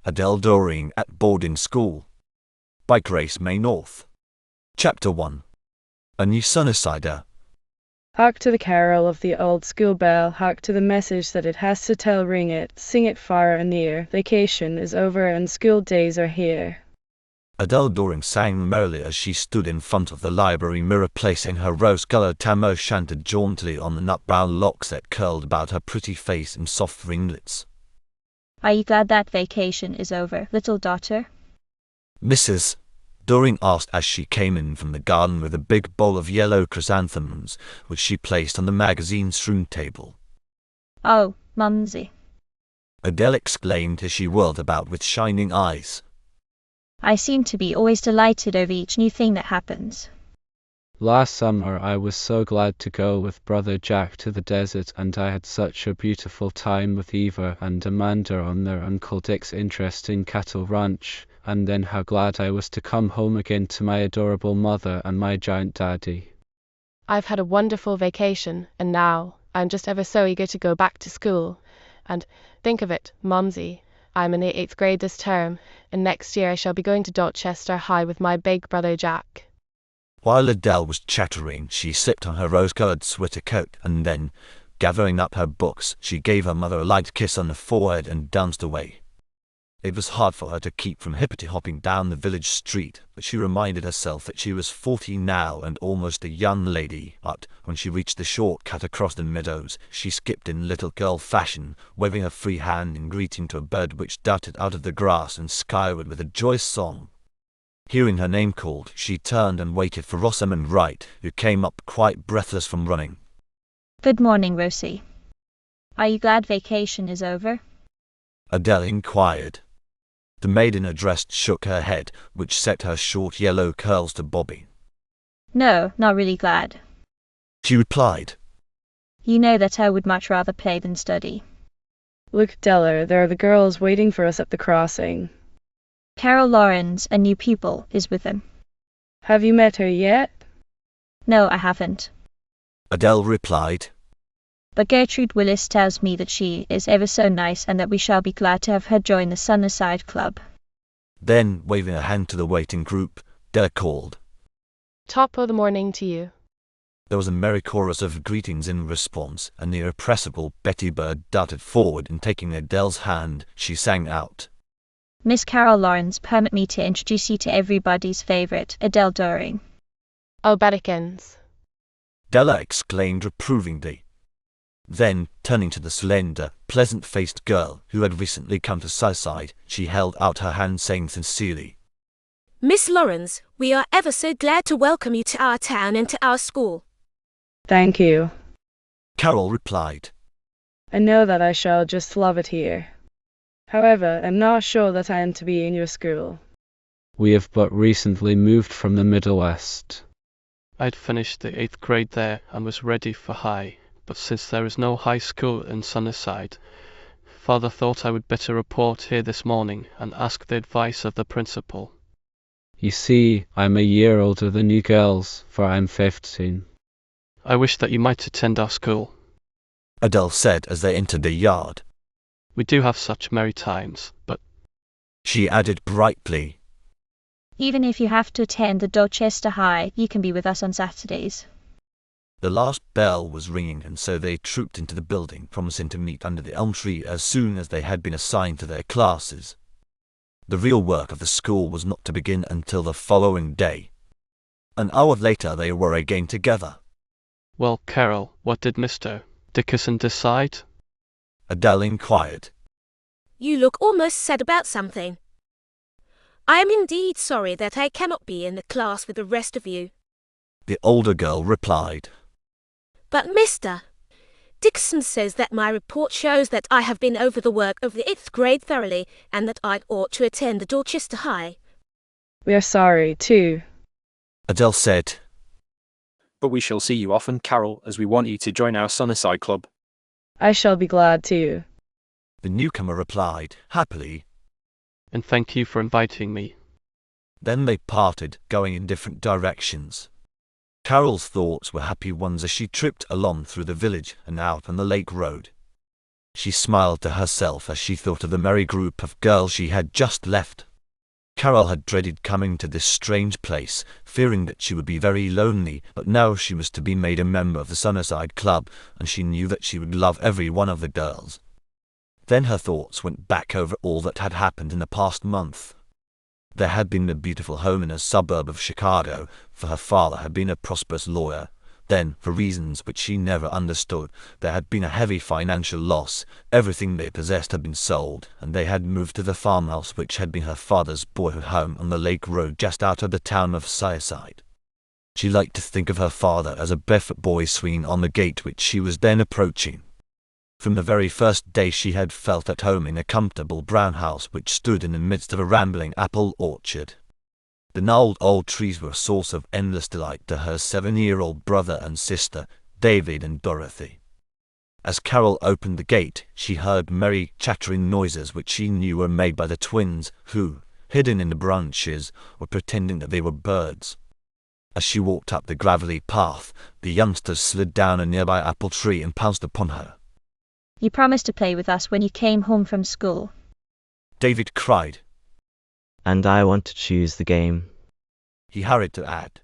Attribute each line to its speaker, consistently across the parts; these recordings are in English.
Speaker 1: Adele Doring at Boarding School by Grace May North. Chapter 1. A New Sunnisider.
Speaker 2: Hark to the carol of the old school bell, hark to the message that it has to tell, ring it, sing it far and near. Vacation is over and school days are here.
Speaker 1: Adele Doring sang merrily as she stood in front of the library mirror, placing her rose-colored tam-o shanter jauntily on the nut-brown locks that curled about her pretty face in soft ringlets.
Speaker 3: Are you glad that vacation is over, little daughter?
Speaker 1: Mrs. Doring asked as she came in from the garden with a big bowl of yellow chrysanthemums, which she placed on the magazine-strewn table.
Speaker 3: Oh, Mumsy.
Speaker 1: Adele exclaimed as she whirled about with shining eyes.
Speaker 3: I seem to be always delighted over each new thing that happens.
Speaker 4: Last summer I was so glad to go with Brother Jack to the desert, and I had such a beautiful time with Eva and Amanda on their Uncle Dick's interesting cattle ranch, and then how glad I was to come home again to my adorable mother and my giant daddy.
Speaker 5: I've had a wonderful vacation, and now I'm just ever so eager to go back to school. And think of it, Mumsy, I'm in the 8th grade this term, and next year I shall be going to Dorchester High with my big brother Jack.
Speaker 1: While Adele was chattering, she slipped on her rose-colored sweater coat, and then, gathering up her books, she gave her mother a light kiss on the forehead and danced away. It was hard for her to keep from hippity-hopping down the village street, but she reminded herself that she was 40 now and almost a young lady. But when she reached the shortcut across the meadows, she skipped in little girl fashion, waving her free hand in greeting to a bird which darted out of the grass and skyward with a joyous song. Hearing her name called, she turned and waited for Rosamond Wright, who came up quite breathless from running.
Speaker 3: Good morning, Rosie. Are you glad vacation is over?
Speaker 1: Adele inquired. The maiden addressed shook her head, which set her short yellow curls to bobbing.
Speaker 3: No, not really glad.
Speaker 1: She replied.
Speaker 3: You know that I would much rather play than study.
Speaker 2: Look, Della, there are the girls waiting for us at the crossing.
Speaker 3: Carol Lawrence, a new pupil, is with them.
Speaker 2: Have you met her yet?
Speaker 3: No, I haven't.
Speaker 1: Adele replied.
Speaker 3: But Gertrude Willis tells me that she is ever so nice and that we shall be glad to have her join the Sunnyside Club.
Speaker 1: Then, waving a hand to the waiting group, Della called.
Speaker 5: Top of the morning to you.
Speaker 1: There was a merry chorus of greetings in response, and the irrepressible Betty Bird darted forward, and taking Adele's hand, she sang out.
Speaker 3: Miss Carol Lawrence, permit me to introduce you to everybody's favorite, Adele Doring.
Speaker 5: Oh, Bettykins.
Speaker 1: Della exclaimed reprovingly. Then, turning to the slender, pleasant-faced girl who had recently come to Sunnyside, she held out her hand, saying sincerely,
Speaker 6: Miss Lawrence, we are ever so glad to welcome you to our town and to our school.
Speaker 2: Thank you.
Speaker 1: Carol replied.
Speaker 2: I know that I shall just love it here. However, I'm not sure that I am to be in your school.
Speaker 4: We have but recently moved from the Middle West.
Speaker 7: I'd finished the 8th grade there and was ready for high, but since there is no high school in Sunnyside, Father thought I would better report here this morning and ask the advice of the principal.
Speaker 4: You see, I'm a year older than you girls, for I'm 15.
Speaker 7: I wish that you might attend our school.
Speaker 1: Adele said as they entered the yard.
Speaker 7: We do have such merry times, but
Speaker 1: She added brightly.
Speaker 3: Even if you have to attend the Dorchester High, you can be with us on Saturdays.
Speaker 1: The last bell was ringing, and so they trooped into the building, promising to meet under the elm tree as soon as they had been assigned to their classes. The real work of the school was not to begin until the following day. An hour later they were again together.
Speaker 7: well, Carol, what did Mr. Dickerson decide?
Speaker 1: Adele inquired.
Speaker 6: You look almost sad about something. I am indeed sorry that I cannot be in the class with the rest of you.
Speaker 1: The older girl replied.
Speaker 6: But Mr. Dixon says that my report shows that I have been over the work of the 8th grade thoroughly and that I ought to attend the Dorchester High.
Speaker 2: We are sorry, too.
Speaker 1: Adele said.
Speaker 8: But we shall see you often, Carol, as we want you to join our Sunnyside Club.
Speaker 2: I shall be glad too.
Speaker 1: The newcomer replied, happily.
Speaker 7: And thank you for inviting me.
Speaker 1: Then they parted, going in different directions. Carol's thoughts were happy ones as she tripped along through the village and out on the lake road. She smiled to herself as she thought of the merry group of girls she had just left. Carol had dreaded coming to this strange place, fearing that she would be very lonely, but now she was to be made a member of the Sunnyside Club, and she knew that she would love every one of the girls. Then her thoughts went back over all that had happened in the past month. There had been the beautiful home in a suburb of Chicago, for her father had been a prosperous lawyer. Then, for reasons which she never understood, there had been a heavy financial loss. Everything they possessed had been sold, and they had moved to the farmhouse which had been her father's boyhood home on the lake road just out of the town of Sunnyside. She liked to think of her father as a barefoot boy swinging on the gate which she was then approaching. From the very first day she had felt at home in a comfortable brown house which stood in the midst of a rambling apple orchard. The gnarled old trees were a source of endless delight to her 7-year-old brother and sister, David and Dorothy. As Carol opened the gate, she heard merry, chattering noises which she knew were made by the twins, who, hidden in the branches, were pretending that they were birds. As she walked up the gravelly path, the youngsters slid down a nearby apple tree and pounced upon her.
Speaker 3: You promised to play with us when you came home from school.
Speaker 1: David cried.
Speaker 9: And I want to choose the game.
Speaker 1: He hurried to add.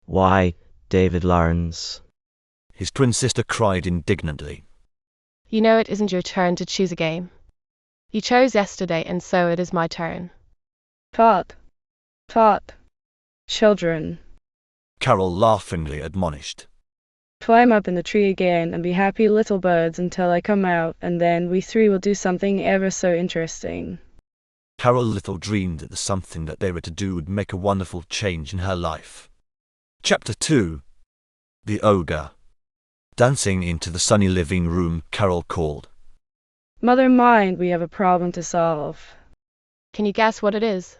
Speaker 9: Why, David Lawrence?
Speaker 1: His twin sister cried indignantly.
Speaker 5: You know it isn't your turn to choose a game. You chose yesterday, and so it is my turn.
Speaker 2: Tot. Tot. Children.
Speaker 1: Carol laughingly admonished.
Speaker 2: Climb up in the tree again and be happy little birds until I come out, and then we three will do something ever so interesting.
Speaker 1: Carol little dreamed that the something that they were to do would make a wonderful change in her life. Chapter 2. The Ogre. Dancing into the sunny living room, Carol called.
Speaker 2: Mother, mind, we have a problem to solve.
Speaker 5: Can you guess what it is?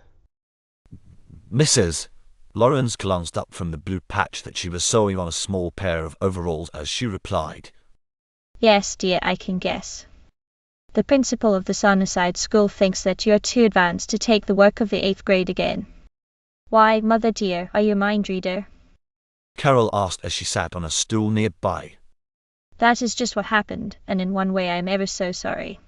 Speaker 1: Mrs. Lawrence glanced up from the blue patch that she was sewing on a small pair of overalls as she replied.
Speaker 3: Yes, dear, I can guess. The principal of the Sunnyside School thinks that you're too advanced to take the work of the 8th grade again. Why, Mother dear, are you a mind reader?
Speaker 1: Carol asked as she sat on a stool nearby.
Speaker 3: That is just what happened, and in one way I am ever so sorry.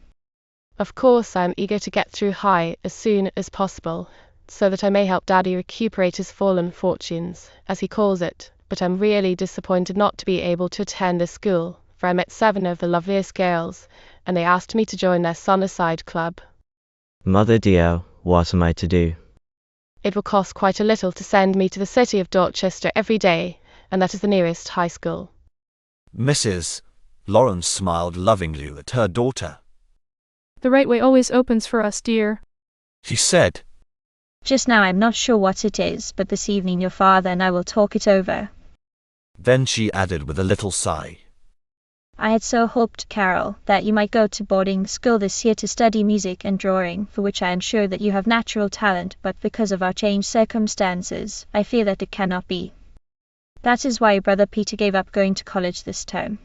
Speaker 5: Of course, I am eager to get through high as soon as possible, so that I may help Daddy recuperate his fallen fortunes, as he calls it, but I'm really disappointed not to be able to attend this school, for I met 7 of the loveliest girls, and they asked me to join their Sunnyside Club.
Speaker 9: Mother dear, what am I to do?
Speaker 5: It will cost quite a little to send me to the city of Dorchester every day, and that is the nearest high school.
Speaker 1: Mrs. Lawrence smiled lovingly at her daughter.
Speaker 10: The right way always opens for us, dear.
Speaker 1: She said.
Speaker 3: Just now I'm not sure what it is, but this evening your father and I will talk it over.
Speaker 1: Then she added with a little sigh.
Speaker 3: I had so hoped, Carol, that you might go to boarding school this year to study music and drawing, for which I am sure that you have natural talent, but because of our changed circumstances, I fear that it cannot be. That is why your brother Peter gave up going to college this term.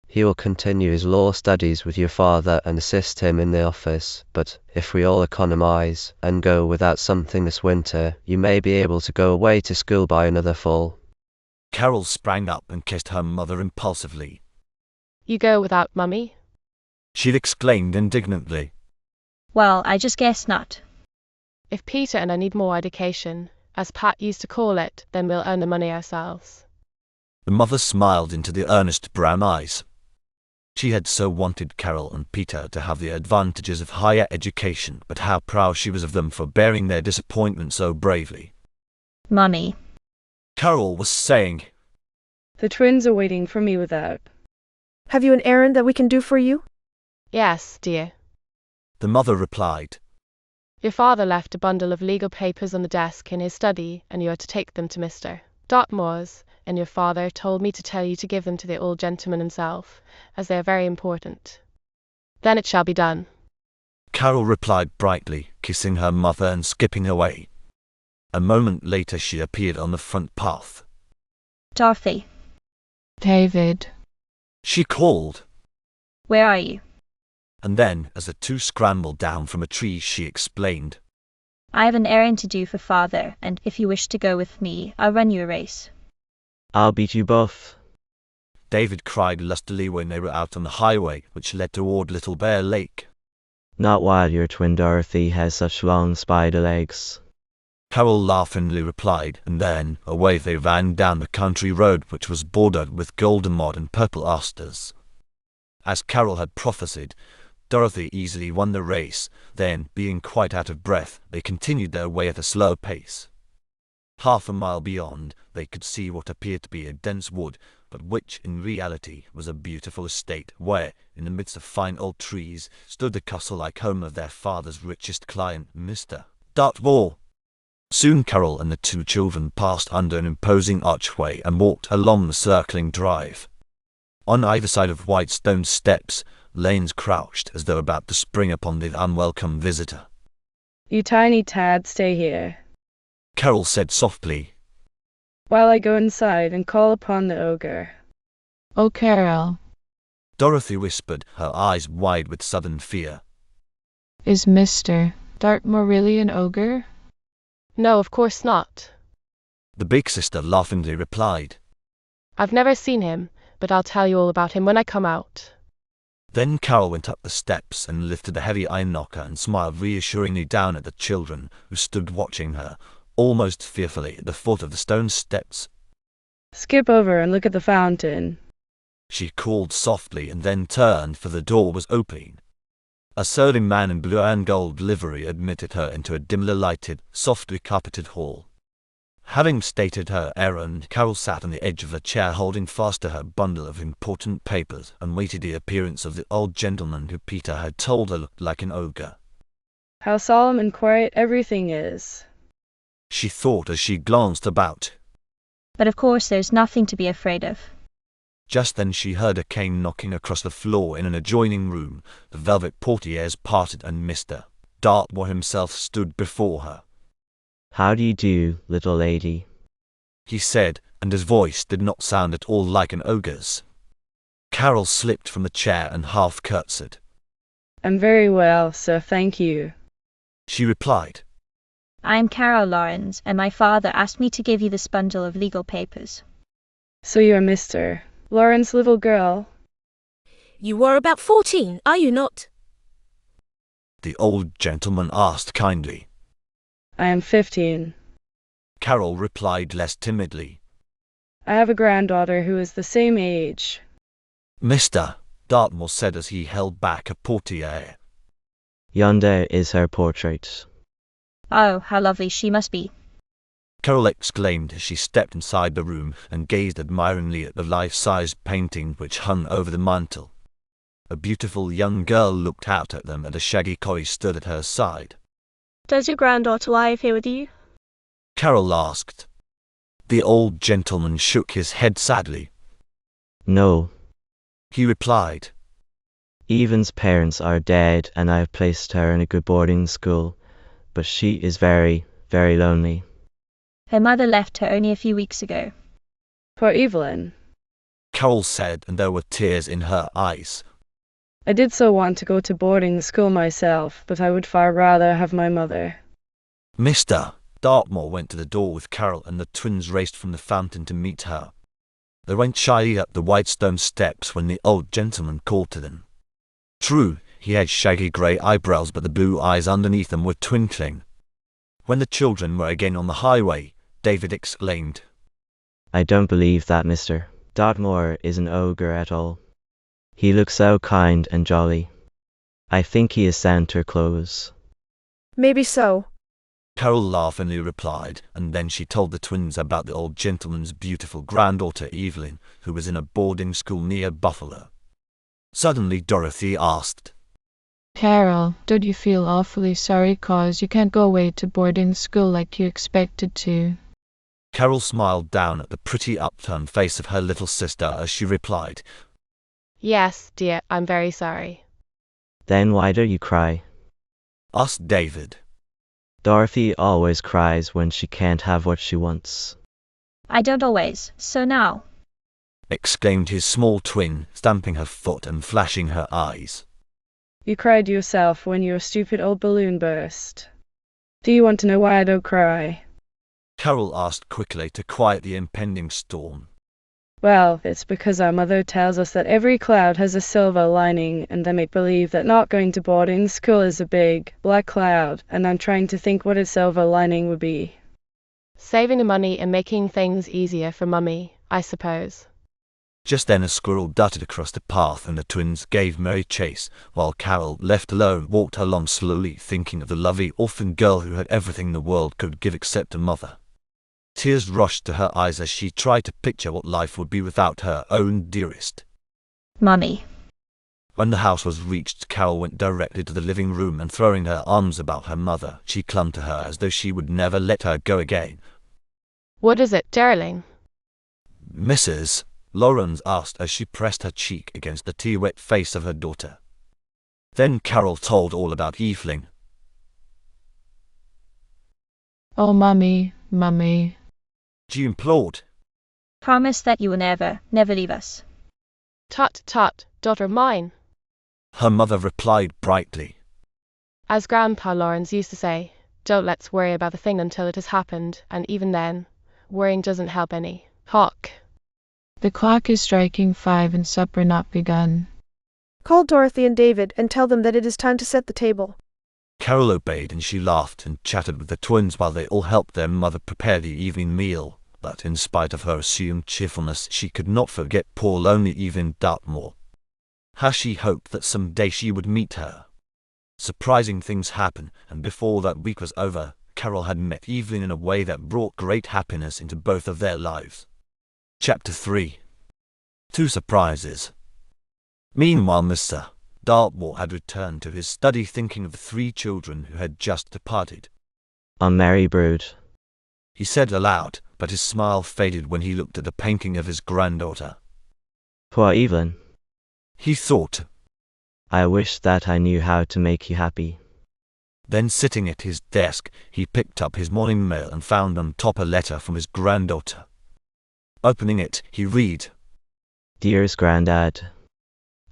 Speaker 11: He will continue his law studies with your father and assist him in the office, but if we all economize and go without something this winter, you may be able to go away to school by another fall.
Speaker 1: Carol sprang up and kissed her mother impulsively.
Speaker 5: You go without Mummy?
Speaker 1: She exclaimed indignantly.
Speaker 3: Well, I just guess not.
Speaker 5: If Peter and I need more education, as Pat used to call it, then we'll earn the money ourselves.
Speaker 1: The mother smiled into the earnest brown eyes. She had so wanted Carol and Peter to have the advantages of higher education, but how proud she was of them for bearing their disappointment so bravely.
Speaker 3: Mummy.
Speaker 1: Carol was saying.
Speaker 2: The twins are waiting for me without.
Speaker 12: Have you an errand that we can do for you?
Speaker 5: Yes, dear.
Speaker 1: The mother replied.
Speaker 5: Your father left a bundle of legal papers on the desk in his study, and you are to take them to Mr. Dartmoor's, and your father told me to tell you to give them to the old gentleman himself, as they are very important. Then it shall be done.
Speaker 1: Carol replied brightly, kissing her mother and skipping away. A moment later she appeared on the front path.
Speaker 3: Dorothy.
Speaker 10: David.
Speaker 1: She called.
Speaker 3: Where are you?
Speaker 1: And then, as the two scrambled down from a tree, she explained.
Speaker 3: I have an errand to do for father, and if you wish to go with me, I'll run you a race.
Speaker 9: I'll beat you both.
Speaker 1: David cried lustily when they were out on the highway which led toward Little Bear Lake.
Speaker 9: Not while your twin Dorothy has such long spider legs.
Speaker 1: Carol laughingly replied, and then away they ran down the country road which was bordered with golden mud and purple asters. As Carol had prophesied, Dorothy easily won the race. Then, being quite out of breath, they continued their way at a slow pace. Half a mile beyond, they could see what appeared to be a dense wood, but which in reality was a beautiful estate where, in the midst of fine old trees, stood the castle-like home of their father's richest client, Mr. Dartmoor. Soon Carol and the two children passed under an imposing archway and walked along the circling drive. On either side of white stone steps, lanes crouched as though about to spring upon the unwelcome visitor.
Speaker 2: You tiny tad, stay here,
Speaker 1: Carol said softly,
Speaker 2: while I go inside and call upon the ogre.
Speaker 10: Oh, Carol,
Speaker 1: Dorothy whispered, her eyes wide with sudden fear.
Speaker 10: is Mr. Dartmoor really an ogre?
Speaker 5: No, of course not.
Speaker 1: The big sister laughingly replied.
Speaker 5: I've never seen him, but I'll tell you all about him when I come out.
Speaker 1: Then Carol went up the steps and lifted the heavy iron knocker and smiled reassuringly down at the children, who stood watching her, almost fearfully, at the foot of the stone steps.
Speaker 2: Skip over and look at the fountain,
Speaker 1: she called softly, and then turned, for the door was opening. A surly man in blue and gold livery admitted her into a dimly lighted, softly carpeted hall. Having stated her errand, Carol sat on the edge of a chair holding fast to her bundle of important papers and waited the appearance of the old gentleman who Peter had told her looked like an ogre.
Speaker 2: How solemn and quiet everything is,
Speaker 1: she thought as she glanced about.
Speaker 3: But of course there's nothing to be afraid of.
Speaker 1: Just then she heard a cane knocking across the floor in an adjoining room. The velvet portieres parted and Mr. Dartmoor himself stood before her.
Speaker 9: How do you do, little lady?
Speaker 1: He said, and his voice did not sound at all like an ogre's. Carol slipped from the chair and half curtsied.
Speaker 2: I'm very well, sir, thank you,
Speaker 1: she replied.
Speaker 3: I am Carol Lawrence, and my father asked me to give you this bundle of legal papers.
Speaker 2: So you're Mr. Lawrence, little girl?
Speaker 6: You are about 14, are you not?
Speaker 1: The old gentleman asked kindly.
Speaker 2: I am 15.
Speaker 1: Carol replied less timidly.
Speaker 2: I have a granddaughter who is the same age.
Speaker 1: Mr. Dartmoor said as he held back a portiere.
Speaker 9: Yonder is her portrait.
Speaker 3: Oh, how lovely she must be.
Speaker 1: Carol exclaimed as she stepped inside the room and gazed admiringly at the life-size painting which hung over the mantel. A beautiful young girl looked out at them, and a shaggy collie stood at her side.
Speaker 13: Does your granddaughter live here with you?
Speaker 1: Carol asked. The old gentleman shook his head sadly.
Speaker 9: No,
Speaker 1: he replied.
Speaker 9: Evan's parents are dead, and I have placed her in a good boarding school, but she is very, very lonely.
Speaker 3: Her mother left her only a few weeks ago.
Speaker 2: Poor Evelyn,
Speaker 1: Carol said, and there were tears in her eyes.
Speaker 2: I did so want to go to boarding school myself, but I would far rather have my mother.
Speaker 1: Mr. Dartmoor went to the door with Carol, and the twins raced from the fountain to meet her. They went shyly up the white stone steps when the old gentleman called to them. True, he had shaggy grey eyebrows, but the blue eyes underneath them were twinkling. When the children were again on the highway, David exclaimed,
Speaker 9: I don't believe that Mr. Dartmoor is an ogre at all. He looks so kind and jolly. I think he is Santa Claus.
Speaker 12: Maybe so,
Speaker 1: Carol laughingly replied, and then she told the twins about the old gentleman's beautiful granddaughter Evelyn, who was in a boarding school near Buffalo. Suddenly Dorothy asked,
Speaker 10: Carol, don't you feel awfully sorry 'cause you can't go away to boarding school like you expected to?
Speaker 1: Carol smiled down at the pretty upturned face of her little sister as she replied,
Speaker 5: Yes, dear, I'm very sorry.
Speaker 9: Then why don't you cry?
Speaker 1: asked David.
Speaker 9: Dorothy always cries when she can't have what she wants.
Speaker 3: I don't always, so now.
Speaker 1: Exclaimed his small twin, stamping her foot and flashing her eyes.
Speaker 2: You cried yourself when your stupid old balloon burst. Do you want to know why I don't cry?
Speaker 1: Carol asked quickly to quiet the impending storm.
Speaker 2: Well, it's because our mother tells us that every cloud has a silver lining, and they make believe that not going to boarding school is a big, black cloud, and I'm trying to think what a silver lining would be.
Speaker 5: Saving the money and making things easier for Mummy, I suppose.
Speaker 1: Just then a squirrel darted across the path and the twins gave merry chase, while Carol, left alone, walked along slowly, thinking of the lovely orphan girl who had everything the world could give except a mother. Tears rushed to her eyes as she tried to picture what life would be without her own dearest.
Speaker 3: Mummy.
Speaker 1: When the house was reached, Carol went directly to the living room and throwing her arms about her mother, she clung to her as though she would never let her go again.
Speaker 5: What is it, darling?
Speaker 1: Mrs. Lawrence asked as she pressed her cheek against the tea-wet face of her daughter. Then Carol told all about Evelyn.
Speaker 10: Oh, Mummy, Mummy.
Speaker 1: She implored.
Speaker 3: Promise that you will never, never leave us.
Speaker 5: Tut, tut, daughter mine.
Speaker 1: Her mother replied brightly.
Speaker 5: As Grandpa Lawrence used to say, don't let's worry about the thing until it has happened, and even then, worrying doesn't help any. Hawk.
Speaker 10: The clock is striking 5 and supper not begun.
Speaker 12: Call Dorothy and David and tell them that it is time to set the table.
Speaker 1: Carol obeyed, and she laughed and chatted with the twins while they all helped their mother prepare the evening meal. But in spite of her assumed cheerfulness, she could not forget poor lonely Evelyn Dartmoor. How she hoped that some day she would meet her. Surprising things happened, and before that week was over, Carol had met Evelyn in a way that brought great happiness into both of their lives. Chapter 3. 2 Surprises. Meanwhile, Mr. Dartmoor had returned to his study, thinking of the 3 children who had just departed.
Speaker 9: A merry brood,
Speaker 1: he said aloud, but his smile faded when he looked at the painting of his granddaughter.
Speaker 9: Poor Evelyn.
Speaker 1: He thought.
Speaker 9: I wish that I knew how to make you happy.
Speaker 1: Then, sitting at his desk, he picked up his morning mail and found on top a letter from his granddaughter. Opening it, he read.
Speaker 9: Dearest Grandad,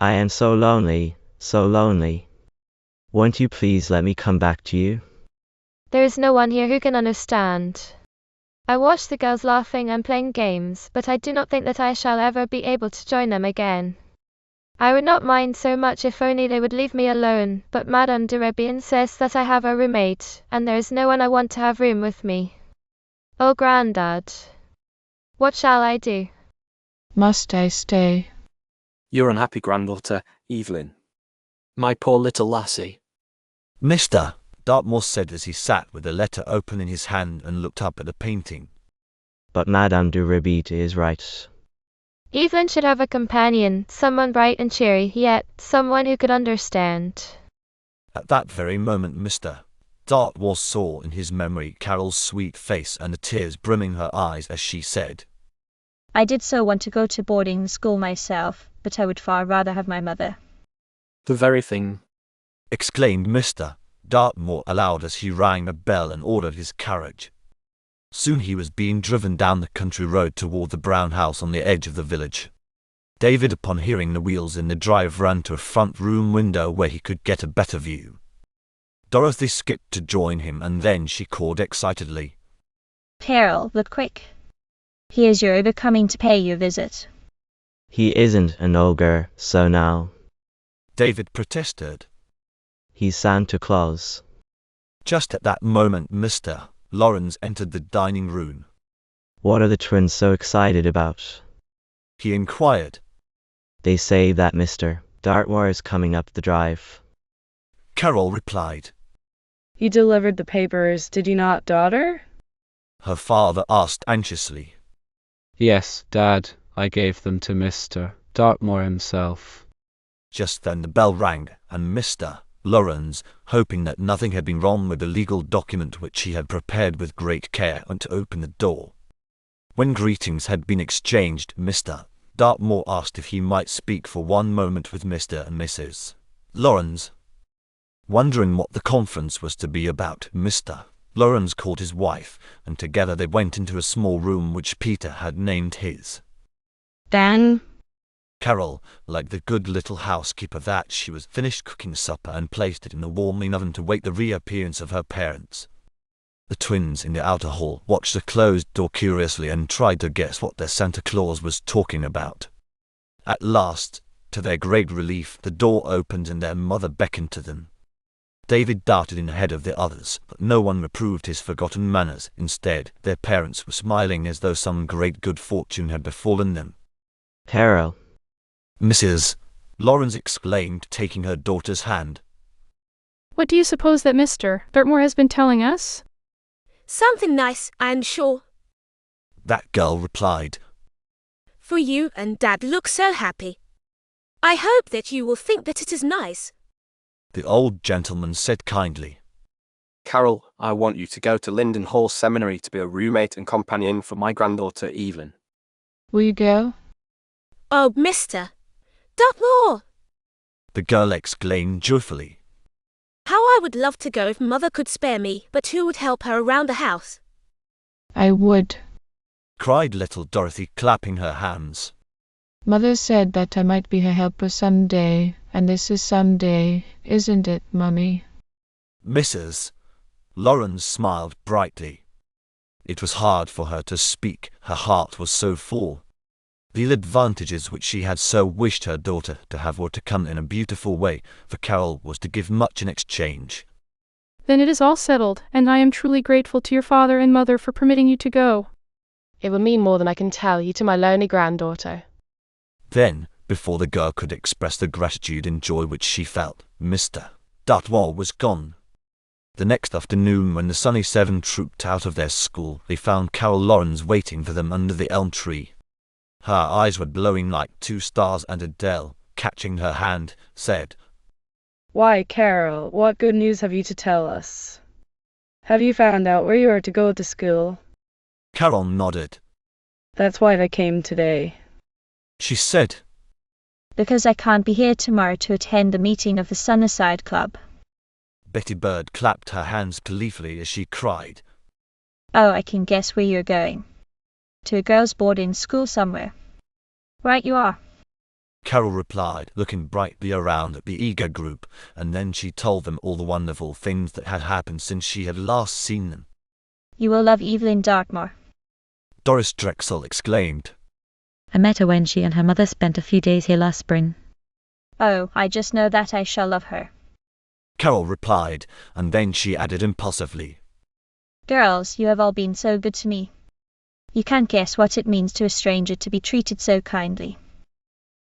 Speaker 9: I am so lonely, so lonely. Won't you please let me come back to you?
Speaker 14: There is no one here who can understand. I watch the girls laughing and playing games, but I do not think that I shall ever be able to join them again. I would not mind so much if only they would leave me alone, but Madame de Reby insists that I have a roommate, and there is no one I want to have room with me. Oh, Grandad, what shall I do?
Speaker 10: Must I stay?
Speaker 8: Your unhappy granddaughter, Evelyn. My poor little lassie.
Speaker 1: Mr. Dartmoor said as he sat with the letter open in his hand and looked up at the painting.
Speaker 9: But Madame de Reby is right.
Speaker 14: Evelyn should have a companion, someone bright and cheery, yet someone who could understand.
Speaker 1: At that very moment, Mr. Dartmoor saw in his memory Carol's sweet face and the tears brimming her eyes as she said,
Speaker 3: I did so want to go to boarding school myself, but I would far rather have my mother.
Speaker 8: The very thing,
Speaker 1: exclaimed Mr. Dartmoor aloud as he rang a bell and ordered his carriage. Soon he was being driven down the country road toward the brown house on the edge of the village. David, upon hearing the wheels in the drive, ran to a front room window where he could get a better view. Dorothy skipped to join him, and then she called excitedly,
Speaker 3: Carol, look quick. Here's your ogre coming to pay you a visit.
Speaker 9: He isn't an ogre, so now.
Speaker 1: David protested.
Speaker 9: He's Santa Claus.
Speaker 1: Just at that moment, Mr. Lawrence entered the dining room.
Speaker 9: What are the twins so excited about?
Speaker 1: He inquired.
Speaker 9: They say that Mr. Dartmoor is coming up the drive.
Speaker 1: Carol replied.
Speaker 2: You delivered the papers, did you not, daughter?
Speaker 1: Her father asked anxiously.
Speaker 4: Yes, Dad, I gave them to Mr. Dartmoor himself.
Speaker 1: Just then the bell rang, and Mr. Lawrence, hoping that nothing had been wrong with the legal document which he had prepared with great care, went to open the door. When greetings had been exchanged, Mr. Dartmoor asked if he might speak for one moment with Mr. and Mrs. Lawrence. Wondering what the conference was to be about, Mr. Lawrence called his wife, and together they went into a small room which Peter had named his.
Speaker 2: Dan?
Speaker 1: Carol, like the good little housekeeper that she was, finished cooking supper and placed it in the warming oven to wait the reappearance of her parents. The twins in the outer hall watched the closed door curiously and tried to guess what their Santa Claus was talking about. At last, to their great relief, the door opened and their mother beckoned to them. David darted in ahead of the others, but no one reproved his forgotten manners. Instead, their parents were smiling as though some great good fortune had befallen them.
Speaker 9: Carol.
Speaker 1: Mrs. Lawrence exclaimed, taking her daughter's hand.
Speaker 15: What do you suppose that Mr. Dartmoor has been telling us?
Speaker 6: Something nice, I am sure.
Speaker 1: That girl replied.
Speaker 6: For you and Dad look so happy. I hope that you will think that it is nice.
Speaker 1: The old gentleman said kindly.
Speaker 8: Carol, I want you to go to Linden Hall Seminary to be a roommate and companion for my granddaughter Evelyn.
Speaker 10: Will you go?
Speaker 6: Oh, Mr. Dartmoor!
Speaker 1: The girl exclaimed joyfully.
Speaker 6: How I would love to go if Mother could spare me, but who would help her around the house?
Speaker 10: I would.
Speaker 1: Cried little Dorothy, clapping her hands.
Speaker 10: Mother said that I might be her helper someday, and this is someday, isn't it, Mummy?
Speaker 1: Mrs. Lawrence smiled brightly. It was hard for her to speak, her heart was so full. The advantages which she had so wished her daughter to have were to come in a beautiful way, for Carol was to give much in exchange.
Speaker 15: Then it is all settled, and I am truly grateful to your father and mother for permitting you to go.
Speaker 5: It will mean more than I can tell you to my lonely granddaughter.
Speaker 1: Then, before the girl could express the gratitude and joy which she felt, Mr. Dartmoor was gone. The next afternoon, when the Sunny Seven trooped out of their school, they found Carol Lawrence waiting for them under the elm tree. Her eyes were glowing like two stars, and Adele, catching her hand, said,
Speaker 2: Why, Carol, what good news have you to tell us? Have you found out where you are to go to school?
Speaker 1: Carol nodded.
Speaker 2: That's why I came today.
Speaker 1: She said,
Speaker 3: Because I can't be here tomorrow to attend the meeting of the Sunnyside Club.
Speaker 1: Betty Bird clapped her hands gleefully as she cried,
Speaker 3: Oh, I can guess where you're going. To a girls' boarding school somewhere. Right you are.
Speaker 1: Carol replied, looking brightly around at the eager group, and then she told them all the wonderful things that had happened since she had last seen them.
Speaker 3: You will love Evelyn Dartmoor.
Speaker 1: Doris Drexel exclaimed.
Speaker 16: I met her when she and her mother spent a few days here last spring.
Speaker 3: Oh, I just know that I shall love her.
Speaker 1: Carol replied, and then she added impulsively.
Speaker 3: Girls, you have all been so good to me. You can't guess what it means to a stranger to be treated so kindly.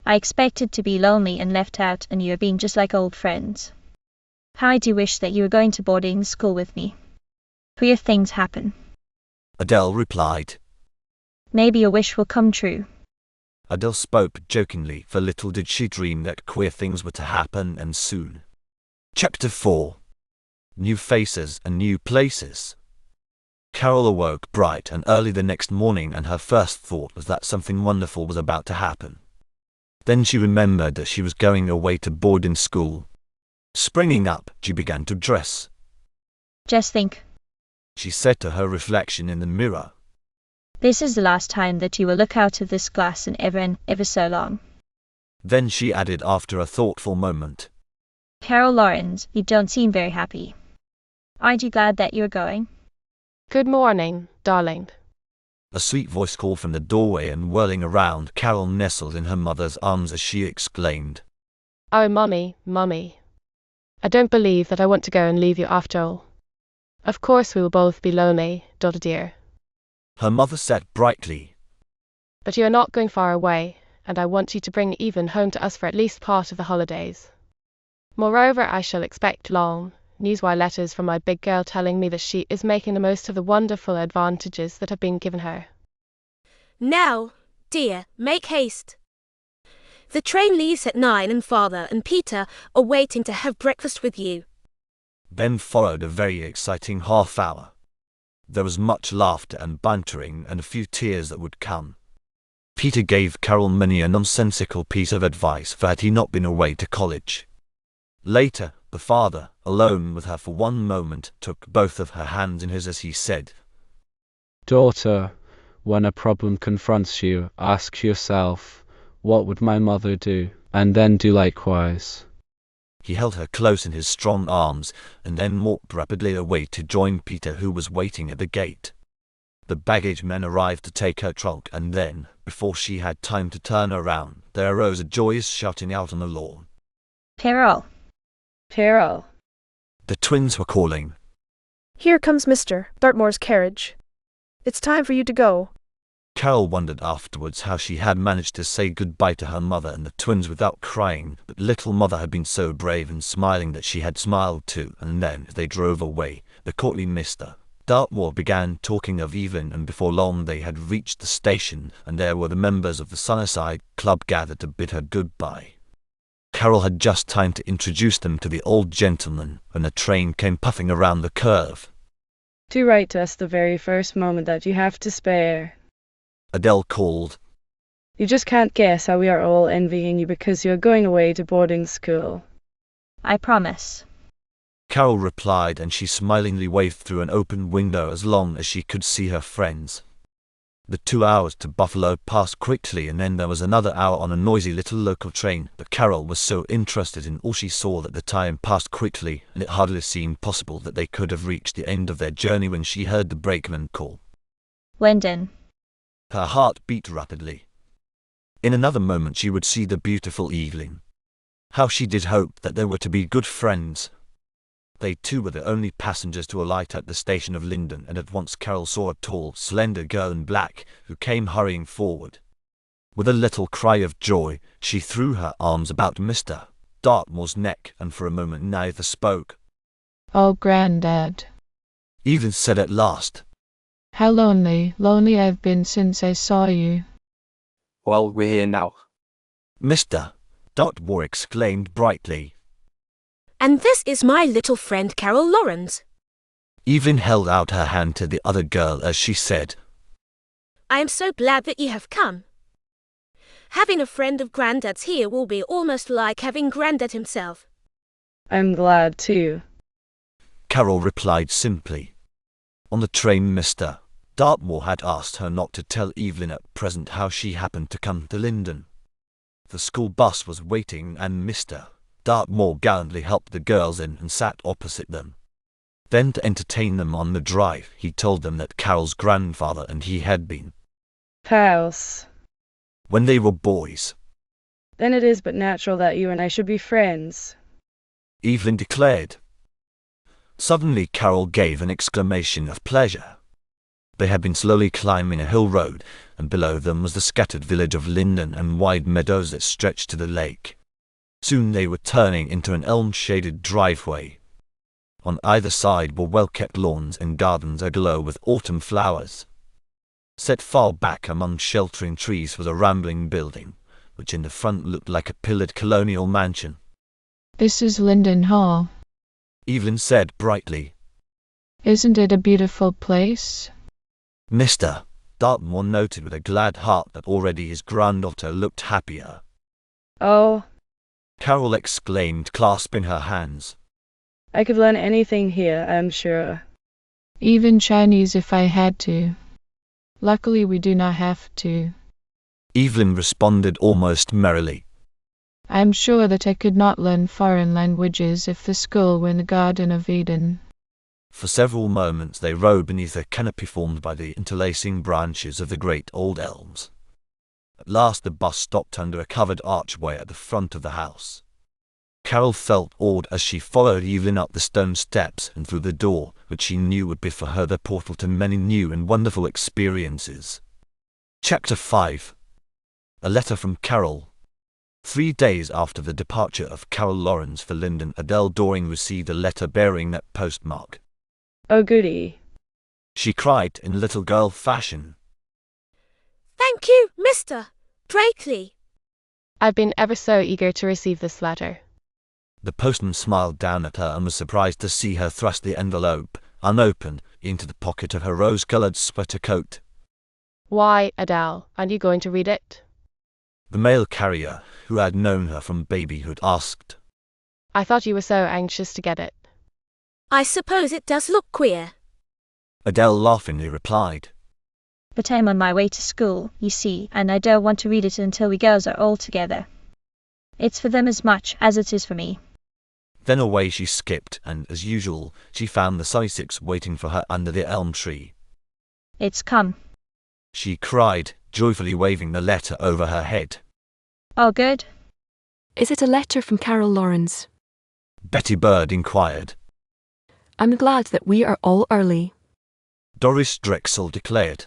Speaker 3: I expected to be lonely and left out, and you are being just like old friends. How I do wish that you were going to boarding school with me. Queer things happen.
Speaker 1: Adele replied.
Speaker 3: Maybe your wish will come true.
Speaker 1: Adele spoke jokingly, for little did she dream that queer things were to happen, and soon. Chapter 4. New Faces and New Places. Carol awoke bright and early the next morning, and her first thought was that something wonderful was about to happen. Then she remembered that she was going away to boarding school. Springing up, she began to dress.
Speaker 3: Just think.
Speaker 1: She said to her reflection in the mirror.
Speaker 3: This is the last time that you will look out of this glass in ever so long.
Speaker 1: Then she added after a thoughtful moment.
Speaker 3: Carol Lawrence, you don't seem very happy. Aren't you glad that you're going?
Speaker 5: Good morning, darling.
Speaker 1: A sweet voice called from the doorway, and whirling around, Carol nestled in her mother's arms as she exclaimed,
Speaker 5: Oh, Mummy, Mummy. I don't believe that I want to go and leave you after all. Of course we will both be lonely, daughter dear.
Speaker 1: Her mother said brightly.
Speaker 5: But you are not going far away, and I want you to bring Evelyn home to us for at least part of the holidays. Moreover, I shall expect long newswire letters from my big girl telling me that she is making the most of the wonderful advantages that have been given her.
Speaker 6: Now, dear, make haste. The train leaves at 9 and Father and Peter are waiting to have breakfast with you.
Speaker 1: Then followed a very exciting half hour. There was much laughter and bantering, and a few tears that would come. Peter gave Carol many a nonsensical piece of advice, for had he not been away to college. Later, the father, alone with her for one moment, took both of her hands in his as he said,
Speaker 4: Daughter, when a problem confronts you, ask yourself, what would my mother do? And then do likewise.
Speaker 1: He held her close in his strong arms, and then walked rapidly away to join Peter, who was waiting at the gate. The baggage men arrived to take her trunk, and then, before she had time to turn around, there arose a joyous shouting out on the lawn.
Speaker 3: Carol!
Speaker 2: Carol!
Speaker 1: The twins were calling.
Speaker 12: Here comes Mr. Dartmoor's carriage. It's time for you to go.
Speaker 1: Carol wondered afterwards how she had managed to say goodbye to her mother and the twins without crying, but little mother had been so brave and smiling that she had smiled too, and then, as they drove away, the courtly Mr. Dartmoor began talking of Evelyn, and before long they had reached the station, and there were the members of the Sunnyside Club gathered to bid her goodbye. Carol had just time to introduce them to the old gentleman when the train came puffing around the curve.
Speaker 2: Do write to us the very first moment that you have to spare.
Speaker 1: Adele called.
Speaker 2: You just can't guess how we are all envying you because you're going away to boarding school.
Speaker 3: I promise.
Speaker 1: Carol replied, and she smilingly waved through an open window as long as she could see her friends. The 2 hours to Buffalo passed quickly, and then there was another hour on a noisy little local train, but Carol was so interested in all she saw that the time passed quickly, and it hardly seemed possible that they could have reached the end of their journey when she heard the brakeman call.
Speaker 3: Wendon.
Speaker 1: Her heart beat rapidly. In another moment she would see the beautiful Evelyn. How she did hope that they were to be good friends. They too were the only passengers to alight at the station of Linden, and at once Carol saw a tall, slender girl in black, who came hurrying forward. With a little cry of joy, she threw her arms about Mr. Dartmoor's neck, and for a moment neither spoke.
Speaker 10: Oh, Grandad,
Speaker 1: Evelyn said at last.
Speaker 10: How lonely I've been since I saw you.
Speaker 8: Well, we're here now.
Speaker 1: Mr. Dartmoor exclaimed brightly.
Speaker 6: And this is my little friend Carol Lawrence.
Speaker 1: Evelyn held out her hand to the other girl as she said,
Speaker 6: I am so glad that you have come. Having a friend of Grandad's here will be almost like having Grandad himself.
Speaker 2: I'm glad too.
Speaker 1: Carol replied simply. On the train, Mr. Dartmoor had asked her not to tell Evelyn at present how she happened to come to Linden. The school bus was waiting, and Mr. Dartmoor gallantly helped the girls in and sat opposite them. Then, to entertain them on the drive, he told them that Carol's grandfather and he had been
Speaker 2: pals
Speaker 1: when they were boys.
Speaker 2: Then it is but natural that you and I should be friends,
Speaker 1: Evelyn declared. Suddenly Carol gave an exclamation of pleasure. They had been slowly climbing a hill road, and below them was the scattered village of Linden and wide meadows that stretched to the lake. Soon they were turning into an elm-shaded driveway. On either side were well-kept lawns and gardens aglow with autumn flowers. Set far back among sheltering trees was a rambling building, which in the front looked like a pillared colonial mansion.
Speaker 10: This is Linden Hall.
Speaker 1: Evelyn said brightly.
Speaker 10: Isn't it a beautiful place?
Speaker 1: Mr. Dartmoor noted with a glad heart that already his granddaughter looked happier.
Speaker 2: Oh,
Speaker 1: Carol exclaimed, clasping her hands.
Speaker 2: I could learn anything here, I'm sure.
Speaker 10: Even Chinese if I had to. Luckily we do not have to.
Speaker 1: Evelyn responded almost merrily.
Speaker 10: I'm sure that I could not learn foreign languages if the school were in the Garden of Eden.
Speaker 1: For several moments they rode beneath a canopy formed by the interlacing branches of the great old elms. At last the bus stopped under a covered archway at the front of the house. Carol felt awed as she followed Evelyn up the stone steps and through the door, which she knew would be for her the portal to many new and wonderful experiences. Chapter 5. A letter from Carol. 3 days after the departure of Carol Lawrence for Linden, Adele Doring received a letter bearing that postmark.
Speaker 2: Oh goody,
Speaker 1: she cried in little girl fashion.
Speaker 6: Thank you, Mr. Drakely.
Speaker 5: I've been ever so eager to receive this letter.
Speaker 1: The postman smiled down at her and was surprised to see her thrust the envelope, unopened, into the pocket of her rose-colored sweater coat.
Speaker 5: Why, Adele, aren't you going to read it?
Speaker 1: The mail carrier, who had known her from babyhood, asked.
Speaker 5: I thought you were so anxious to get it.
Speaker 6: I suppose it does look queer.
Speaker 1: Adele laughingly replied.
Speaker 3: But I'm on my way to school, you see, and I don't want to read it until we girls are all together. It's for them as much as it is for me.
Speaker 1: Then away she skipped, and as usual, she found the Sussex waiting for her under the elm tree.
Speaker 3: It's come.
Speaker 1: She cried, joyfully waving the letter over her head.
Speaker 3: Oh, good.
Speaker 17: Is it a letter from Carol Lawrence?
Speaker 1: Betty Bird inquired.
Speaker 17: I'm glad that we are all early.
Speaker 1: Doris Drexel declared.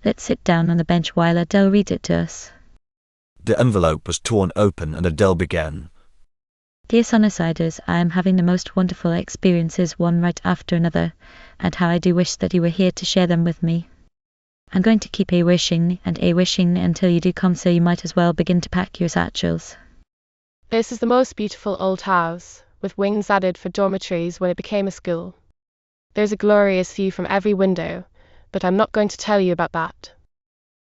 Speaker 16: Let's sit down on the bench while Adele reads it to us.
Speaker 1: The envelope was torn open and Adele began.
Speaker 16: Dear Sunnysiders, I am having the most wonderful experiences one right after another, and how I do wish that you were here to share them with me. I'm going to keep a-wishing until you do come, so you might as well begin to pack your satchels.
Speaker 5: This is the most beautiful old house, with wings added for dormitories when it became a school. There's a glorious view from every window, but I'm not going to tell you about that.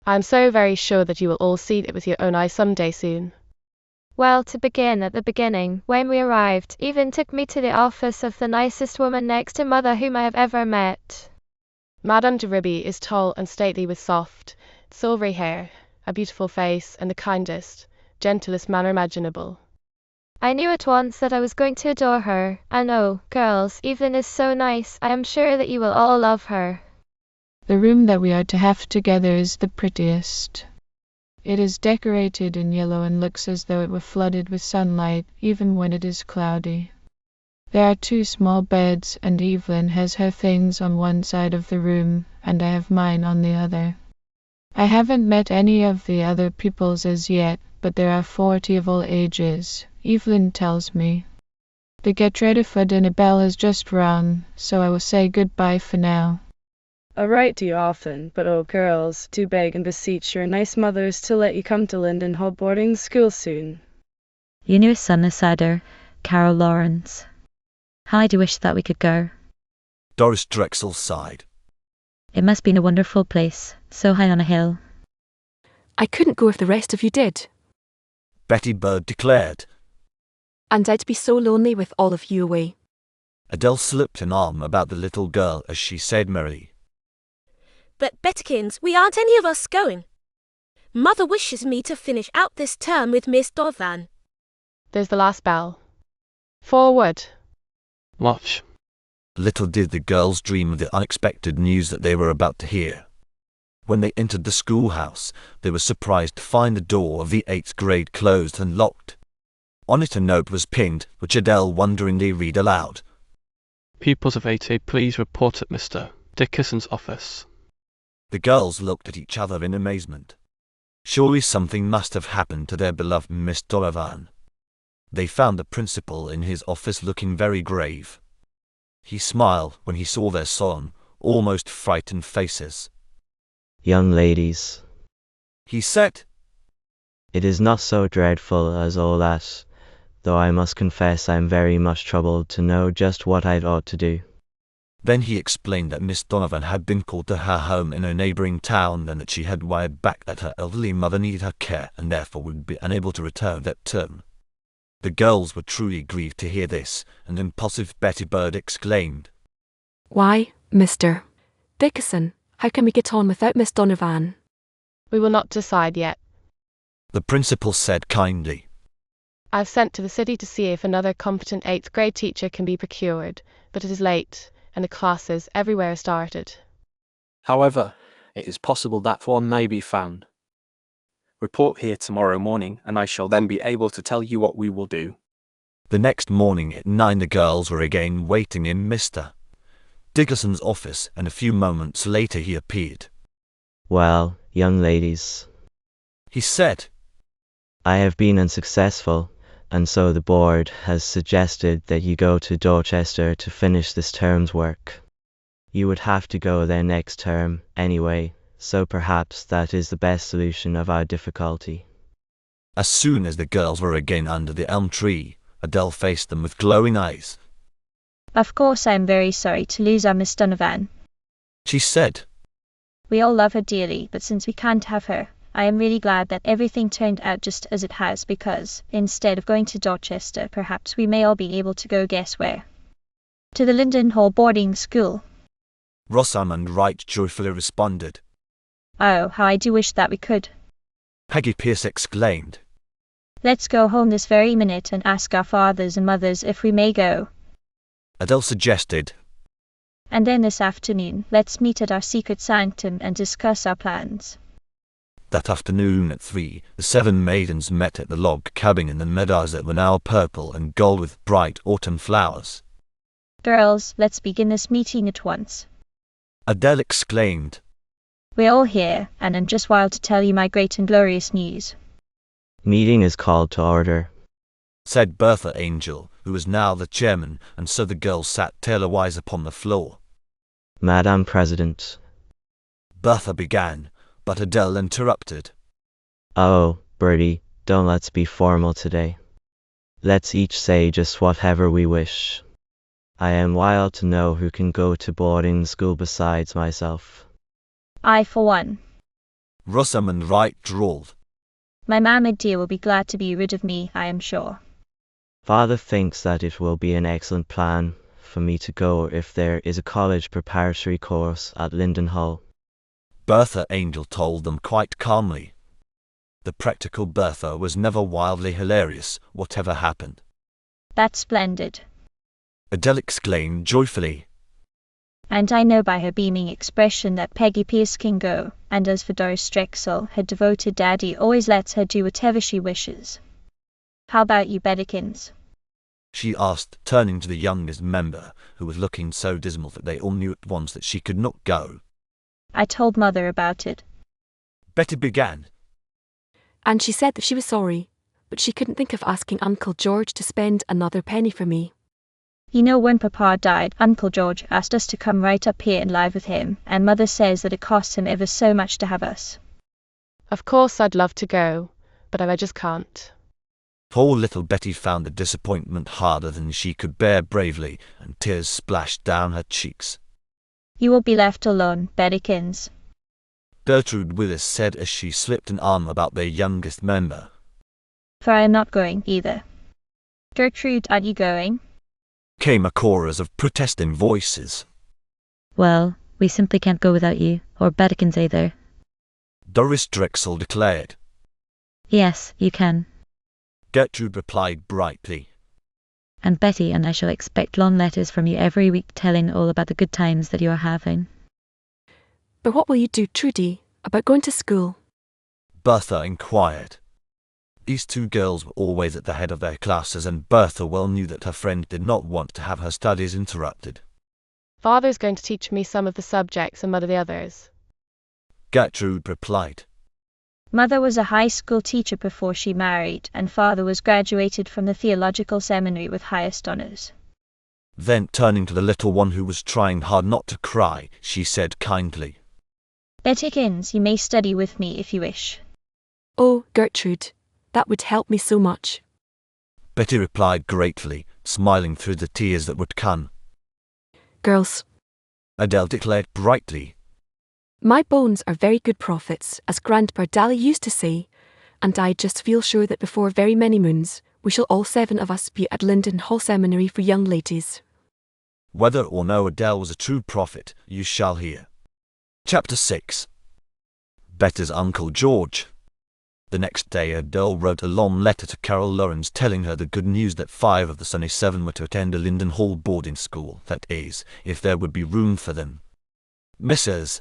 Speaker 5: I'm so very sure that you will all see it with your own eyes someday soon.
Speaker 14: Well, to begin at the beginning, when we arrived, Evelyn took me to the office of the nicest woman next to Mother whom I have ever met.
Speaker 5: Madame de Ribby is tall and stately with soft, silvery hair, a beautiful face, and the kindest, gentlest manner imaginable.
Speaker 14: I knew at once that I was going to adore her, and oh, girls, Evelyn is so nice, I am sure that you will all love her.
Speaker 10: The room that we are to have together is the prettiest. It is decorated in yellow and looks as though it were flooded with sunlight, even when it is cloudy. There are 2 small beds, and Evelyn has her things on one side of the room, and I have mine on the other. I haven't met any of the other pupils as yet, but there are 40 of all ages, Evelyn tells me. The get ready for dinner bell has just rung, so I will say goodbye for now.
Speaker 2: I write to you often, but oh girls, do beg and beseech your nice mothers to let you come to Linden Hall boarding school soon.
Speaker 16: Your newest Sunnysider, Carol Lawrence. How I do wish that we could go.
Speaker 1: Doris Drexel sighed.
Speaker 16: It must be a wonderful place, so high on a hill.
Speaker 17: I couldn't go if the rest of you did.
Speaker 1: Betty Bird declared.
Speaker 17: And I'd be so lonely with all of you away.
Speaker 1: Adele slipped an arm about the little girl as she said merrily.
Speaker 6: But Bettykins, we aren't any of us going. Mother wishes me to finish out this term with Miss Donovan.
Speaker 5: There's the last bell. Forward.
Speaker 7: March.
Speaker 1: Little did the girls dream of the unexpected news that they were about to hear. When they entered the schoolhouse, they were surprised to find the door of the 8th grade closed and locked. On it a note was pinned, which Adele wonderingly read aloud.
Speaker 7: Pupils of 8A, please report at Mr. Dickerson's office.
Speaker 1: The girls looked at each other in amazement. Surely something must have happened to their beloved Miss Donovan. They found the principal in his office looking very grave. He smiled when he saw their solemn, almost frightened faces.
Speaker 9: Young ladies,
Speaker 1: he said,
Speaker 9: it is not so dreadful as all that, though I must confess I am very much troubled to know just what I ought to do.
Speaker 1: Then he explained that Miss Donovan had been called to her home in a neighbouring town and that she had wired back that her elderly mother needed her care and therefore would be unable to return that term. The girls were truly grieved to hear this, and impulsive Betty Bird exclaimed,
Speaker 17: Why, Mr. Dickerson, how can we get on without Miss Donovan?
Speaker 5: We will not decide yet.
Speaker 1: The principal said kindly.
Speaker 5: I've sent to the city to see if another competent 8th grade teacher can be procured, but it is late, and the classes everywhere are started.
Speaker 8: However, it is possible that one may be found. Report here tomorrow morning, and I shall then be able to tell you what we will do.
Speaker 1: The next morning at 9 the girls were again waiting in Mr. Dickerson's office, and a few moments later he appeared.
Speaker 9: Well, young ladies,
Speaker 1: he said,
Speaker 9: I have been unsuccessful, and so the board has suggested that you go to Dorchester to finish this term's work. You would have to go there next term, anyway, so perhaps that is the best solution of our difficulty.
Speaker 1: As soon as the girls were again under the elm tree, Adele faced them with glowing eyes.
Speaker 3: Of course I am very sorry to lose our Miss Donovan.
Speaker 1: She said,
Speaker 3: We all love her dearly, but since we can't have her, I am really glad that everything turned out just as it has, because, instead of going to Dorchester, perhaps we may all be able to go guess where. To the Linden Hall boarding school.
Speaker 1: Rosamond Wright joyfully responded.
Speaker 3: Oh, how I do wish that we could.
Speaker 1: Peggy Pierce exclaimed.
Speaker 3: Let's go home this very minute and ask our fathers and mothers if we may go.
Speaker 1: Adele suggested.
Speaker 3: And then this afternoon, let's meet at our secret sanctum and discuss our plans.
Speaker 1: That afternoon at 3, the 7 maidens met at the log cabin in the meadows that were now purple and gold with bright autumn flowers.
Speaker 3: Girls, let's begin this meeting at once.
Speaker 1: Adele exclaimed.
Speaker 3: We're all here, and I'm just wild to tell you my great and glorious news.
Speaker 9: Meeting is called to order,
Speaker 1: said Bertha Angel, who was now the chairman, and so the girls sat tailor-wise upon the floor.
Speaker 9: Madam President.
Speaker 1: Bertha began, but Adele interrupted.
Speaker 9: Oh, Bertie, don't let's be formal today. Let's each say just whatever we wish. I am wild to know who can go to boarding school besides myself.
Speaker 3: I, for one.
Speaker 1: Rosamond Wright drawled.
Speaker 3: My mamma dear will be glad to be rid of me, I am sure.
Speaker 9: Father thinks that it will be an excellent plan for me to go if there is a college preparatory course at Linden Hall.
Speaker 1: Bertha Angel told them quite calmly. The practical Bertha was never wildly hilarious, whatever happened.
Speaker 3: That's splendid.
Speaker 1: Adele exclaimed joyfully.
Speaker 3: And I know by her beaming expression that Peggy Pierce can go, and as for Doris Drexel, her devoted daddy always lets her do whatever she wishes. How about you, Beddikins?
Speaker 1: She asked, turning to the youngest member, who was looking so dismal that they all knew at once that she could not go.
Speaker 3: I told Mother about it.
Speaker 1: Betty began.
Speaker 17: And she said that she was sorry, but she couldn't think of asking Uncle George to spend another penny for me.
Speaker 3: You know, when Papa died, Uncle George asked us to come right up here and live with him, and Mother says that it costs him ever so much to have us.
Speaker 5: Of course I'd love to go, but I just can't.
Speaker 1: Poor little Betty found the disappointment harder than she could bear bravely, and tears splashed down her cheeks.
Speaker 3: You will be left alone, Beddikins.
Speaker 1: Gertrude Willis said as she slipped an arm about their youngest member.
Speaker 3: For I am not going either. Gertrude, aren't you going?
Speaker 1: Came a chorus of protesting voices.
Speaker 16: Well, we simply can't go without you, or Beddikins either.
Speaker 1: Doris Drexel declared.
Speaker 16: Yes, you can.
Speaker 1: Gertrude replied brightly.
Speaker 16: And Betty and I shall expect long letters from you every week telling all about the good times that you are having.
Speaker 17: But what will you do, Trudy, about going to school?
Speaker 1: Bertha inquired. These two girls were always at the head of their classes, and Bertha well knew that her friend did not want to have her studies interrupted.
Speaker 5: Father's going to teach me some of the subjects and Mother the others.
Speaker 1: Gertrude replied.
Speaker 3: Mother was a high school teacher before she married, and Father was graduated from the theological seminary with highest honors.
Speaker 1: Then, turning to the little one who was trying hard not to cry, she said kindly.
Speaker 3: Beddikins, you may study with me if you wish.
Speaker 17: Oh, Gertrude, that would help me so much.
Speaker 1: Betty replied gratefully, smiling through the tears that would come.
Speaker 17: Girls,
Speaker 1: Adele declared brightly.
Speaker 17: My bones are very good prophets, as Grandpa Dally used to say, and I just feel sure that before very many moons, we shall all 7 of us be at Linden Hall Seminary for young ladies.
Speaker 1: Whether or no Adele was a true prophet, you shall hear. Chapter 6. Betty's Uncle George. The next day Adele wrote a long letter to Carol Lawrence telling her the good news that 5 of the sunny 7 were to attend a Linden Hall boarding school, that is, if there would be room for them. Mrs.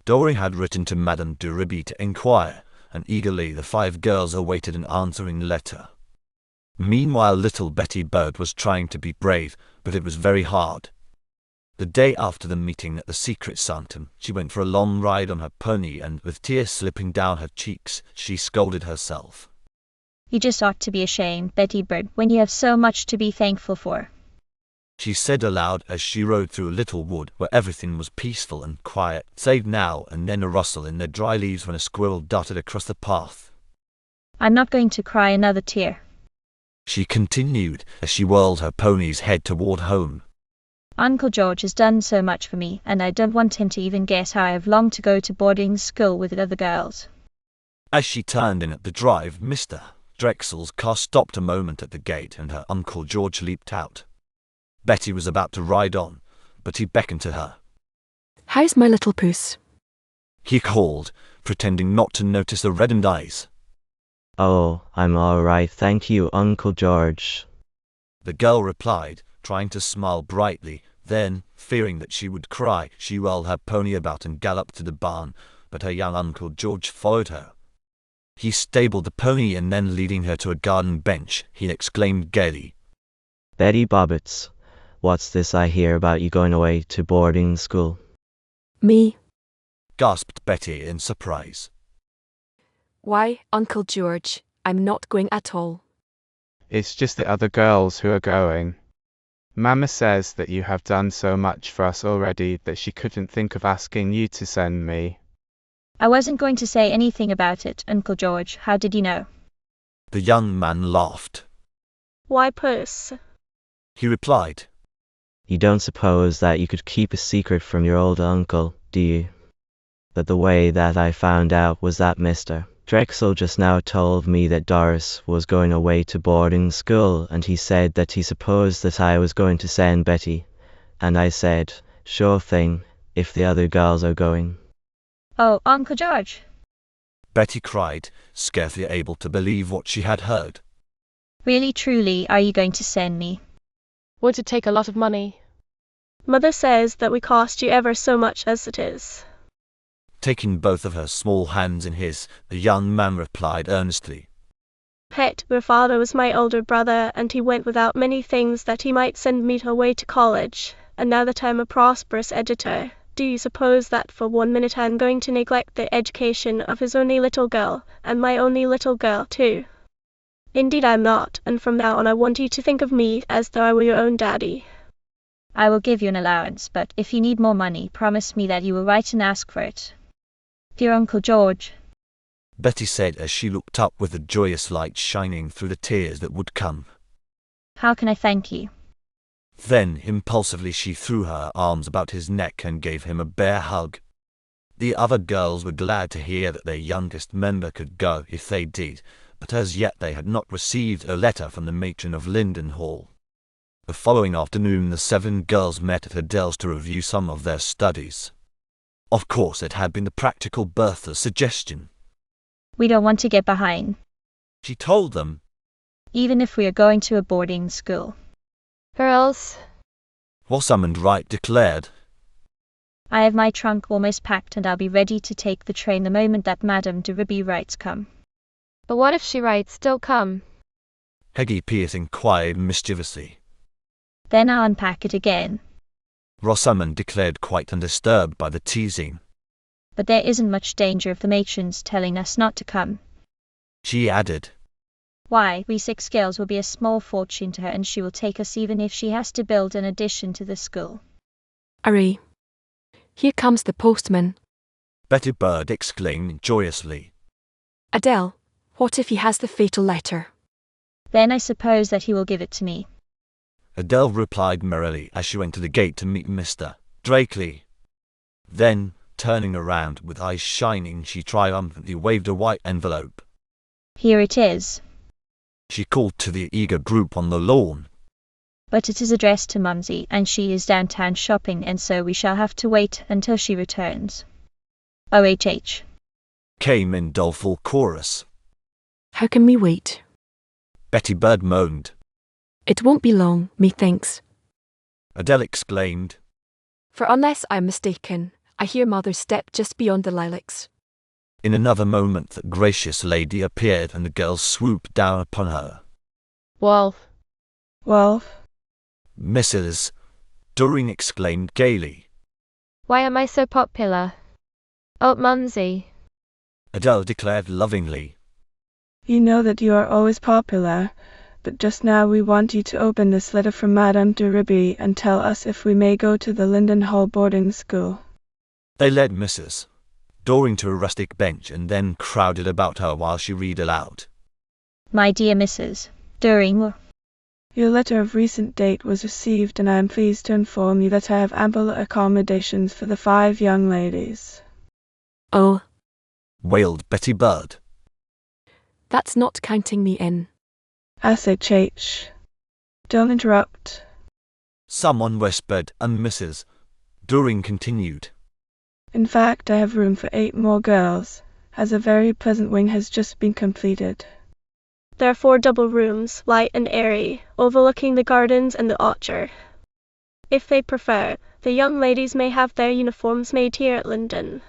Speaker 1: Doring had written to Madame de Ribby to inquire, and eagerly the 5 girls awaited an answering letter. Meanwhile little Betty Bird was trying to be brave, but it was very hard. The day after the meeting at the secret sanctum, she went for a long ride on her pony, and with tears slipping down her cheeks, she scolded herself.
Speaker 3: You just ought to be ashamed, Betty Bird, when you have so much to be thankful for.
Speaker 1: She said aloud as she rode through a little wood where everything was peaceful and quiet, save now and then a rustle in the dry leaves when a squirrel darted across the path.
Speaker 3: I'm not going to cry another tear,
Speaker 1: she continued as she whirled her pony's head toward home.
Speaker 3: Uncle George has done so much for me, and I don't want him to even guess how I have longed to go to boarding school with the other girls.
Speaker 1: As she turned in at the drive, Mr. Drexel's car stopped a moment at the gate, and her Uncle George leaped out. Betty was about to ride on, but he beckoned to her.
Speaker 17: How's my little puss?
Speaker 1: He called, pretending not to notice the reddened eyes.
Speaker 9: Oh, I'm all right, thank you, Uncle George.
Speaker 1: The girl replied, trying to smile brightly. Then, fearing that she would cry, she whirled her pony about and galloped to the barn, but her young Uncle George followed her. He stabled the pony and then, leading her to a garden bench, he exclaimed gaily,
Speaker 9: Betty Bobbits, what's this I hear about you going away to boarding school?
Speaker 17: Me?
Speaker 1: Gasped Betty in surprise.
Speaker 17: Why, Uncle George, I'm not going at all.
Speaker 4: It's just the other girls who are going. Mama says that you have done so much for us already that she couldn't think of asking you to send me.
Speaker 3: I wasn't going to say anything about it, Uncle George. How did you know?
Speaker 1: The young man laughed.
Speaker 13: Why, puss?
Speaker 1: He replied,
Speaker 9: You don't suppose that you could keep a secret from your old uncle, do you? But the way that I found out was that Mr. Drexel just now told me that Doris was going away to boarding school, and he said that he supposed that I was going to send Betty. And I said, sure thing, if the other girls are going.
Speaker 3: Oh, Uncle George!
Speaker 1: Betty cried, scarcely able to believe what she had heard.
Speaker 3: Really, truly, are you going to send me?
Speaker 5: Would it take a lot of money?
Speaker 13: Mother says that we cost you ever so much as it is.
Speaker 1: Taking both of her small hands in his, the young man replied earnestly,
Speaker 13: Pet, your father was my older brother, and he went without many things that he might send me away to college, and now that I'm a prosperous editor, do you suppose that for 1 minute I'm going to neglect the education of his only little girl, and my only little girl too? Indeed I'm not, and from now on I want you to think of me as though I were your own daddy.
Speaker 3: I will give you an allowance, but if you need more money, promise me that you will write and ask for it. Dear Uncle George,
Speaker 1: Betty said as she looked up with a joyous light shining through the tears that would come.
Speaker 3: How can I thank you?
Speaker 1: Then, impulsively, she threw her arms about his neck and gave him a bear hug. The other girls were glad to hear that their youngest member could go if they did, but as yet they had not received a letter from the matron of Linden Hall. The following afternoon the 7 girls met at Adele's to review some of their studies. Of course it had been the practical Bertha's suggestion.
Speaker 3: We don't want to get behind,
Speaker 1: She told them.
Speaker 3: even if we are going to a boarding school.
Speaker 14: Girls,
Speaker 1: Rosamond Wright declared,
Speaker 3: I have my trunk almost packed and I'll be ready to take the train the moment that Madame de Ruby writes come.
Speaker 14: but what if she writes don't come?
Speaker 1: Peggy Pierce inquired mischievously.
Speaker 3: Then I'll unpack it again.
Speaker 1: Rosamond declared, quite undisturbed by the teasing.
Speaker 3: But there isn't much danger of the matrons telling us not to come.
Speaker 1: She added,
Speaker 3: Why, we 6 girls will be a small fortune to her, and she will take us even if she has to build an addition to the school.
Speaker 17: Hooray. Here comes the postman.
Speaker 1: Betty Bird exclaimed joyously.
Speaker 17: Adele, what if he has the fatal letter?
Speaker 3: Then I suppose that he will give it to me.
Speaker 1: Adele replied merrily as she went to the gate to meet Mr. Drakely. Then, turning around with eyes shining, she triumphantly waved a white envelope.
Speaker 3: Here it is.
Speaker 1: She called to the eager group on the lawn.
Speaker 3: But it is addressed to Mumsy, and she is downtown shopping, and so we shall have to wait until she returns. OHH.
Speaker 1: Came in doleful chorus.
Speaker 17: How can we wait?
Speaker 1: Betty Bird moaned.
Speaker 17: It won't be long, methinks.
Speaker 1: Adele exclaimed.
Speaker 17: For unless I'm mistaken, I hear Mother's step just beyond the lilacs.
Speaker 1: In another moment the gracious lady appeared and the girls swooped down upon her.
Speaker 5: Wolf.
Speaker 2: Wolf.
Speaker 1: Mrs. Doring exclaimed gaily.
Speaker 14: Why am I so popular? Oh, Mumsy.
Speaker 1: Adele declared lovingly.
Speaker 2: You know that you are always popular, but just now we want you to open this letter from Madame de Ruby and tell us if we may go to the Linden Hall boarding school.
Speaker 1: They led Mrs. Doring to a rustic bench and then crowded about her while she read aloud.
Speaker 3: My dear Mrs. Doring,
Speaker 2: Your letter of recent date was received, and I am pleased to inform you that I have ample accommodations for the 5 young ladies.
Speaker 17: Oh,
Speaker 1: Wailed Betty Bird.
Speaker 17: that's not counting me in.
Speaker 2: SHH. Don't interrupt.
Speaker 1: Someone whispered, and Mrs. Doring continued.
Speaker 2: In fact, I have room for 8 more girls, as a very pleasant wing has just been completed.
Speaker 13: There are 4 double rooms, light and airy, overlooking the gardens and the orchard. If they prefer, the young ladies may have their uniforms made here at Linden.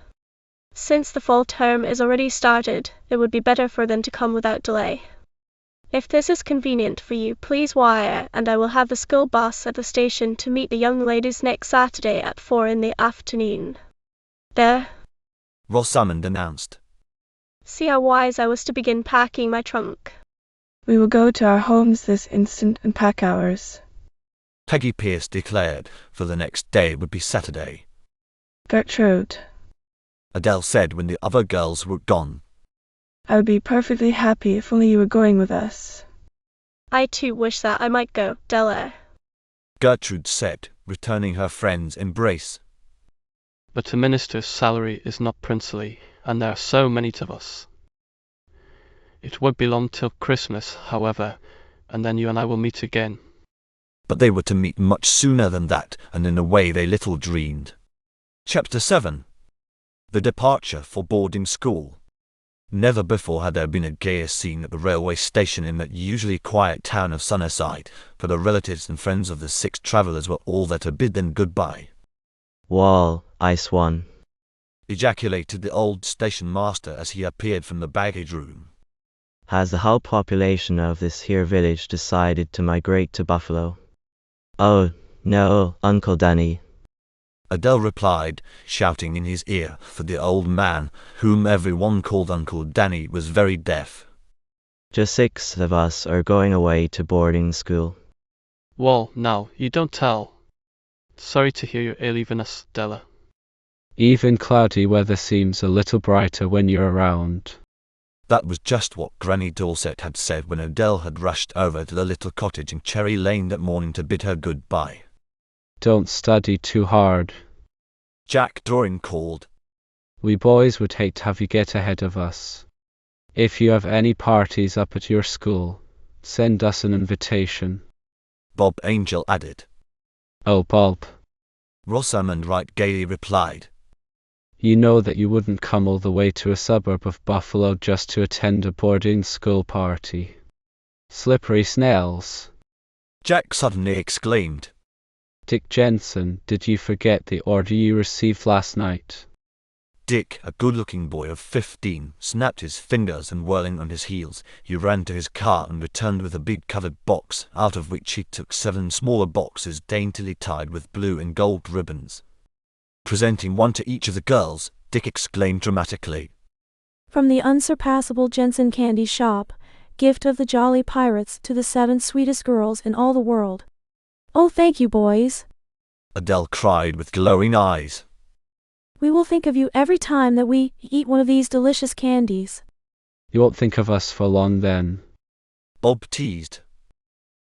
Speaker 13: Since the fall term is already started, it would be better for them to come without delay. If this is convenient for you, please wire, and I will have the school bus at the station to meet the young ladies next Saturday at 4 in the afternoon. There.
Speaker 1: Rosamond announced.
Speaker 13: See how wise I was to begin packing my trunk.
Speaker 2: We will go to our homes this instant and pack ours.
Speaker 1: Peggy Pierce declared, for the next day would be Saturday.
Speaker 2: Gertrude,
Speaker 1: Adele said when the other girls were gone.
Speaker 2: I would be perfectly happy if only you were going with us.
Speaker 13: I too wish that I might go, Della.
Speaker 1: Gertrude said, returning her friend's embrace.
Speaker 7: But a minister's salary is not princely, and there are so many of us. It won't be long till Christmas, however, and then you and I will meet again.
Speaker 1: But they were to meet much sooner than that, and in a way they little dreamed. Chapter 7. The departure for boarding school. Never before had there been a gayer scene at the railway station in that usually quiet town of Sunnyside, for the relatives and friends of the 6 travellers were all there to bid them goodbye.
Speaker 9: Wall, ice one,
Speaker 1: ejaculated the old station master as he appeared from the baggage room.
Speaker 9: Has the whole population of this here village decided to migrate to Buffalo? Oh, no, Uncle Danny.
Speaker 1: Adele replied, shouting in his ear, for the old man, whom everyone called Uncle Danny, was very deaf.
Speaker 9: Just 6 of us are going away to boarding school.
Speaker 7: Well, now, you don't tell. Sorry to hear you're leaving us, Della.
Speaker 4: Even cloudy weather seems a little brighter when you're around.
Speaker 1: That was just what Granny Dorset had said when Adele had rushed over to the little cottage in Cherry Lane that morning to bid her goodbye.
Speaker 4: Don't study too hard.
Speaker 1: Jack Doring called.
Speaker 4: We boys would hate to have you get ahead of us. If you have any parties up at your school, send us an invitation.
Speaker 1: Bob Angel added.
Speaker 4: Oh, Bob.
Speaker 1: Rosamond Wright gaily replied.
Speaker 4: You know that you wouldn't come all the way to a suburb of Buffalo just to attend a boarding school party. Slippery snails.
Speaker 1: Jack suddenly exclaimed.
Speaker 4: Dick Jensen, did you forget the order you received last night?
Speaker 1: Dick, a good-looking boy of 15, snapped his fingers and whirling on his heels, he ran to his car and returned with a big covered box, out of which he took 7 smaller boxes daintily tied with blue and gold ribbons. Presenting one to each of the girls, Dick exclaimed dramatically.
Speaker 18: From the unsurpassable Jensen Candy Shop, gift of the Jolly Pirates to the 7 sweetest girls in all the world. Oh, thank you, boys.
Speaker 1: Adele cried with glowing eyes.
Speaker 18: We will think of you every time that we eat one of these delicious candies.
Speaker 4: You won't think of us for long then.
Speaker 1: Bob teased.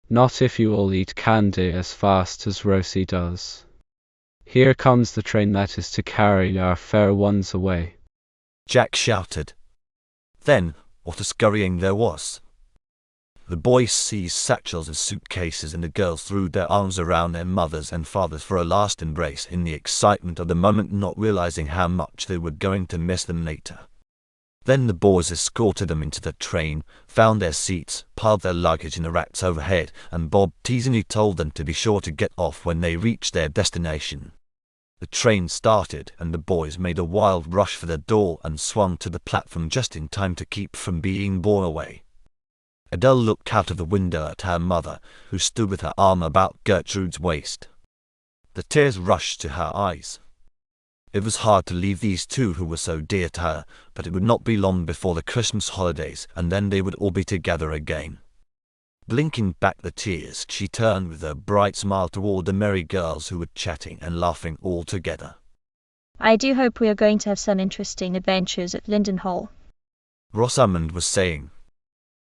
Speaker 4: Not if you all eat candy as fast as Rosie does. Here comes the train that is to carry our fair ones away.
Speaker 1: Jack shouted. Then, what a scurrying there was. The boys seized satchels and suitcases, and the girls threw their arms around their mothers and fathers for a last embrace in the excitement of the moment, not realizing how much they were going to miss them later. Then the boys escorted them into the train, found their seats, piled their luggage in the racks overhead, and Bob teasingly told them to be sure to get off when they reached their destination. The train started, and the boys made a wild rush for the door and swung to the platform just in time to keep from being borne away. Adele looked out of the window at her mother, who stood with her arm about Gertrude's waist. The tears rushed to her eyes. It was hard to leave these 2 who were so dear to her, but it would not be long before the Christmas holidays, and then they would all be together again. Blinking back the tears, she turned with a bright smile toward the merry girls who were chatting and laughing all together.
Speaker 3: I do hope we are going to have some interesting adventures at Linden Hall.
Speaker 1: Rosamond was saying.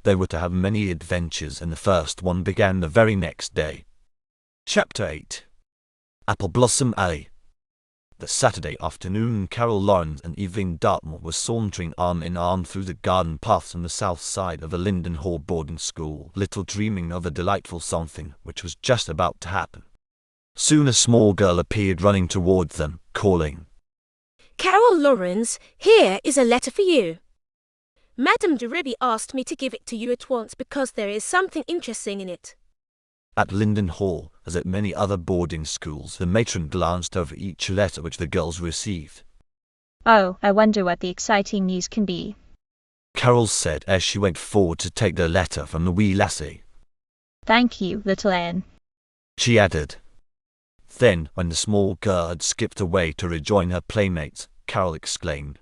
Speaker 1: They were to have many adventures, and the first one began the very next day. Chapter 8. Apple Blossom Alley. The Saturday afternoon, Carol Lawrence and Evelyn Dartmoor were sauntering arm in arm through the garden paths on the south side of the Linden Hall boarding school, little dreaming of a delightful something which was just about to happen. Soon a small girl appeared running towards them, calling,
Speaker 6: Carol Lawrence, here is a letter for you. Madame de Ribby asked me to give it to you at once because there is something interesting in it.
Speaker 1: At Linden Hall, as at many other boarding schools, the matron glanced over each letter which the girls received.
Speaker 3: Oh, I wonder what the exciting news can be.
Speaker 1: Carol said as she went forward to take the letter from the wee lassie.
Speaker 3: Thank you, little Anne.
Speaker 1: She added. Then, when the small girl had skipped away to rejoin her playmates, Carol exclaimed,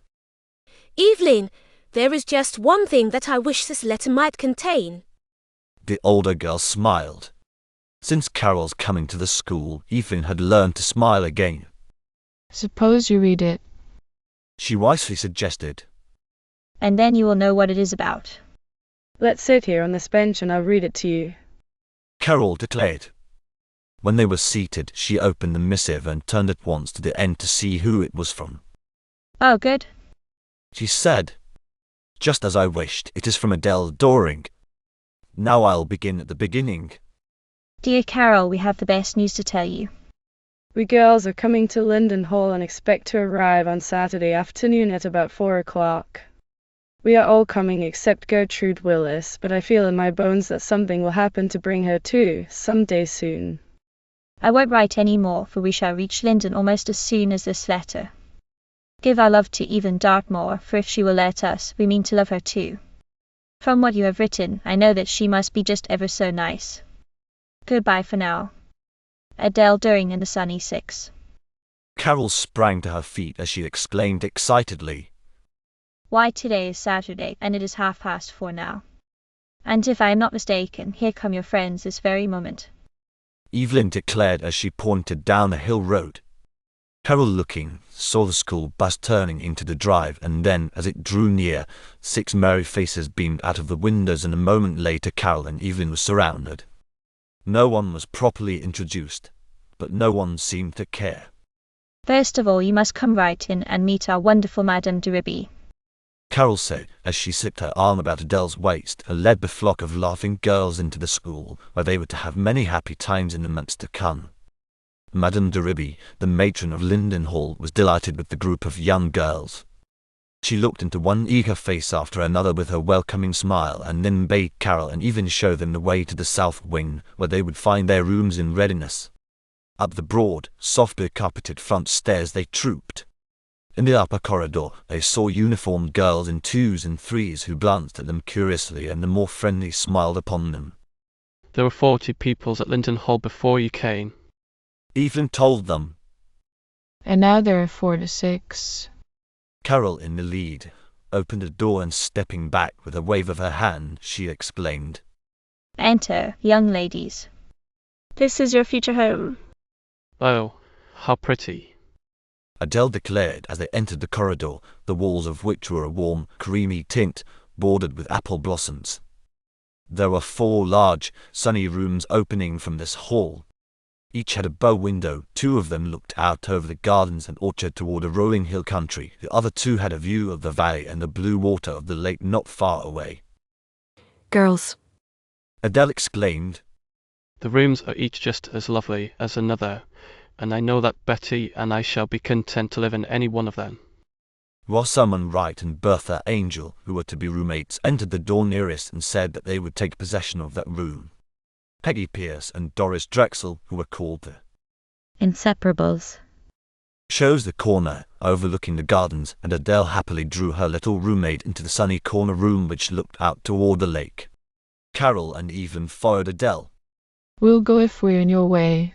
Speaker 6: Evelyn, there is just one thing that I wish this letter might contain.
Speaker 1: The older girl smiled. Since Carol's coming to the school, Evelyn had learned to smile again.
Speaker 10: Suppose you read it.
Speaker 1: She wisely suggested.
Speaker 3: And then you will know what it is about.
Speaker 2: Let's sit here on this bench and I'll read it to you.
Speaker 1: Carol declared. When they were seated, she opened the missive and turned at once to the end to see who it was from.
Speaker 3: Oh, good.
Speaker 1: She said, just as I wished, it is from Adele Doring. Now I'll begin at the beginning.
Speaker 3: Dear Carol, we have the best news to tell you.
Speaker 2: We girls are coming to Linden Hall and expect to arrive on Saturday afternoon at about 4 o'clock. We are all coming except Gertrude Willis, but I feel in my bones that something will happen to bring her too, someday soon.
Speaker 3: I won't write any more, for we shall reach Linden almost as soon as this letter. Give our love to Evelyn Dartmoor, for if she will let us, we mean to love her too. From what you have written, I know that she must be just ever so nice. Goodbye for now. Adele Doring and the Sunny 6.
Speaker 1: Carol sprang to her feet as she exclaimed excitedly.
Speaker 3: Why, today is Saturday, and it is 4:30 now. And if I am not mistaken, here come your friends this very moment.
Speaker 1: Evelyn declared as she pointed down the hill road. Carol, looking, saw the school bus turning into the drive, and then, as it drew near, 6 merry faces beamed out of the windows, and a moment later Carol and Evelyn were surrounded. No one was properly introduced, but no one seemed to care.
Speaker 3: First of all, you must come right in and meet our wonderful Madame de Ribby,
Speaker 1: Carol said as she slipped her arm about Adele's waist and led the flock of laughing girls into the school, where they were to have many happy times in the months to come. Madame de Ribby, the matron of Linden Hall, was delighted with the group of young girls. She looked into one eager face after another with her welcoming smile, and then bade Carol and Evelyn show them the way to the south wing, where they would find their rooms in readiness. Up the broad, softly carpeted front stairs they trooped. In the upper corridor, they saw uniformed girls in 2s and 3s who glanced at them curiously, and the more friendly smiled upon them.
Speaker 7: There were 40 pupils at Linden Hall before you came.
Speaker 1: Evelyn told them.
Speaker 10: And now there are 4 to 6.
Speaker 1: Carol, in the lead, opened a door and stepping back with a wave of her hand, she exclaimed,
Speaker 3: Enter, young ladies.
Speaker 13: This is your future home.
Speaker 7: Oh, how pretty.
Speaker 1: Adele declared as they entered the corridor, the walls of which were a warm, creamy tint, bordered with apple blossoms. There were 4 large, sunny rooms opening from this hall. Each had a bow window. 2 of them looked out over the gardens and orchard toward a rolling hill country. The other 2 had a view of the valley and the blue water of the lake not far away.
Speaker 17: Girls,
Speaker 1: Adele exclaimed.
Speaker 7: The rooms are each just as lovely as another, and I know that Betty and I shall be content to live in any one of them.
Speaker 1: Rosamund Wright and Bertha Angel, who were to be roommates, entered the door nearest and said that they would take possession of that room. Peggy Pierce and Doris Drexel, who were called the
Speaker 16: Inseparables,
Speaker 1: chose the corner overlooking the gardens, and Adele happily drew her little roommate into the sunny corner room which looked out toward the lake. Carol and Evelyn followed Adele.
Speaker 10: We'll go if we're in your way,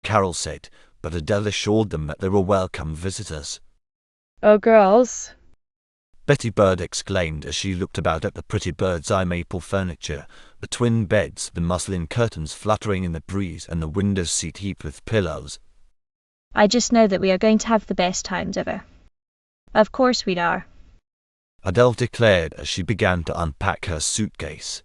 Speaker 1: Carol said, but Adele assured them that they were welcome visitors.
Speaker 2: Oh, girls,
Speaker 1: Betty Bird exclaimed as she looked about at the pretty bird's-eye maple furniture, the twin beds, the muslin curtains fluttering in the breeze, and the window seat heaped with pillows.
Speaker 3: I just know that we are going to have the best times ever. Of course we are.
Speaker 1: Adele declared as she began to unpack her suitcase.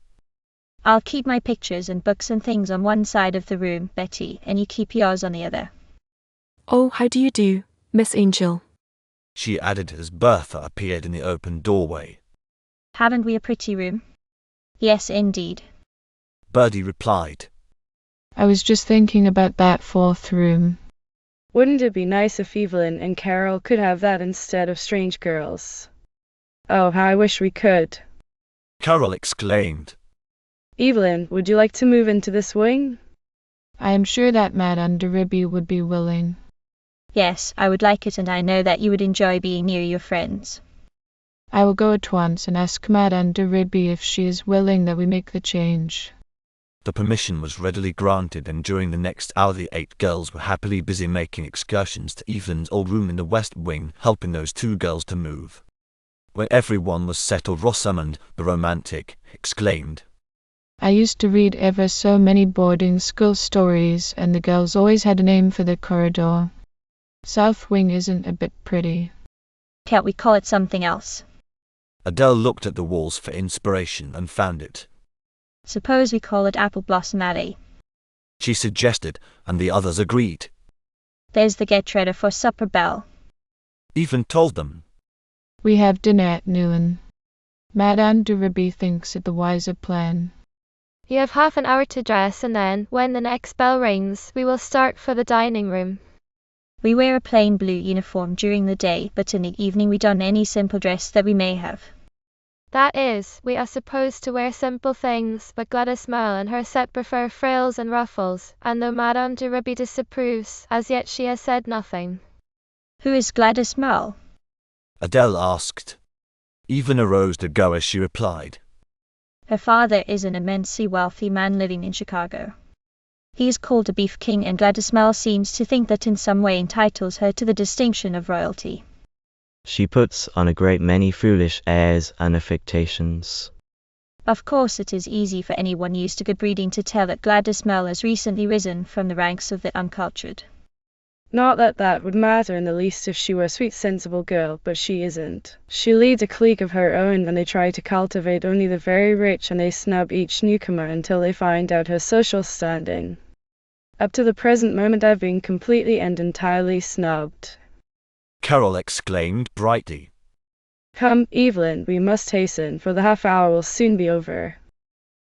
Speaker 3: I'll keep my pictures and books and things on one side of the room, Betty, and you keep yours on the other.
Speaker 17: oh, how do you do, Miss Angel?
Speaker 1: She added as Bertha appeared in the open doorway.
Speaker 3: Haven't we a pretty room? Yes, indeed.
Speaker 1: Birdie replied.
Speaker 10: I was just thinking about that 4th room.
Speaker 2: wouldn't it be nice if Evelyn and Carol could have that instead of strange girls? Oh, how I wish we could.
Speaker 1: Carol exclaimed.
Speaker 2: Evelyn, would you like to move into this wing?
Speaker 10: I am sure that Madame de Ribby would be willing.
Speaker 3: Yes, I would like it, and I know that you would enjoy being near your friends.
Speaker 10: I will go at once and ask Madame de Ribby if she is willing that we make the change.
Speaker 1: The permission was readily granted, and during the next hour the 8 girls were happily busy making excursions to Evelyn's old room in the west wing, helping those 2 girls to move. When everyone was settled, Rosamond, the romantic, exclaimed,
Speaker 10: I used to read ever so many boarding school stories, and the girls always had a name for the corridor. South wing isn't a bit pretty.
Speaker 3: Can't we call it something else?
Speaker 1: Adele looked at the walls for inspiration and found it.
Speaker 3: Suppose we call it Apple Blossom Alley.
Speaker 1: She suggested, and the others agreed.
Speaker 3: There's the get ready for supper bell.
Speaker 1: Evelyn told them.
Speaker 10: We have dinner at noon. Madame de Ribby thinks it the wiser plan.
Speaker 14: You have half an hour to dress, and then, when the next bell rings, we will start for the dining room.
Speaker 3: We wear a plain blue uniform during the day, but in the evening we don any simple dress that we may have.
Speaker 14: That is, we are supposed to wear simple things, but Gladys Merle and her set prefer frills and ruffles, and though Madame de Ribby disapproves, as yet she has said nothing.
Speaker 3: Who is Gladys Merle?
Speaker 1: Adele asked. Evelyn arose to go as she replied.
Speaker 3: Her father is an immensely wealthy man living in Chicago. He is called a beef king, and Gladys Merle seems to think that in some way entitles her to the distinction of royalty.
Speaker 9: She puts on a great many foolish airs and affectations.
Speaker 3: Of course it is easy for anyone used to good breeding to tell that Gladys Merle has recently risen from the ranks of the uncultured.
Speaker 2: Not that that would matter in the least if she were a sweet, sensible girl, but she isn't. She leads a clique of her own, and they try to cultivate only the very rich, and they snub each newcomer until they find out her social standing. Up to the present moment I've been completely and entirely snubbed.
Speaker 1: Carol exclaimed brightly.
Speaker 2: Come, Evelyn, we must hasten, for the half hour will soon be over.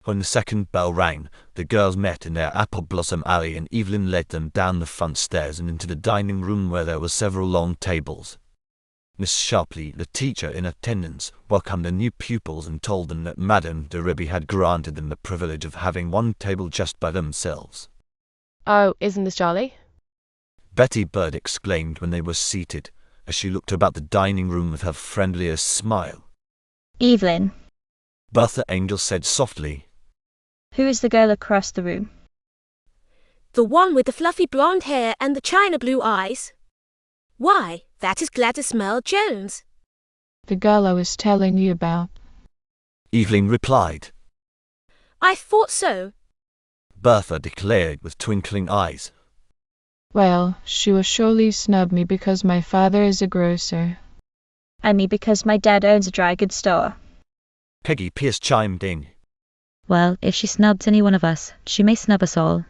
Speaker 1: When the second bell rang, the girls met in their Apple Blossom Alley, and Evelyn led them down the front stairs and into the dining room, where there were several long tables. Miss Sharpley, the teacher in attendance, welcomed the new pupils and told them that Madame de Ribby had granted them the privilege of having one table just by themselves.
Speaker 5: Oh, isn't this jolly?
Speaker 1: Betty Bird exclaimed when they were seated, as she looked about the dining room with her friendliest smile.
Speaker 3: Evelyn.
Speaker 1: Bertha Angel said softly.
Speaker 3: Who is the girl across the room?
Speaker 6: The one with the fluffy blonde hair and the china blue eyes. Why, that is Gladys Merle Jones.
Speaker 10: The girl I was telling you about.
Speaker 1: Evelyn replied.
Speaker 6: I thought so.
Speaker 1: Bertha declared with twinkling eyes.
Speaker 10: Well, she will surely snub me because my father is a grocer.
Speaker 3: And me because my dad owns a dry goods store.
Speaker 1: Peggy Pierce chimed in.
Speaker 16: Well, if she snubs any one of us, she may snub us all.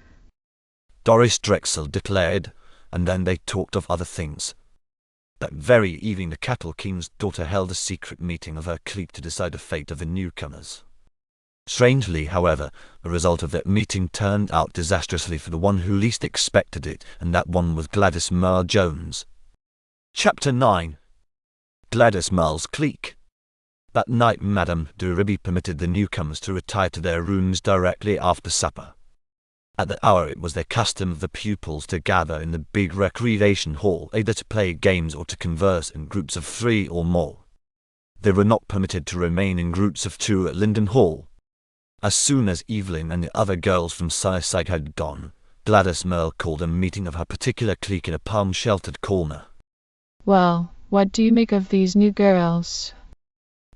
Speaker 1: Doris Drexel declared, and then they talked of other things. That very evening the Cattle King's daughter held a secret meeting of her clique to decide the fate of the newcomers. Strangely, however, the result of that meeting turned out disastrously for the one who least expected it, and that one was Gladys Merle Jones. Chapter 9. Gladys Merle's Clique. That night Madame de Ribby permitted the newcomers to retire to their rooms directly after supper. At that hour it was their custom of the pupils to gather in the big recreation hall, either to play games or to converse in groups of 3 or more. They were not permitted to remain in groups of 2 at Linden Hall. As soon as Evelyn and the other girls from Sunnyside had gone, Gladys Merle called a meeting of her particular clique in a palm-sheltered corner.
Speaker 10: Well, what do you make of these new girls?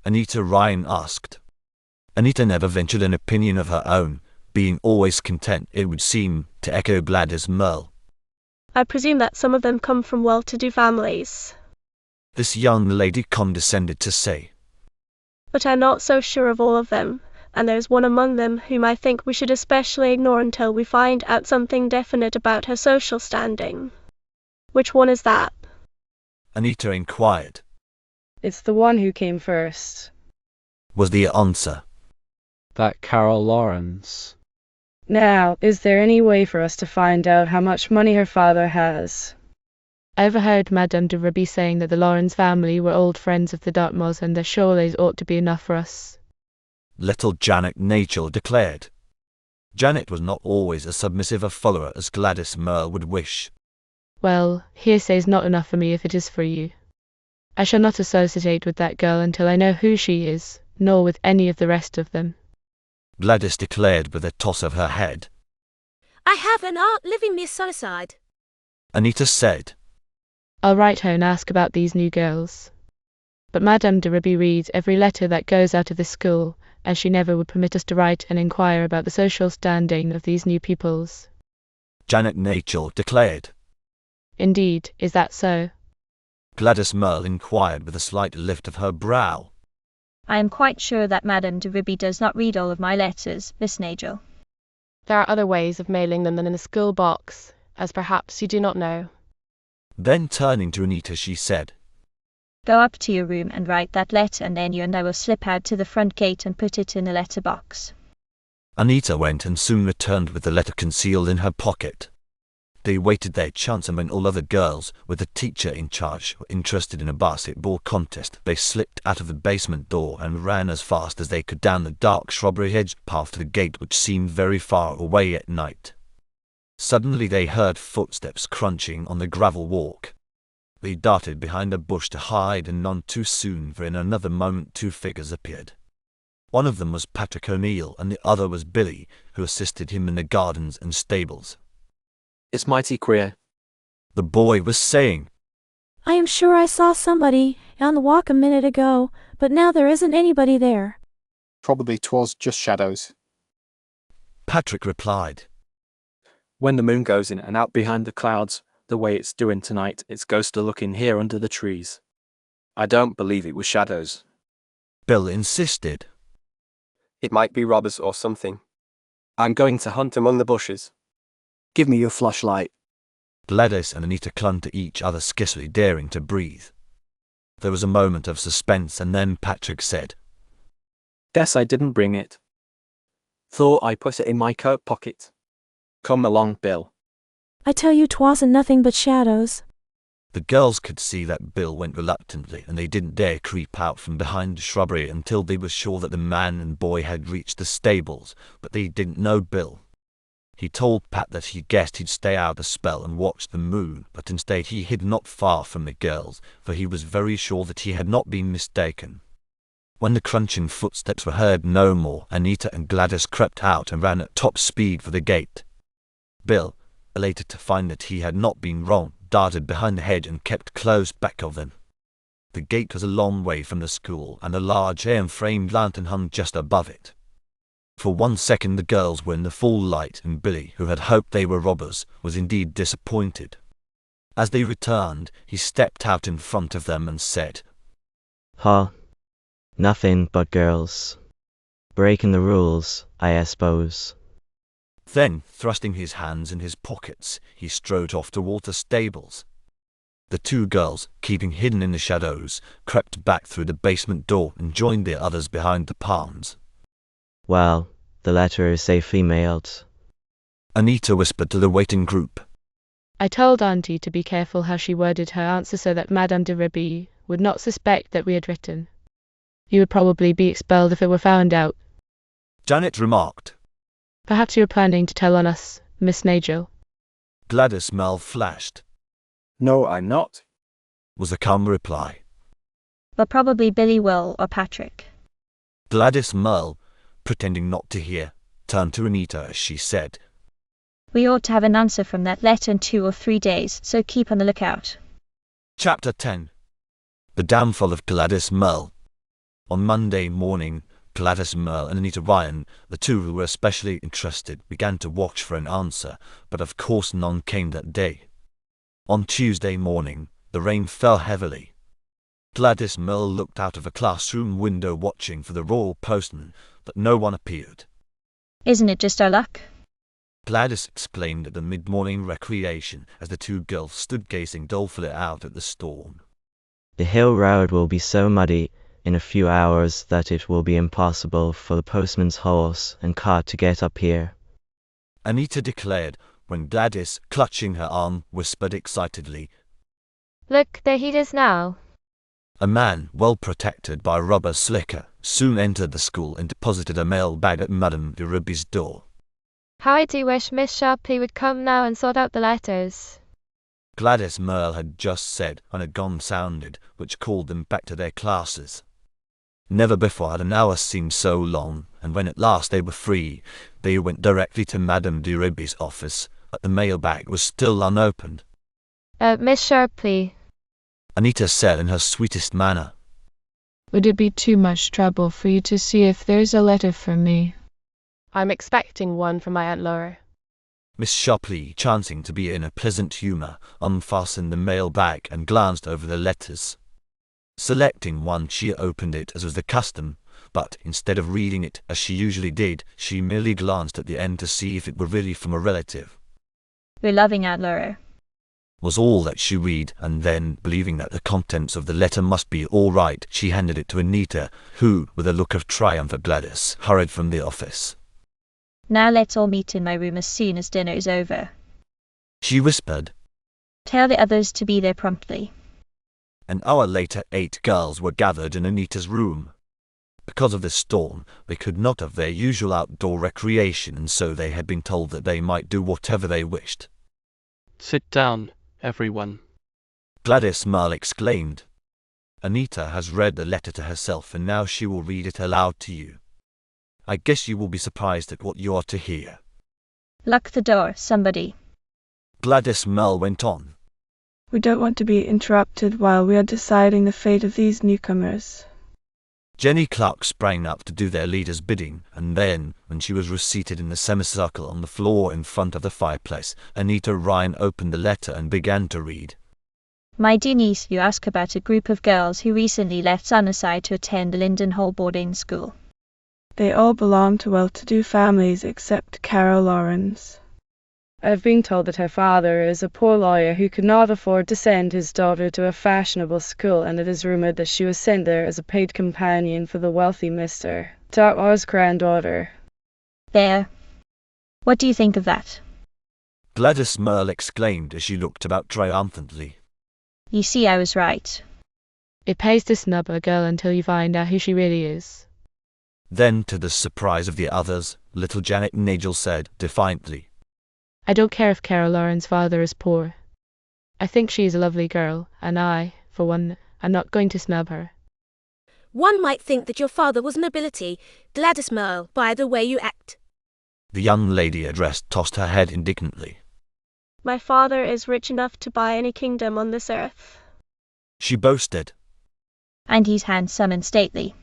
Speaker 1: Anita Ryan asked. Anita never ventured an opinion of her own, being always content, it would seem, to echo Gladys Merle.
Speaker 13: I presume that some of them come from well-to-do families.
Speaker 1: This young lady condescended to say.
Speaker 13: But I'm not so sure of all of them, and there's one among them whom I think we should especially ignore until we find out something definite about her social standing. Which one is that?
Speaker 1: Anita inquired.
Speaker 2: It's the one who came first,
Speaker 1: was the answer.
Speaker 4: That Carol Lawrence.
Speaker 2: Now, is there any way for us to find out how much money her father has?
Speaker 5: I overheard Madame de Ruby saying that the Lawrence family were old friends of the Dartmoors and their Chauvelets ought to be enough for us.
Speaker 1: Little Janet Nachel declared. Janet was not always as submissive a follower as Gladys Merle would wish.
Speaker 5: Well, hearsay's not enough for me if it is for you. I shall not associate with that girl until I know who she is, nor with any of the rest of them.
Speaker 1: Gladys declared with a toss of her head.
Speaker 6: I have an aunt living near Sunnyside.
Speaker 1: Anita said.
Speaker 5: I'll write her and ask about these new girls. But Madame de Ruby reads every letter that goes out of this school, and she never would permit us to write and inquire about the social standing of these new pupils.
Speaker 1: Janet Nachel declared.
Speaker 5: Indeed, is that so?
Speaker 1: Gladys Merle inquired with a slight lift of her brow.
Speaker 3: I am quite sure that Madame de Ruby does not read all of my letters, Miss Nagel.
Speaker 5: There are other ways of mailing them than in a school box, as perhaps you do not know.
Speaker 1: Then turning to Anita she said,
Speaker 3: Go up to your room and write that letter, and then you and I will slip out to the front gate and put it in a letter box.
Speaker 1: Anita went and soon returned with the letter concealed in her pocket. They waited their chance, and when all other girls, with the teacher in charge, were interested in a basketball contest, they slipped out of the basement door and ran as fast as they could down the dark shrubbery-hedged path to the gate, which seemed very far away at night. Suddenly they heard footsteps crunching on the gravel walk. They darted behind a bush to hide, and none too soon, for in another moment 2 figures appeared. One of them was Patrick O'Neill, and the other was Billy, who assisted him in the gardens and stables.
Speaker 8: It's mighty queer,
Speaker 1: the boy was saying.
Speaker 18: I am sure I saw somebody on the walk a minute ago, but now there isn't anybody there.
Speaker 19: Probably 'twas just shadows.
Speaker 1: Patrick replied.
Speaker 8: When the moon goes in and out behind the clouds, the way it's doing tonight, it's ghostly looking here under the trees. I don't believe it was shadows.
Speaker 1: Bill insisted.
Speaker 20: It might be robbers or something. I'm going to hunt among the bushes.
Speaker 19: Give me your flashlight.
Speaker 1: Gladys and Anita clung to each other, scarcely daring to breathe. There was a moment of suspense, and then Patrick said,
Speaker 8: Guess I didn't bring it. Thought I put it in my coat pocket. Come along, Bill.
Speaker 18: I tell you 'twasn't nothing but shadows.
Speaker 1: The girls could see that Bill went reluctantly, and they didn't dare creep out from behind the shrubbery until they were sure that the man and boy had reached the stables, but they didn't know Bill. He told Pat that he guessed he'd stay out a spell and watch the moon, but instead he hid not far from the girls, for he was very sure that he had not been mistaken. When the crunching footsteps were heard no more, Anita and Gladys crept out and ran at top speed for the gate. Bill, elated to find that he had not been wrong, darted behind the hedge and kept close back of them. The gate was a long way from the school, and a large iron-framed lantern hung just above it. For 1 second the girls were in the full light, and Billy, who had hoped they were robbers, was indeed disappointed. As they returned, he stepped out in front of them and said,
Speaker 9: Huh? Nothing but girls. Breaking the rules, I suppose.
Speaker 1: Then, thrusting his hands in his pockets, he strode off toward the stables. The 2 girls, keeping hidden in the shadows, crept back through the basement door and joined the others behind the palms.
Speaker 9: Well, the letter is safely mailed.
Speaker 1: Anita whispered to the waiting group.
Speaker 5: I told Auntie to be careful how she worded her answer so that Madame de Ruby would not suspect that we had written. You would probably be expelled if it were found out.
Speaker 1: Janet remarked.
Speaker 5: Perhaps you were planning to tell on us, Miss Nagel.
Speaker 1: Gladys Merle flashed.
Speaker 19: No, I'm not,
Speaker 1: was the calm reply.
Speaker 3: But probably Billy will, or Patrick.
Speaker 1: Gladys Merle, pretending not to hear, turned to Anita as she said,
Speaker 3: We ought to have an answer from that letter in 2 or 3 days, so keep on the lookout.
Speaker 1: Chapter 10. The Downfall of Gladys Merle. On Monday morning, Gladys Merle and Anita Ryan, the 2 who were especially interested, began to watch for an answer, but of course none came that day. On Tuesday morning, the rain fell heavily. Gladys Merle looked out of a classroom window watching for the royal postman, but no one appeared.
Speaker 3: Isn't it just our luck?
Speaker 1: Gladys exclaimed at the mid-morning recreation as the 2 girls stood gazing dolefully out at the storm.
Speaker 9: The hill road will be so muddy in a few hours that it will be impossible for the postman's horse and cart to get up here,
Speaker 1: Anita declared, when Gladys, clutching her arm, whispered excitedly,
Speaker 14: Look, there he is now.
Speaker 1: A man, well protected by a rubber slicker, soon entered the school and deposited a mail bag at Madame de Ruby's door.
Speaker 14: How I do wish Miss Sharpley would come now and sort out the letters.
Speaker 1: Gladys Merle had just said, and a gong sounded, which called them back to their classes. Never before had an hour seemed so long, and when at last they were free, they went directly to Madame de Ruby's office, but the mail bag was still unopened.
Speaker 14: Miss Sharpley,
Speaker 1: Anita said in her sweetest manner.
Speaker 10: Would it be too much trouble for you to see if there's a letter for me?
Speaker 5: I'm expecting one from my Aunt Laura.
Speaker 1: Miss Sharpley, chancing to be in a pleasant humour, unfastened the mail bag and glanced over the letters. Selecting one, she opened it as was the custom, but instead of reading it as she usually did, she merely glanced at the end to see if it were really from a relative.
Speaker 16: We're loving Aunt Laura.
Speaker 1: Was all that she read, and then, believing that the contents of the letter must be all right, she handed it to Anita, who, with a look of triumph at Gladys, hurried from the office.
Speaker 16: Now let's all meet in my room as soon as dinner is over.
Speaker 1: She whispered.
Speaker 16: Tell the others to be there promptly.
Speaker 1: An hour later 8 girls were gathered in Anita's room. Because of the storm, they could not have their usual outdoor recreation, and so they had been told that they might do whatever they wished.
Speaker 7: Sit down, everyone.
Speaker 1: Gladys Merle exclaimed. Anita has read the letter to herself, and now she will read it aloud to you. I guess you will be surprised at what you are to hear.
Speaker 16: Lock the door, somebody.
Speaker 1: Gladys Merle went on.
Speaker 2: We don't want to be interrupted while we are deciding the fate of these newcomers.
Speaker 1: Jenny Clark sprang up to do their leader's bidding, and then, when she was reseated in the semicircle on the floor in front of the fireplace, Anita Ryan opened the letter and began to read.
Speaker 16: My dear niece, you ask about a group of girls who recently left Sunnyside to attend the Linden Hall boarding school.
Speaker 2: They all belong to well-to-do families except Carol Lawrence. I've been told that her father is a poor lawyer who could not afford to send his daughter to a fashionable school, and it is rumoured that she was sent there as a paid companion for the wealthy Mr. Dartmoor's granddaughter.
Speaker 16: There. What do you think of that?
Speaker 1: Gladys Merle exclaimed as she looked about triumphantly.
Speaker 16: You see, I was right.
Speaker 5: It pays to snub a girl until you find out who she really is.
Speaker 1: Then, to the surprise of the others, little Janet Nagel said defiantly,
Speaker 5: I don't care if Carol Lauren's father is poor. I think she is a lovely girl, and I, for one, am not going to snub her.
Speaker 6: One might think that your father was nobility, Gladys Merle, by the way you act.
Speaker 1: The young lady addressed tossed her head indignantly.
Speaker 13: My father is rich enough to buy any kingdom on this earth.
Speaker 1: She boasted.
Speaker 16: And he's handsome and stately.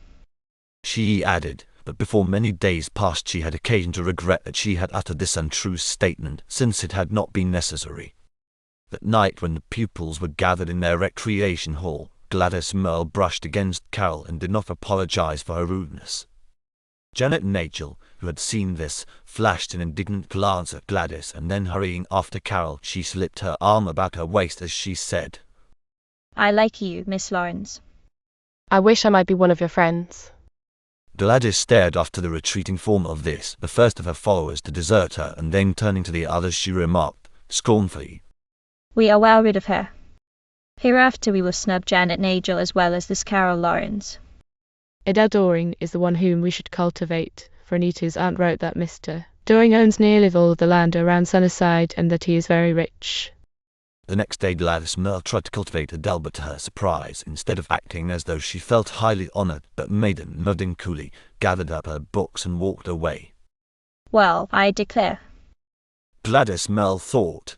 Speaker 1: She added, but before many days passed she had occasion to regret that she had uttered this untrue statement, since it had not been necessary. That night, when the pupils were gathered in their recreation hall, Gladys Merle brushed against Carol and did not apologize for her rudeness. Janet Nagel, who had seen this, flashed an indignant glance at Gladys, and then hurrying after Carol, she slipped her arm about her waist as she said,
Speaker 16: I like you, Miss Lawrence.
Speaker 5: I wish I might be one of your friends.
Speaker 1: Gladys stared after the retreating form of this, the first of her followers to desert her, and then turning to the others she remarked, scornfully,
Speaker 16: We are well rid of her. Hereafter we will snub Janet Nagel as well as this Carol Lawrence.
Speaker 5: Adele Doring is the one whom we should cultivate, for Anita's aunt wrote that Mr. Doring owns nearly all of the land around Sunnyside and that he is very rich.
Speaker 1: The next day Gladys Merle tried to cultivate Adele, but to her surprise, instead of acting as though she felt highly honoured, that maiden nodding coolly, gathered up her books and walked away.
Speaker 16: Well, I declare.
Speaker 1: Gladys Merle thought.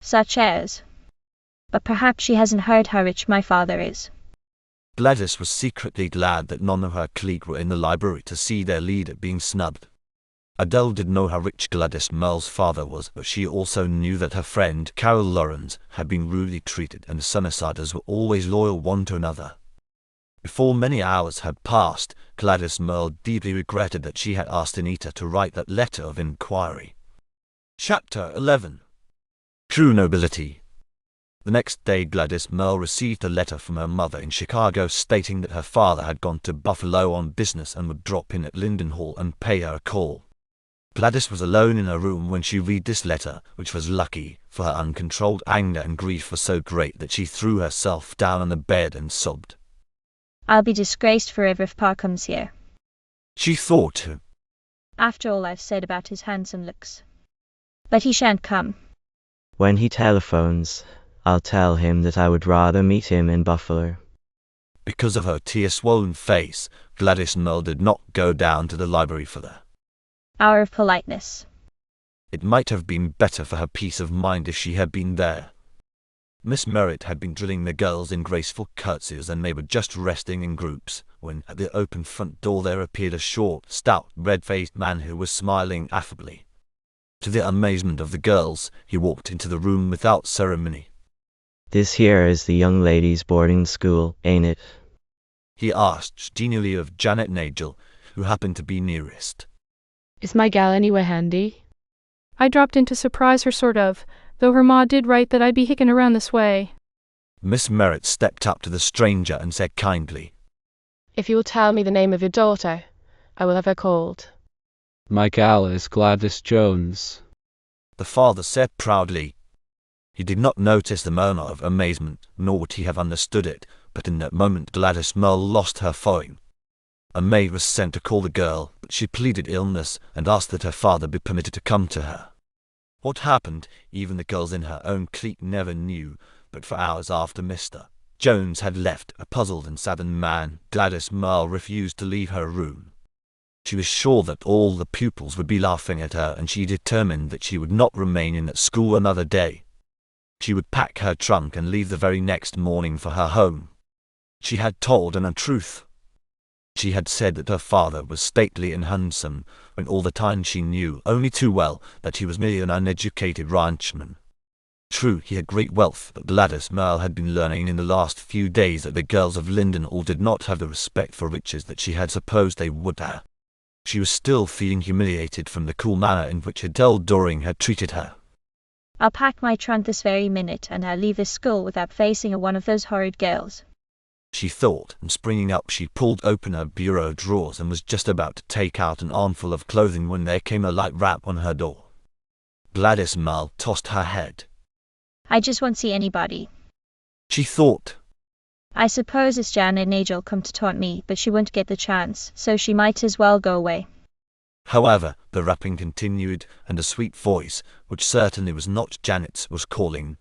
Speaker 16: Such as. But perhaps she hasn't heard how rich my father is.
Speaker 1: Gladys was secretly glad that none of her clique were in the library to see their leader being snubbed. Adele did know how rich Gladys Merle's father was, but she also knew that her friend Carol Lawrence had been rudely treated, and the Sunnysiders were always loyal one to another. Before many hours had passed, Gladys Merle deeply regretted that she had asked Anita to write that letter of inquiry. Chapter 11. True Nobility. The next day Gladys Merle received a letter from her mother in Chicago stating that her father had gone to Buffalo on business and would drop in at Linden Hall and pay her a call. Gladys was alone in her room when she read this letter, which was lucky, for her uncontrolled anger and grief were so great that she threw herself down on the bed and sobbed.
Speaker 3: I'll be disgraced forever if Pa comes here.
Speaker 1: She thought,
Speaker 3: After all I've said about his handsome looks. But he shan't come.
Speaker 9: When he telephones, I'll tell him that I would rather meet him in Buffalo.
Speaker 1: Because of her tear-swollen face, Gladys Merle did not go down to the library for the
Speaker 3: Hour of politeness.
Speaker 1: It might have been better for her peace of mind if she had been there. Miss Merritt had been drilling the girls in graceful curtsies, and they were just resting in groups, when at the open front door there appeared a short, stout, red-faced man who was smiling affably. To the amazement of the girls, he walked into the room without ceremony.
Speaker 9: This here is the young ladies' boarding school, ain't it?
Speaker 1: He asked genially of Janet Nagel, who happened to be nearest.
Speaker 5: Is my gal anywhere handy?
Speaker 15: I dropped in to surprise her sort of, though her ma did write that I'd be hickin' around this way.
Speaker 1: Miss Merritt stepped up to the stranger and said kindly,
Speaker 5: If you will tell me the name of your daughter, I will have her called.
Speaker 4: My gal is Gladys Jones.
Speaker 1: The father said proudly. He did not notice the murmur of amazement, nor would he have understood it, but in that moment Gladys Merle lost her phone. A maid was sent to call the girl, but she pleaded illness and asked that her father be permitted to come to her. What happened, even the girls in her own clique never knew, but for hours after Mr. Jones had left, a puzzled and saddened man, Gladys Merle refused to leave her room. She was sure that all the pupils would be laughing at her, and she determined that she would not remain in at school another day. She would pack her trunk and leave the very next morning for her home. She had told an untruth. She had said that her father was stately and handsome, when all the time she knew only too well that he was merely an uneducated ranchman. True, he had great wealth, but Gladys Merle had been learning in the last few days that the girls of Lindenhall did not have the respect for riches that she had supposed they would have. She was still feeling humiliated from the cool manner in which Adele Doring had treated her.
Speaker 3: I'll pack my trunk this very minute, and I'll leave this school without facing one of those horrid girls.
Speaker 1: She thought, and springing up she pulled open her bureau drawers and was just about to take out an armful of clothing when there came a light rap on her door. Gladys Merle tossed her head.
Speaker 3: I just won't see anybody.
Speaker 1: She thought.
Speaker 3: I suppose it's Janet Nagel come to taunt me, but she won't get the chance, so she might as well go away.
Speaker 1: However, the rapping continued, and a sweet voice, which certainly was not Janet's, was calling.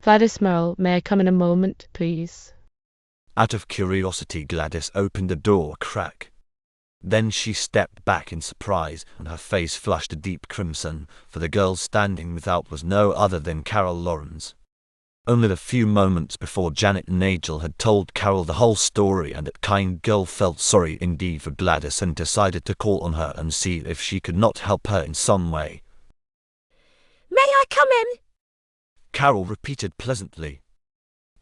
Speaker 5: Gladys Merle, may I come in a moment, please?
Speaker 1: Out of curiosity, Gladys opened the door a crack. Then she stepped back in surprise, and her face flushed a deep crimson, for the girl standing without was no other than Carol Lawrence. Only a few moments before Janet Nagel had told Carol the whole story, and that kind girl felt sorry indeed for Gladys and decided to call on her and see if she could not help her in some way.
Speaker 6: May I come in?
Speaker 1: Carol repeated pleasantly.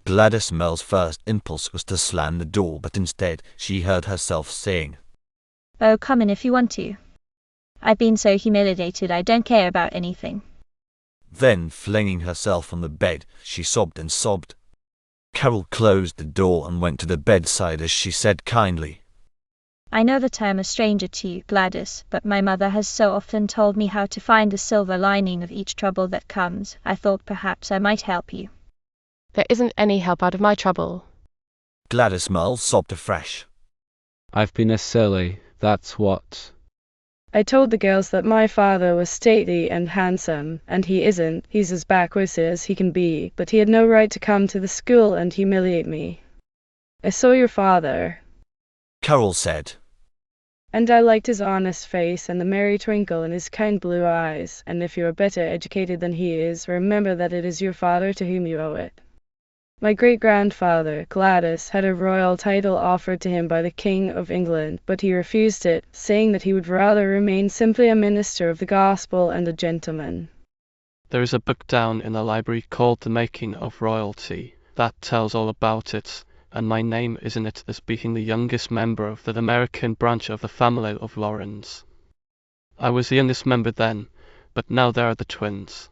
Speaker 1: Gladys Merle's first impulse was to slam the door, but instead she heard herself saying,
Speaker 3: Oh, come in if you want to. I've been so humiliated I don't care about anything.
Speaker 1: Then, flinging herself on the bed, she sobbed and sobbed. Carol closed the door and went to the bedside as she said kindly,
Speaker 3: I know that I am a stranger to you, Gladys, but my mother has so often told me how to find the silver lining of each trouble that comes. I thought perhaps I might help you.
Speaker 5: There isn't any help out of my trouble.
Speaker 1: Gladys Merle sobbed afresh.
Speaker 4: I've been a silly, that's what.
Speaker 2: I told the girls that my father was stately and handsome, and he isn't. He's as backwards as he can be, but he had no right to come to the school and humiliate me. I saw your father,
Speaker 1: Carol said,
Speaker 2: and I liked his honest face and the merry twinkle in his kind blue eyes, and if you are better educated than he is, remember that it is your father to whom you owe it. My great-grandfather, Gladys, had a royal title offered to him by the King of England, but he refused it, saying that he would rather remain simply a minister of the gospel and a gentleman.
Speaker 7: There is a book down in the library called The Making of Royalty that tells all about it, and my name is in it as being the youngest member of the American branch of the family of Lawrence. I was the youngest member then, but now there are the twins.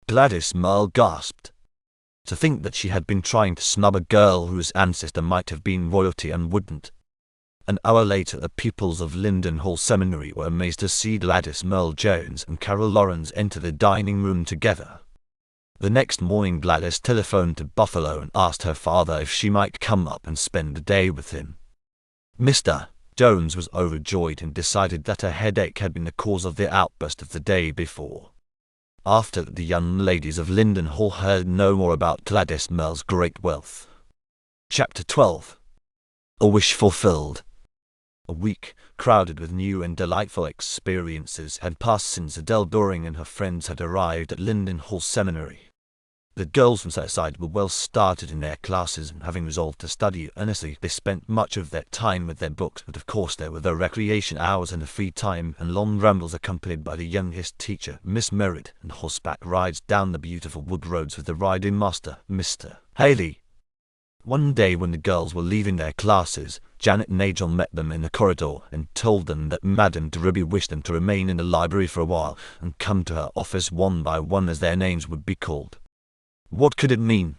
Speaker 1: Gladys Merle gasped. To think that she had been trying to snub a girl whose ancestor might have been royalty and wouldn't. An hour later, the pupils of Linden Hall Seminary were amazed to see Gladys Merle Jones and Carol Lawrence enter the dining room together. The next morning, Gladys telephoned to Buffalo and asked her father if she might come up and spend the day with him. Mr. Jones was overjoyed and decided that a headache had been the cause of the outburst of the day before. After the young ladies of Linden Hall heard no more about Gladys Merle's great wealth. Chapter 12. A Wish Fulfilled. A week, crowded with new and delightful experiences, had passed since Adele Doring and her friends had arrived at Linden Hall Seminary. The girls from their side were well started in their classes, and having resolved to study earnestly, they spent much of their time with their books, but of course there were the recreation hours and the free time and long rambles accompanied by the youngest teacher, Miss Merritt, and horseback rides down the beautiful wood roads with the riding master, Mr. Haley. One day when the girls were leaving their classes, Janet Nagel met them in the corridor and told them that Madame de Ruby wished them to remain in the library for a while and come to her office one by one as their names would be called. What could it mean?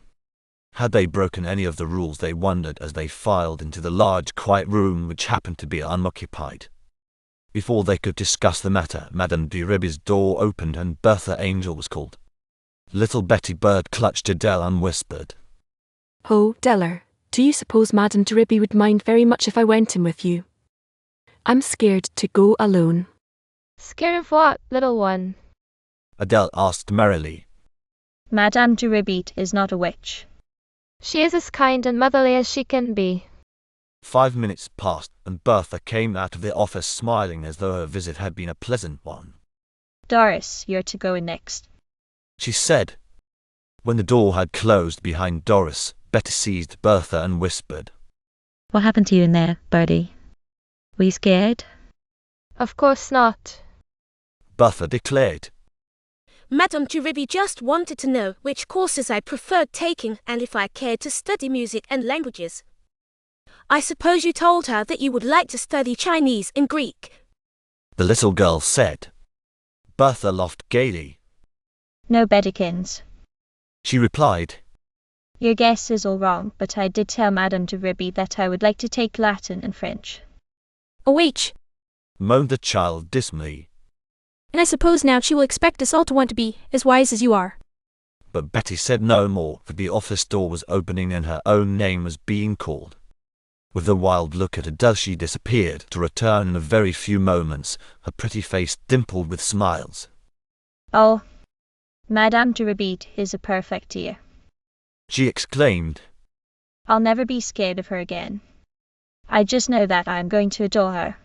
Speaker 1: Had they broken any of the rules, they wondered as they filed into the large quiet room which happened to be unoccupied. Before they could discuss the matter, Madame de Ruby's door opened and Bertha Angel was called. Little Betty Bird clutched Adele and whispered,
Speaker 17: "Oh, Deller, do you suppose Madame de Ruby would mind very much if I went in with you? I'm scared to go alone."
Speaker 14: Scared of what, little one?
Speaker 1: Adele asked merrily.
Speaker 16: Madame de Ruby is not a witch.
Speaker 14: She is as kind and motherly as she can be.
Speaker 1: 5 minutes passed, and Bertha came out of the office smiling as though her visit had been a pleasant one.
Speaker 16: Doris, you're to go in next,
Speaker 1: she said. When the door had closed behind Doris, Betty seized Bertha and whispered,
Speaker 16: What happened to you in there, Birdie? Were you scared?
Speaker 14: Of course not,
Speaker 1: Bertha declared.
Speaker 6: Madame de Ruby just wanted to know which courses I preferred taking and if I cared to study music and languages. I suppose you told her that you would like to study Chinese and Greek,
Speaker 1: the little girl said. Bertha laughed gaily.
Speaker 16: No Beddikins,
Speaker 1: she replied.
Speaker 16: Your guess is all wrong, but I did tell Madame de Ruby that I would like to take Latin and French.
Speaker 18: Oh wait,
Speaker 1: moaned the child dismally.
Speaker 18: And I suppose now she will expect us all to want to be as wise as you are.
Speaker 1: But Betty said no more, for the office door was opening and her own name was being called. With a wild look at Adele, she disappeared, to return in a very few moments, her pretty face dimpled with smiles.
Speaker 16: Oh, Madame de Ruby is a perfect dear,
Speaker 1: she exclaimed.
Speaker 16: I'll never be scared of her again. I just know that I'm going to adore her.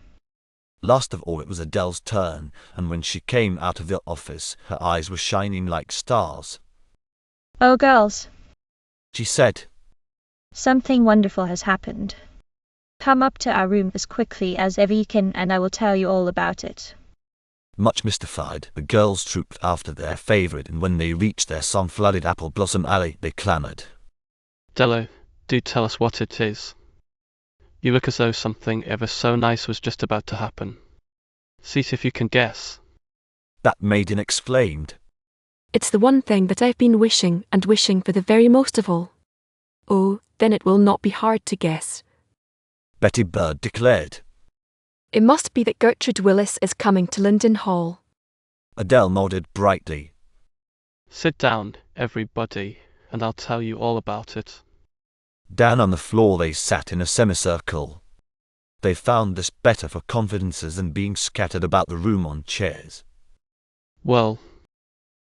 Speaker 1: Last of all, it was Adele's turn, and when she came out of the office, her eyes were shining like stars.
Speaker 16: Oh, girls,
Speaker 1: she said.
Speaker 16: Something wonderful has happened. Come up to our room as quickly as ever you can, and I will tell you all about it.
Speaker 1: Much mystified, the girls trooped after their favorite, and when they reached their sun-flooded apple blossom alley, they clamored.
Speaker 7: Delo, do tell us what it is. You look as though something ever so nice was just about to happen. See if you can guess.
Speaker 1: That maiden exclaimed.
Speaker 17: It's the one thing that I've been wishing and wishing for the very most of all. Oh, then it will not be hard to guess,
Speaker 1: Betty Bird declared.
Speaker 17: It must be that Gertrude Willis is coming to Linden Hall.
Speaker 1: Adele nodded brightly.
Speaker 7: Sit down, everybody, and I'll tell you all about it.
Speaker 1: Down on the floor they sat in a semicircle. They found this better for confidences than being scattered about the room on chairs.
Speaker 7: Well,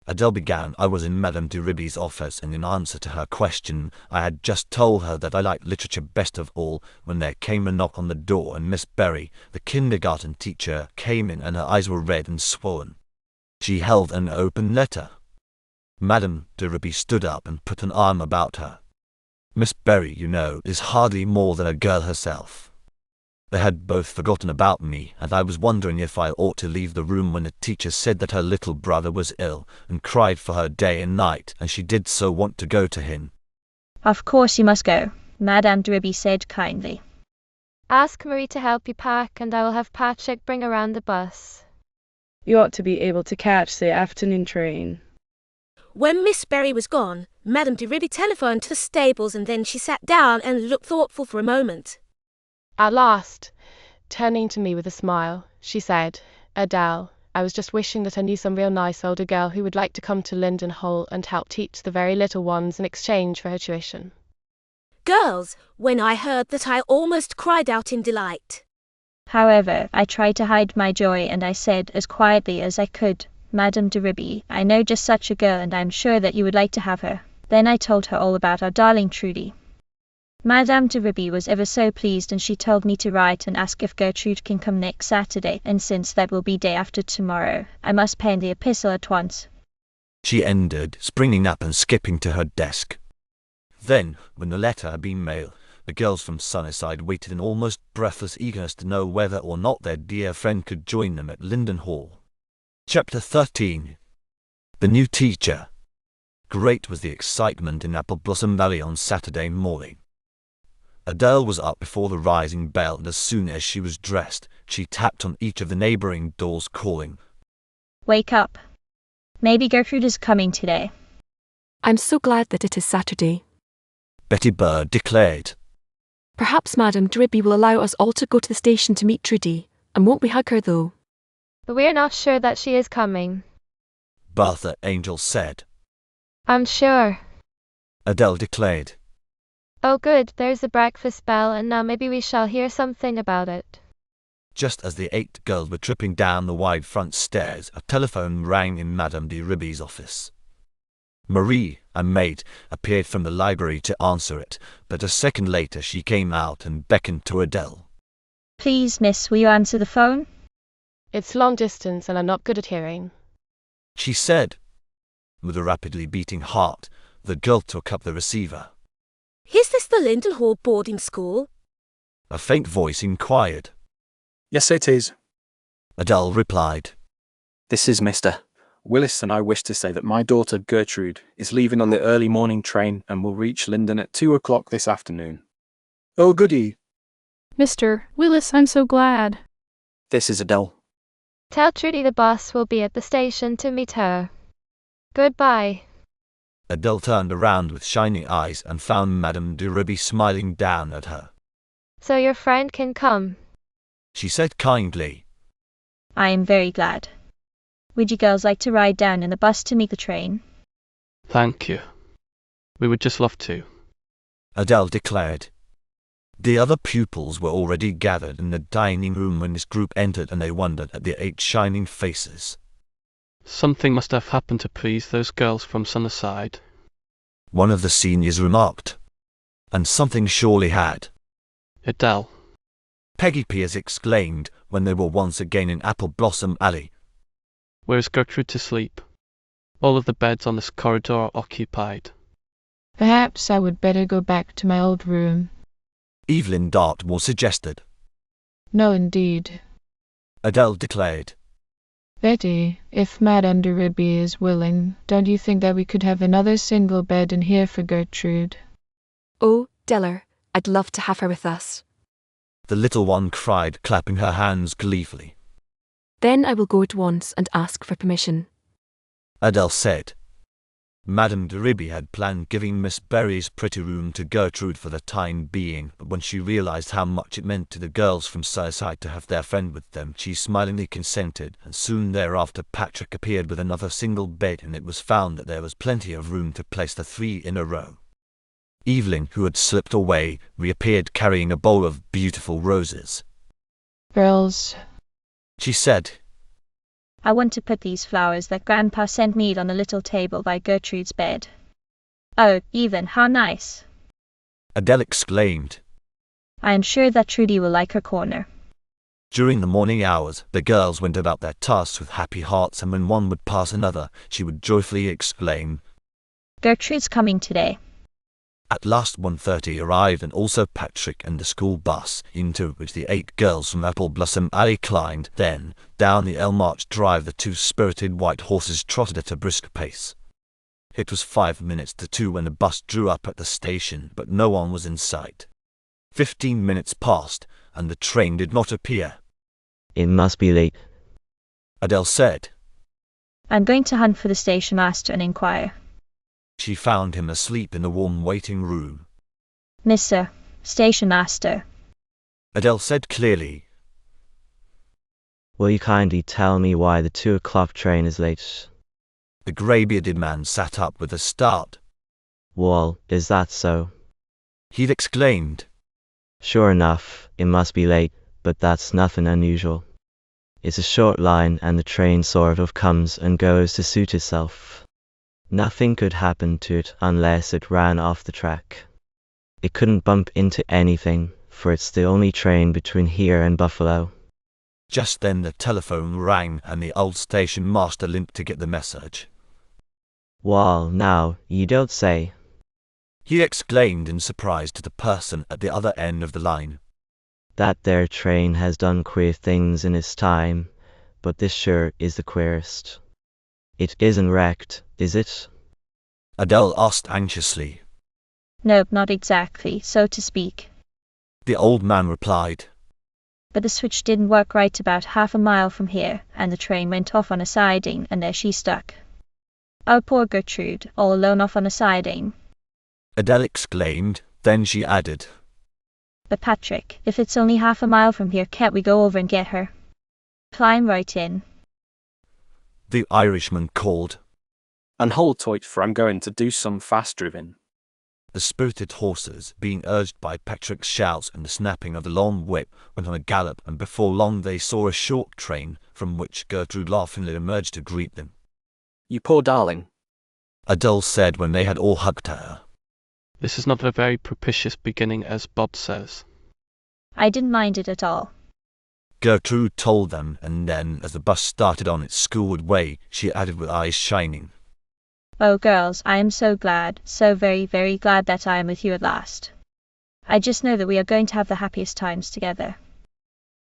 Speaker 1: Adele began. I was in Madame de Ruby's office, and in answer to her question, I had just told her that I liked literature best of all, when there came a knock on the door, and Miss Berry, the kindergarten teacher, came in, and her eyes were red and swollen. She held an open letter. Madame de Ruby stood up and put an arm about her. Miss Berry, you know, is hardly more than a girl herself. They had both forgotten about me, and I was wondering if I ought to leave the room when the teacher said that her little brother was ill, and cried for her day and night, and she did so want to go to him.
Speaker 16: Of course you must go, Madame de Ruby said kindly.
Speaker 14: Ask Marie to help you pack, and I will have Patrick bring around the bus.
Speaker 2: You ought to be able to catch the afternoon train.
Speaker 6: When Miss Berry was gone, Madame de Ruby telephoned to the stables, and then she sat down and looked thoughtful for a moment.
Speaker 5: At last, turning to me with a smile, she said, "Adele, I was just wishing that I knew some real nice older girl who would like to come to Linden Hall and help teach the very little ones in exchange for her tuition."
Speaker 6: Girls, when I heard that I almost cried out in delight.
Speaker 3: However, I tried to hide my joy and I said as quietly as I could, "Madame de Ribby, I know just such a girl and I'm sure that you would like to have her." Then I told her all about our darling Trudy. Madame de Ribby was ever so pleased and she told me to write and ask if Gertrude can come next Saturday, and since that will be day after tomorrow, I must pen the epistle at once.
Speaker 1: She ended, springing up and skipping to her desk. Then, when the letter had been mailed, the girls from Sunnyside waited in almost breathless eagerness to know whether or not their dear friend could join them at Linden Hall. Chapter 13. The New Teacher. Great was the excitement in Apple Blossom Valley on Saturday morning. Adele was up before the rising bell, and as soon as she was dressed, she tapped on each of the neighboring doors, calling,
Speaker 3: "Wake up. Maybe Gertrude is coming today."
Speaker 17: I'm so glad that it is Saturday.
Speaker 1: Betty Bird declared.
Speaker 17: Perhaps Madame de Ribby will allow us all to go to the station to meet Trudy, and won't we hug her though?
Speaker 14: But we're not sure that she is coming.
Speaker 1: Bertha Angel said.
Speaker 14: I'm sure.
Speaker 1: Adele declared.
Speaker 14: Oh good, there's the breakfast bell, and now maybe we shall hear something about it.
Speaker 1: Just as the 8 girls were tripping down the wide front stairs, a telephone rang in Madame de Ribby's office. Marie, a maid, appeared from the library to answer it, but a second later she came out and beckoned to Adele.
Speaker 3: "Please, miss, will you answer the phone?"
Speaker 5: "It's long distance and I'm not good at hearing,"
Speaker 1: she said. With a rapidly beating heart, the girl took up the receiver.
Speaker 6: "Is this the Linden Hall boarding school?"
Speaker 1: A faint voice inquired.
Speaker 19: Yes, it is.
Speaker 1: Adele replied.
Speaker 19: This is Mr. Willis, and I wish to say that my daughter Gertrude is leaving on the early morning train and will reach Linden at 2 o'clock this afternoon. Oh, goody.
Speaker 15: Mr. Willis, I'm so glad.
Speaker 19: This is Adele.
Speaker 14: Tell Trudy the bus will be at the station to meet her. Goodbye."
Speaker 1: Adele turned around with shining eyes and found Madame de Ribby smiling down at her.
Speaker 14: "So your friend can come,"
Speaker 1: she said kindly.
Speaker 3: "I am very glad. Would you girls like to ride down in the bus to meet the train?"
Speaker 7: Thank you. We would just love to.
Speaker 1: Adele declared. The other pupils were already gathered in the dining room when this group entered, and they wondered at the 8 shining faces.
Speaker 7: Something must have happened to please those girls from Sunnyside,
Speaker 1: one of the seniors remarked. And something surely had.
Speaker 7: Adele.
Speaker 1: Peggy Pierce exclaimed when they were once again in Apple Blossom Alley.
Speaker 7: Where is Gertrude to sleep? All of the beds on this corridor are occupied.
Speaker 10: Perhaps I would better go back to my old room.
Speaker 1: Evelyn Dartmoor suggested.
Speaker 10: No, indeed.
Speaker 1: Adele declared.
Speaker 10: Betty, if Madame de Ribby is willing, don't you think that we could have another single bed in here for Gertrude?
Speaker 17: Oh, Della, I'd love to have her with us.
Speaker 1: The little one cried, clapping her hands gleefully.
Speaker 17: Then I will go at once and ask for permission.
Speaker 1: Adele said. Madame de Ribby had planned giving Miss Berry's pretty room to Gertrude for the time being, but when she realized how much it meant to the girls from Sunnyside to have their friend with them, she smilingly consented, and soon thereafter Patrick appeared with another single bed, and it was found that there was plenty of room to place the 3 in a row. Evelyn, who had slipped away, reappeared carrying a bowl of beautiful roses.
Speaker 10: Girls,
Speaker 1: she said.
Speaker 3: "I want to put these flowers that Grandpa sent me on a little table by Gertrude's bed." "Oh, Evelyn, how nice!"
Speaker 1: Adele exclaimed.
Speaker 3: "I am sure that Trudy will like her corner."
Speaker 1: During the morning hours, the girls went about their tasks with happy hearts, and when one would pass another, she would joyfully exclaim,
Speaker 3: "Gertrude's coming today."
Speaker 1: At last 1:30 arrived, and also Patrick and the school bus, into which the 8 girls from Apple Blossom Alley climbed. Then, down the Elmarch Drive the 2 spirited white horses trotted at a brisk pace. It was 5 minutes to 2 when the bus drew up at the station, but no one was in sight. 15 minutes passed, and the train did not appear.
Speaker 9: "It must be late,"
Speaker 1: Adele said.
Speaker 3: "I'm going to hunt for the station master and inquire."
Speaker 1: She found him asleep in the warm waiting room.
Speaker 3: "Mr. Station Master."
Speaker 1: Adele said clearly.
Speaker 9: Will you kindly tell me why the 2 o'clock train is late?
Speaker 1: The grey-bearded man sat up with a start.
Speaker 9: Well, is that so?
Speaker 1: He'd exclaimed.
Speaker 9: Sure enough, it must be late, but that's nothing unusual. It's a short line and the train sort of comes and goes to suit itself. Nothing could happen to it unless it ran off the track. It couldn't bump into anything, for it's the only train between here and Buffalo.
Speaker 1: Just then the telephone rang and the old station master limped to get the message.
Speaker 9: Well, now, you don't say.
Speaker 1: He exclaimed in surprise to the person at the other end of the line.
Speaker 9: That there train has done queer things in its time, but this sure is the queerest. It isn't wrecked, is it?
Speaker 1: Adele asked anxiously.
Speaker 3: Nope, not exactly, so to speak.
Speaker 1: The old man replied.
Speaker 3: But the switch didn't work right about half a mile from here, and the train went off on a siding, and there she stuck. Oh, poor Gertrude, all alone off on a siding.
Speaker 1: Adele exclaimed, then she added.
Speaker 3: But Patrick, if it's only half a mile from here, can't we go over and get her? Climb right in.
Speaker 1: The Irishman called.
Speaker 8: And hold tight, for I'm going to do some fast driving.
Speaker 1: The spirited horses, being urged by Patrick's shouts and the snapping of the long whip, went on a gallop, and before long they saw a short train, from which Gertrude laughingly emerged to greet them.
Speaker 8: You poor darling,
Speaker 1: Adele said when they had all hugged her.
Speaker 7: This is not a very propitious beginning, as Bob says.
Speaker 3: I didn't mind it at all.
Speaker 1: Gertrude told them, and then, as the bus started on its schoolward way, she added with eyes shining.
Speaker 3: Oh, girls, I am so glad, so very, very glad that I am with you at last. I just know that we are going to have the happiest times together.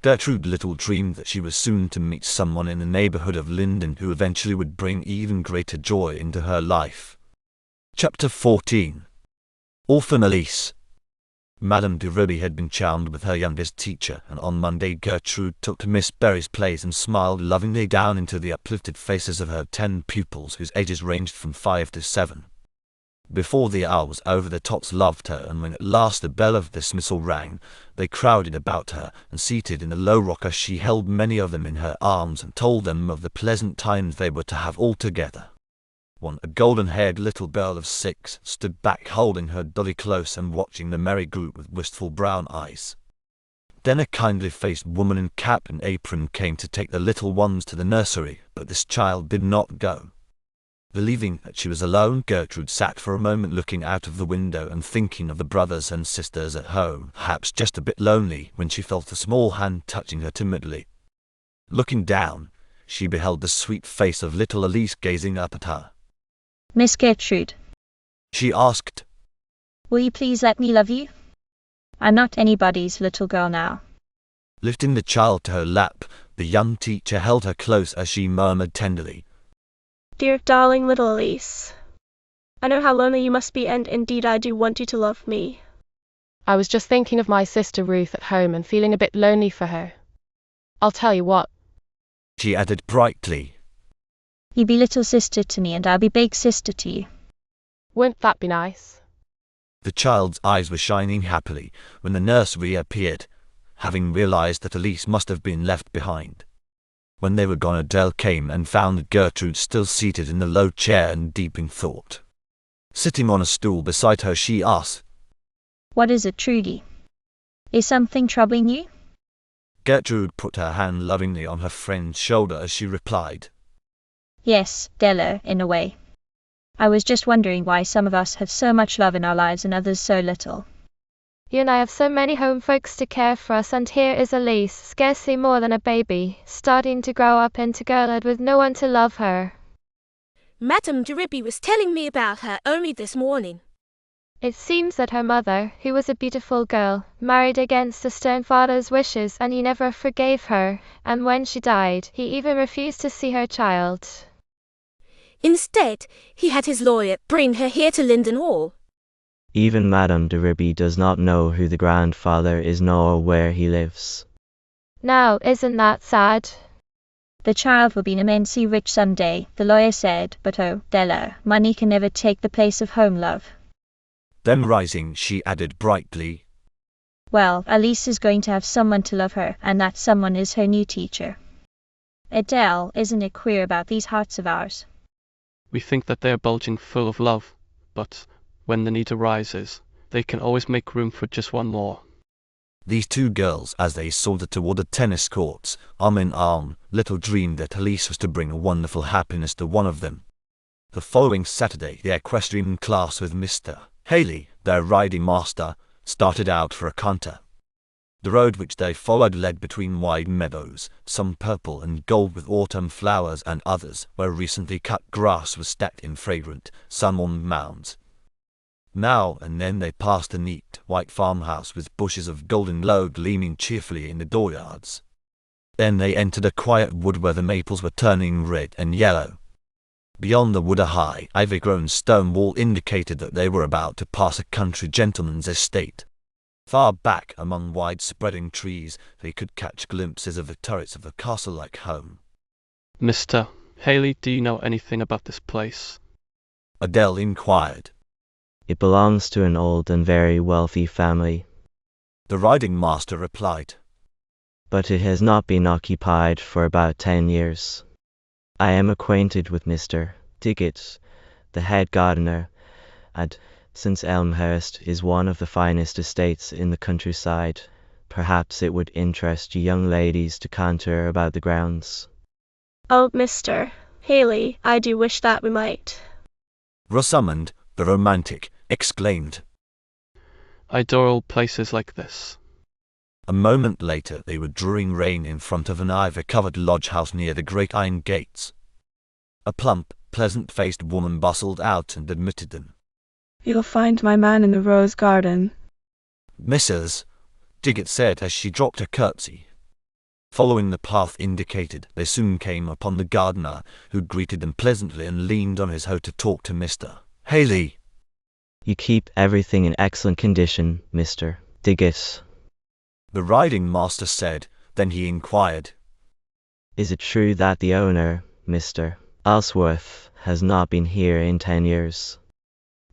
Speaker 1: Gertrude little dreamed that she was soon to meet someone in the neighborhood of Linden who eventually would bring even greater joy into her life. Chapter 14. Orphan Elise. Madame de Ruby had been charmed with her youngest teacher, and on Monday Gertrude took to Miss Berry's place and smiled lovingly down into the uplifted faces of her 10 pupils whose ages ranged from 5 to 7. Before the hour was over, the tots loved her, and when at last the bell of dismissal rang, they crowded about her, and seated in the low rocker she held many of them in her arms and told them of the pleasant times they were to have all together. One, a golden-haired little girl of 6, stood back holding her dolly close and watching the merry group with wistful brown eyes. Then a kindly-faced woman in cap and apron came to take the little ones to the nursery, but this child did not go. Believing that she was alone, Gertrude sat for a moment looking out of the window and thinking of the brothers and sisters at home, perhaps just a bit lonely, when she felt a small hand touching her timidly. Looking down, she beheld the sweet face of little Elise gazing up at her.
Speaker 3: Miss Gertrude,
Speaker 1: She asked.
Speaker 3: will you please let me love you? I'm not anybody's little girl now.
Speaker 1: Lifting the child to her lap, the young teacher held her close as she murmured tenderly.
Speaker 13: Dear darling little Elise, I know how lonely you must be, and indeed I do want you to love me.
Speaker 5: I was just thinking of my sister Ruth at home and feeling a bit lonely for her. I'll tell you what,
Speaker 1: She added brightly.
Speaker 3: You be little sister to me and I'll be big sister to you.
Speaker 5: wouldn't that be nice?
Speaker 1: The child's eyes were shining happily when the nurse reappeared, having realized that Elise must have been left behind. When they were gone, Adele came and found Gertrude still seated in the low chair and deep in thought. Sitting on a stool beside her, she asked,
Speaker 3: What is it, Trudy? Is something troubling you?
Speaker 1: Gertrude put her hand lovingly on her friend's shoulder as she replied,
Speaker 3: Yes, Della, in a way. I was just wondering why some of us have so much love in our lives and others so little.
Speaker 14: You and I have so many home folks to care for us, and here is Elise, scarcely more than a baby, starting to grow up into girlhood with no one to love her.
Speaker 6: Madame de Ruby was telling me about her only this morning.
Speaker 14: It seems that her mother, who was a beautiful girl, married against a stern father's wishes, and he never forgave her, and when she died, he even refused to see her child.
Speaker 6: Instead, he had his lawyer bring her here to Linden Hall.
Speaker 9: Even Madame de Ruby does not know who the grandfather is nor where he lives.
Speaker 14: Now, isn't that sad?
Speaker 3: The child will be immensely rich someday, the lawyer said, but oh, Della, money can never take the place of home love.
Speaker 1: Then rising, she added brightly,
Speaker 3: Well, Elise is going to have someone to love her, and that someone is her new teacher. Adele, isn't it queer about these hearts of ours?
Speaker 7: We think that they are bulging full of love, but when the need arises, they can always make room for just one more.
Speaker 1: These two girls, as they sauntered toward the tennis courts, arm in arm, little dreamed that Elise was to bring a wonderful happiness to one of them. The following Saturday, the equestrian class with Mr. Haley, their riding master, started out for a canter. The road which they followed led between wide meadows, some purple and gold with autumn flowers and others where recently cut grass was stacked in fragrant, sun-warmed mounds. Now and then they passed a neat, white farmhouse with bushes of golden glow gleaming cheerfully in the dooryards. Then they entered a quiet wood where the maples were turning red and yellow. Beyond the wood a high, ivy-grown stone wall indicated that they were about to pass a country gentleman's estate. Far back among wide-spreading trees they could catch glimpses of the turrets of a castle-like home.
Speaker 7: Mr. Haley, do you know anything about this place?
Speaker 1: Adele inquired.
Speaker 9: It belongs to an old and very wealthy family.
Speaker 1: The riding master replied.
Speaker 9: But it has not been occupied for about 10 years. I am acquainted with Mr. Diggett, the head gardener, and since Elmhurst is one of the finest estates in the countryside, perhaps it would interest you young ladies to canter about the grounds.
Speaker 13: Oh, Mr. Haley, I do wish that we might.
Speaker 1: Rosamond, the romantic, exclaimed.
Speaker 7: I adore old places like this.
Speaker 1: A moment later they were drawing rein in front of an ivy-covered lodge-house near the great iron gates. A plump, pleasant-faced woman bustled out and admitted them.
Speaker 2: You'll find my man in the rose garden.
Speaker 1: Mrs. Diggett said as she dropped a curtsy. Following the path indicated, they soon came upon the gardener, who greeted them pleasantly and leaned on his hoe to talk to Mr. Haley.
Speaker 9: You keep everything in excellent condition, Mr. Diggett.
Speaker 1: The riding master said, then he inquired.
Speaker 9: Is it true that the owner, Mr. Ellsworth, has not been here in 10 years?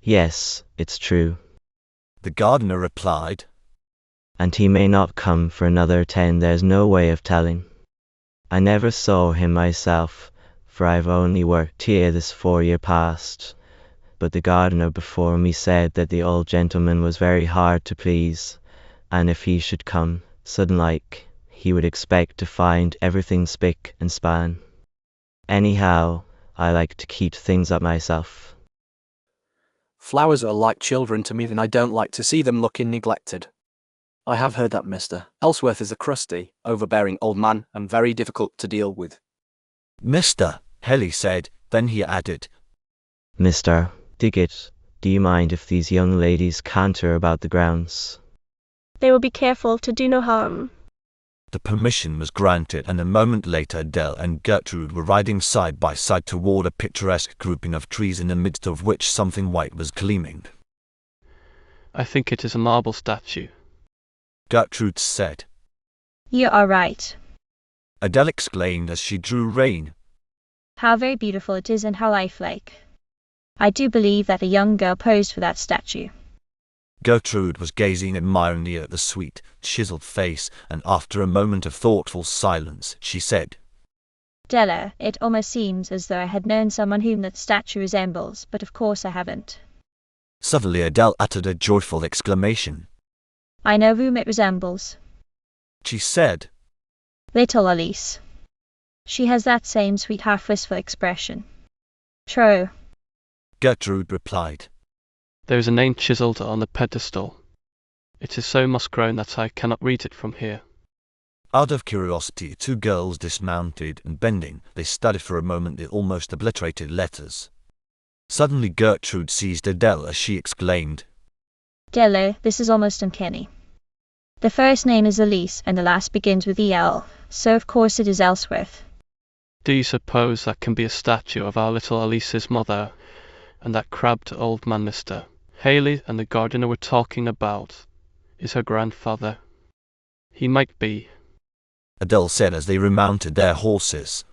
Speaker 9: Yes, it's true.
Speaker 1: The gardener replied.
Speaker 9: And he may not come for another 10, there's no way of telling. I never saw him myself, for I've only worked here this 4 year past. But the gardener before me said that the old gentleman was very hard to please, and if he should come, sudden like, he would expect to find everything spick and span. Anyhow, I like to keep things up myself.
Speaker 8: Flowers are like children to me, and I don't like to see them looking neglected. I have heard that Mr. Ellsworth is a crusty, overbearing old man and very difficult to deal with.
Speaker 1: Mr. Haley said, then he added.
Speaker 9: Mr. Diggett, do you mind if these young ladies canter about the grounds?
Speaker 13: They will be careful to do no harm.
Speaker 1: The permission was granted, and a moment later Adele and Gertrude were riding side by side toward a picturesque grouping of trees in the midst of which something white was gleaming.
Speaker 7: I think it is a marble statue,
Speaker 1: Gertrude said.
Speaker 3: You are right.
Speaker 1: Adele exclaimed as she drew rein.
Speaker 3: How very beautiful it is and how lifelike. I do believe that a young girl posed for that statue.
Speaker 1: Gertrude was gazing admiringly at the sweet, chiseled face, and after a moment of thoughtful silence, she said,
Speaker 3: Della, it almost seems as though I had known someone whom that statue resembles, but of course I haven't.
Speaker 1: Suddenly Adele uttered a joyful exclamation.
Speaker 3: I know whom it resembles,
Speaker 1: she said.
Speaker 3: Little Elise. She has that same sweet half-wistful expression. True,
Speaker 1: Gertrude replied.
Speaker 7: There is a name chiselled on the pedestal. It is so moss-grown that I cannot read it from here.
Speaker 1: Out of curiosity, two girls dismounted, and bending, they studied for a moment the almost obliterated letters. Suddenly Gertrude seized Adele as she exclaimed,
Speaker 3: Della, this is almost uncanny. The first name is Elise and the last begins with EL, so of course it is Ellsworth.
Speaker 7: Do you suppose that can be a statue of our little Elise's mother, and that crabbed old man Mr. Haley and the gardener were talking about is her grandfather? He might be,
Speaker 1: Adele said as they remounted their horses.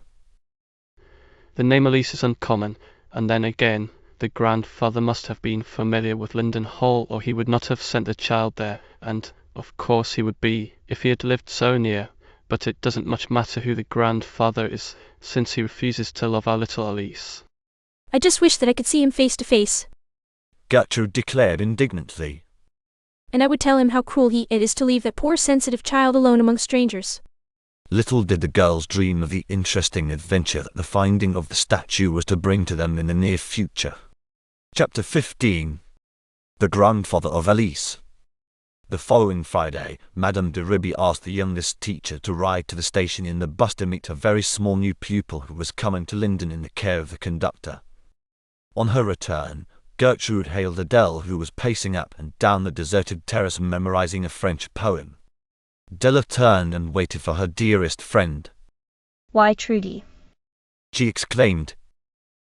Speaker 7: The name Elise is uncommon, and then again, the grandfather must have been familiar with Linden Hall, or he would not have sent the child there, and Of course he would be, if he had lived so near, but it doesn't much matter who the grandfather is, since he refuses to love our little Elise.
Speaker 18: I just wish that I could see him face to face,
Speaker 1: Gertrude declared indignantly.
Speaker 18: and I would tell him how cruel it is to leave that poor sensitive child alone among strangers.
Speaker 1: Little did the girls dream of the interesting adventure that the finding of the statue was to bring to them in the near future. Chapter 15. The Grandfather of Elise. The following Friday, Madame de Ribby asked the youngest teacher to ride to the station in the bus to meet a very small new pupil who was coming to Linden in the care of the conductor. On her return, Gertrude hailed Adele, who was pacing up and down the deserted terrace memorizing a French poem. Adele turned and waited for her dearest friend.
Speaker 3: Why, Trudy,
Speaker 1: She exclaimed.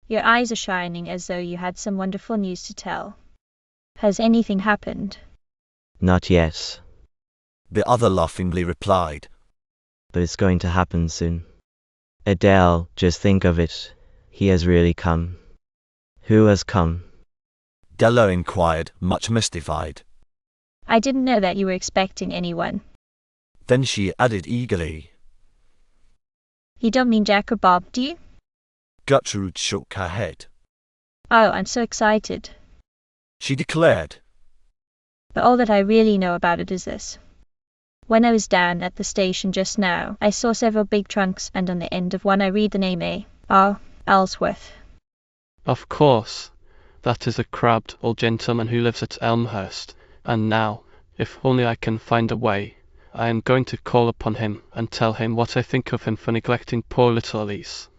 Speaker 3: your eyes are shining as though you had some wonderful news to tell. Has anything happened?
Speaker 9: Not yet,
Speaker 1: The other laughingly replied.
Speaker 9: but it's going to happen soon. Adele, just think of it. He has really come. Who has come?
Speaker 1: Adele inquired, much mystified.
Speaker 3: I didn't know that you were expecting anyone.
Speaker 1: Then she added eagerly.
Speaker 3: You don't mean Jack or Bob, do you?
Speaker 1: Gertrude shook her head.
Speaker 3: Oh, I'm so excited.
Speaker 1: She declared.
Speaker 3: But all that I really know about it is this. When I was down at the station just now, I saw several big trunks, and on the end of one I read the name A.R. Ellsworth.
Speaker 7: Of course, that is a crabbed old gentleman who lives at Elmhurst, and now, if only I can find a way, I am going to call upon him and tell him what I think of him for neglecting poor little Elise.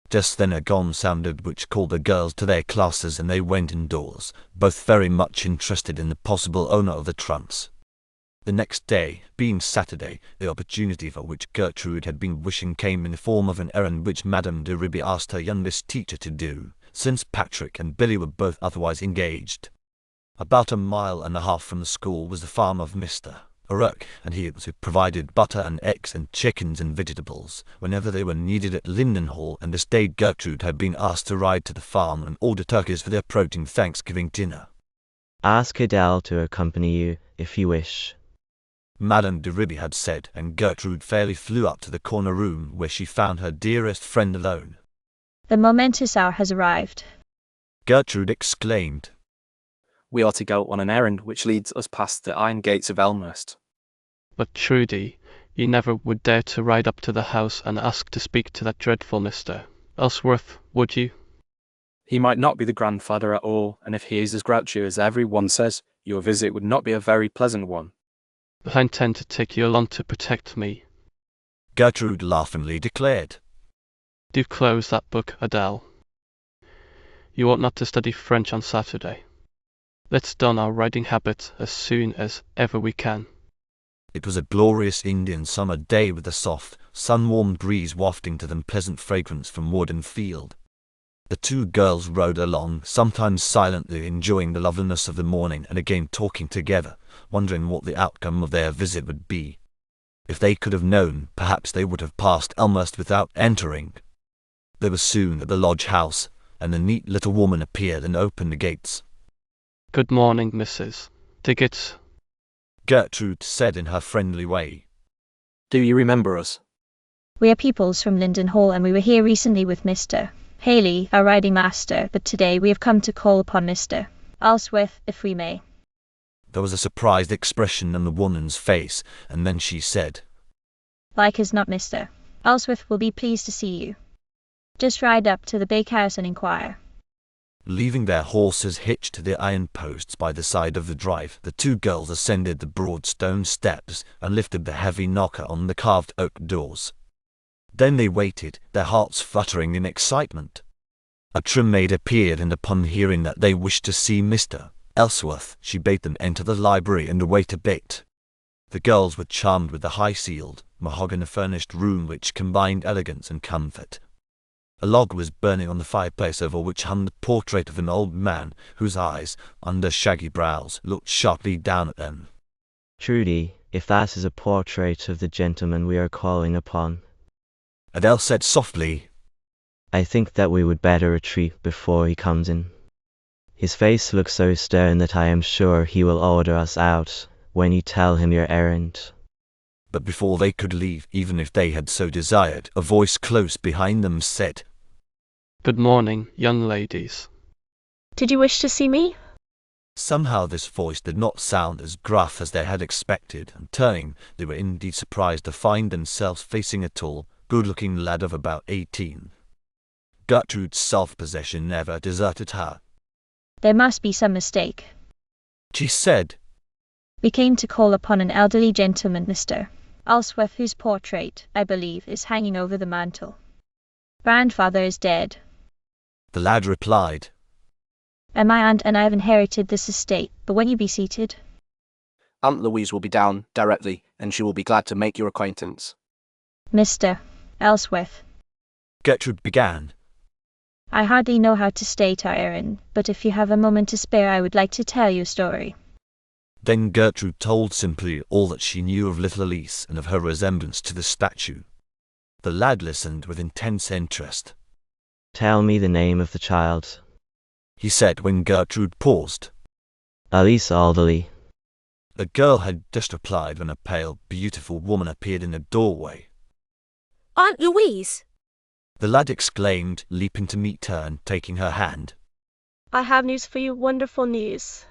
Speaker 1: Just then a gong sounded which called the girls to their classes, and they went indoors, both very much interested in the possible owner of the trunks. The next day, being Saturday, the opportunity for which Gertrude had been wishing came in the form of an errand which Madame de Ribby asked her youngest teacher to do, since Patrick and Billy were both otherwise engaged. About 1.5 miles from the school was the farm of Mr. O'Rourke, and he was who provided butter and eggs and chickens and vegetables whenever they were needed at Linden Hall, and this day Gertrude had been asked to ride to the farm and order turkeys for their approaching Thanksgiving dinner.
Speaker 9: Ask Adele to accompany you, if you wish,
Speaker 1: Madame de Ribby had said, and Gertrude fairly flew up to the corner room where she found her dearest friend alone.
Speaker 3: The momentous hour has arrived.
Speaker 1: Gertrude exclaimed.
Speaker 8: We are to go on an errand which leads us past the iron gates of Elmhurst.
Speaker 7: But Trudy, you never would dare to ride up to the house and ask to speak to that dreadful Mr. Ellsworth, would you?
Speaker 19: He might not be the grandfather at all, and if he is as grouchy as everyone says, your visit would not be a very pleasant one.
Speaker 7: But I intend to take you along to protect me.
Speaker 1: Gertrude laughingly declared.
Speaker 7: Do close that book, Adele. You ought not to study French on Saturday. Let's don our riding habit as soon as ever we can.
Speaker 1: It was a glorious Indian summer day with a soft, sun-warmed breeze wafting to them pleasant fragrance from wood and field. The two girls rode along, sometimes silently enjoying the loveliness of the morning and again talking together, wondering what the outcome of their visit would be. If they could have known, perhaps they would have passed Elmhurst without entering. They were soon at the lodge house, and the neat little woman appeared and opened the gates.
Speaker 7: Good morning, Mrs. Diggett,
Speaker 1: Gertrude said in her friendly way.
Speaker 8: Do you remember us?
Speaker 3: We are pupils from Linden Hall, and we were here recently with Mr. Haley, our riding master, but today we have come to call upon Mr. Ellsworth, if we may.
Speaker 1: There was a surprised expression on the woman's face, and then she said,
Speaker 3: Like as not, Mr. Ellsworth will be pleased to see you. Just ride up to the big house and inquire.
Speaker 1: Leaving their horses hitched to the iron posts by the side of the drive, the two girls ascended the broad stone steps and lifted the heavy knocker on the carved oak doors. Then they waited, their hearts fluttering in excitement. A trim maid appeared, and upon hearing that they wished to see Mr. Ellsworth, she bade them enter the library and await a bit. The girls were charmed with the high-ceiled, mahogany-furnished room which combined elegance and comfort. A log was burning on the fireplace, over which hung the portrait of an old man, whose eyes, under shaggy brows, looked sharply down at them.
Speaker 9: Trudy, if that is a portrait of the gentleman we are calling upon,
Speaker 1: Adele said softly,
Speaker 9: I think that we would better retreat before he comes in. His face looks so stern that I am sure he will order us out, when you tell him your errand.
Speaker 1: But before they could leave, even if they had so desired, a voice close behind them said,
Speaker 7: "Good morning, young ladies."
Speaker 13: Did you wish to see me?
Speaker 1: Somehow this voice did not sound as gruff as they had expected, and turning, they were indeed surprised to find themselves facing a tall, good-looking lad of about 18. Gertrude's self-possession never deserted her.
Speaker 3: There must be some mistake.
Speaker 1: She said,
Speaker 3: We came to call upon an elderly gentleman, Mr. Ellsworth, whose portrait, I believe, is hanging over the mantel. Grandfather is dead.
Speaker 1: The lad replied,
Speaker 3: And my aunt and I have inherited this estate, but when you be seated?
Speaker 8: Aunt Louise will be down directly, and she will be glad to make your acquaintance.
Speaker 3: Mr. Ellsworth.
Speaker 1: Gertrude began.
Speaker 3: I hardly know how to state our errand, but if you have a moment to spare, I would like to tell you a story.
Speaker 1: Then Gertrude told simply all that she knew of little Elise and of her resemblance to the statue. The lad listened with intense interest.
Speaker 9: Tell me the name of the child,
Speaker 1: he said when Gertrude paused.
Speaker 9: Elise Alderley.
Speaker 1: The girl had just replied when a pale, beautiful woman appeared in the doorway.
Speaker 6: Aunt Louise!
Speaker 1: The lad exclaimed, leaping to meet her and taking her hand.
Speaker 13: I have news for you, wonderful news.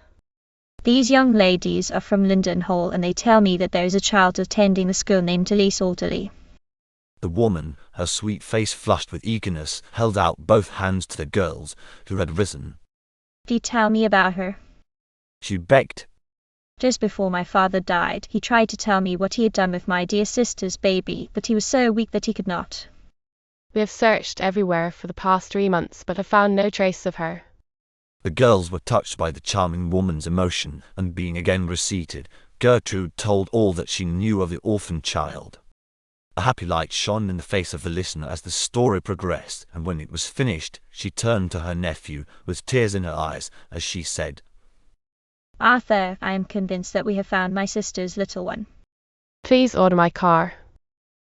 Speaker 3: These young ladies are from Linden Hall, and they tell me that there is a child attending the school named Elise Alderley.
Speaker 1: The woman, her sweet face flushed with eagerness, held out both hands to the girls, who had risen.
Speaker 3: Do tell me about her.
Speaker 1: She begged.
Speaker 3: Just before my father died, he tried to tell me what he had done with my dear sister's baby, but he was so weak that he could not.
Speaker 5: We have searched everywhere for the past 3 months, but have found no trace of her.
Speaker 1: The girls were touched by the charming woman's emotion, and being again reseated, Gertrude told all that she knew of the orphan child. A happy light shone in the face of the listener as the story progressed, and when it was finished, she turned to her nephew with tears in her eyes as she said,
Speaker 3: Arthur, I am convinced that we have found my sister's little one.
Speaker 5: Please order my car.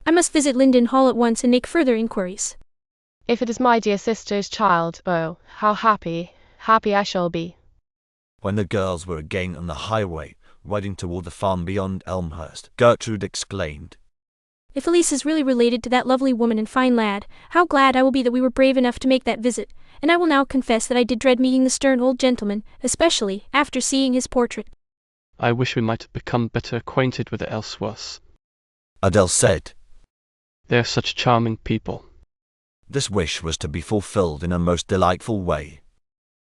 Speaker 18: I must visit Linden Hall at once and make further inquiries.
Speaker 5: If it is my dear sister's child, oh, how happy I shall be.
Speaker 1: When the girls were again on the highway, riding toward the farm beyond Elmhurst, Gertrude exclaimed,
Speaker 18: If Elise is really related to that lovely woman and fine lad, how glad I will be that we were brave enough to make that visit, and I will now confess that I did dread meeting the stern old gentleman, especially after seeing his portrait.
Speaker 7: I wish we might have become better acquainted with the Ellsworths.
Speaker 1: Adele said.
Speaker 7: They are such charming people.
Speaker 1: This wish was to be fulfilled in a most delightful way.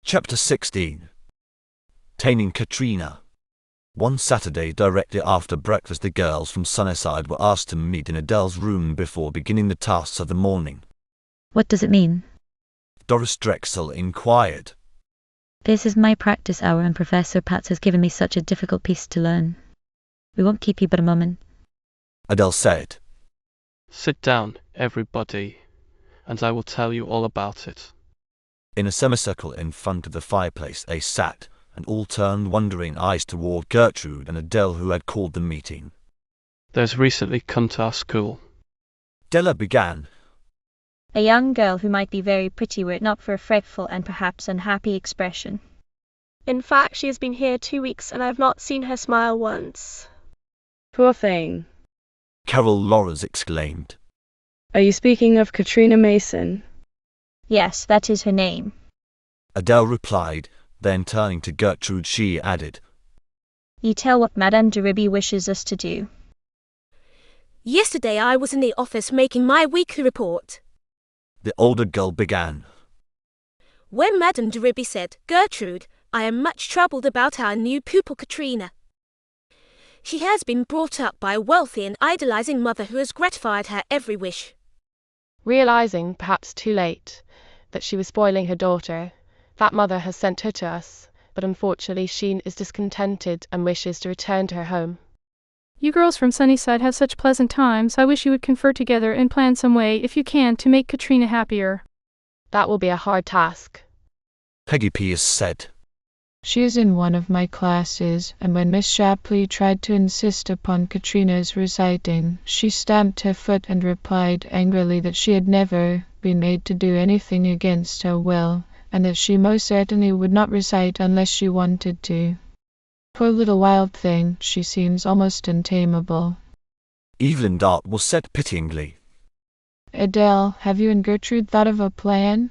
Speaker 1: Chapter 16. Taming Katrina. One Saturday directly after breakfast, the girls from Sunnyside were asked to meet in Adele's room before beginning the tasks of the morning.
Speaker 16: What does it mean?
Speaker 1: Doris Drexel inquired.
Speaker 16: This is my practice hour, and Professor Patz has given me such a difficult piece to learn. We won't keep you but a moment.
Speaker 1: Adele said.
Speaker 7: Sit down, everybody, and I will tell you all about it.
Speaker 1: In a semicircle in front of the fireplace they sat, and all turned wondering eyes toward Gertrude and Adele, who had called the meeting.
Speaker 7: There's recently come to our school.
Speaker 1: Della began.
Speaker 3: A young girl who might be very pretty were it not for a fretful and perhaps unhappy expression.
Speaker 13: In fact, she has been here 2 weeks, and I have not seen her smile once.
Speaker 2: Poor thing.
Speaker 1: Carol Lawrence exclaimed.
Speaker 2: Are you speaking of Katrina Mason?
Speaker 3: Yes, that is her name.
Speaker 1: Adele replied, then turning to Gertrude she added.
Speaker 3: You tell what Madame de Ribby wishes us to do.
Speaker 6: Yesterday I was in the office making my weekly report.
Speaker 1: The older girl began.
Speaker 6: When Madame de Ribby said, Gertrude, I am much troubled about our new pupil Katrina. She has been brought up by a wealthy and idolizing mother who has gratified her every wish.
Speaker 5: Realizing, perhaps too late, that she was spoiling her daughter, that mother has sent her to us, but unfortunately she is discontented and wishes to return to her home.
Speaker 15: You girls from Sunnyside have such pleasant times. I wish you would confer together and plan some way, if you can, to make Katrina happier.
Speaker 5: That will be a hard task.
Speaker 1: Peggy Pierce said.
Speaker 10: She is in one of my classes, and when Miss Shapley tried to insist upon Katrina's reciting, she stamped her foot and replied angrily that she had never been made to do anything against her will, and that she most certainly would not recite unless she wanted to. Poor little wild thing, she seems almost untamable.
Speaker 1: Evelyn Dartmoor said pityingly.
Speaker 10: Adele, have you and Gertrude thought of a plan?